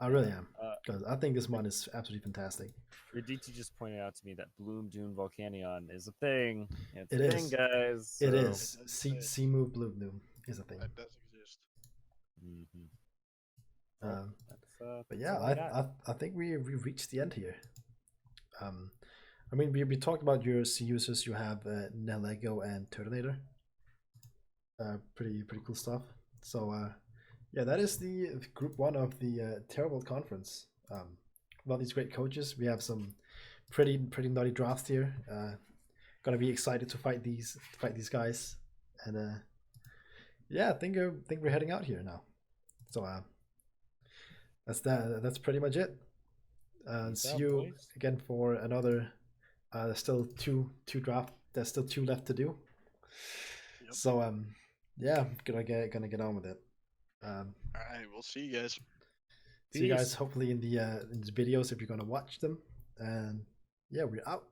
I really am, because I think this mon is absolutely fantastic. Raditi just pointed out to me that Bloom Dune Volcanion is a thing. It's It a is. thing, guys. It so- is. It does C exist. C move blue bloom is a thing. That does exist. Mhm. But That's yeah, all I got. I think we reached the end here. I mean, we talked about your C users. You have Nalego and Turtonator. Pretty cool stuff. So yeah, that is the group 1 of the Teravolt Conference. Well, these great coaches. We have some pretty nutty drafts here. Gonna be excited to fight these guys, and yeah, I think we're heading out here now. So that's pretty much it. Peace See out, you boys. again for another. There's still two draft. There's still 2 left to do. Yep. So yeah, gonna get on with it. All right, we'll see you guys. See you guys Peace. hopefully in the videos if you're gonna watch them. And yeah, we're out.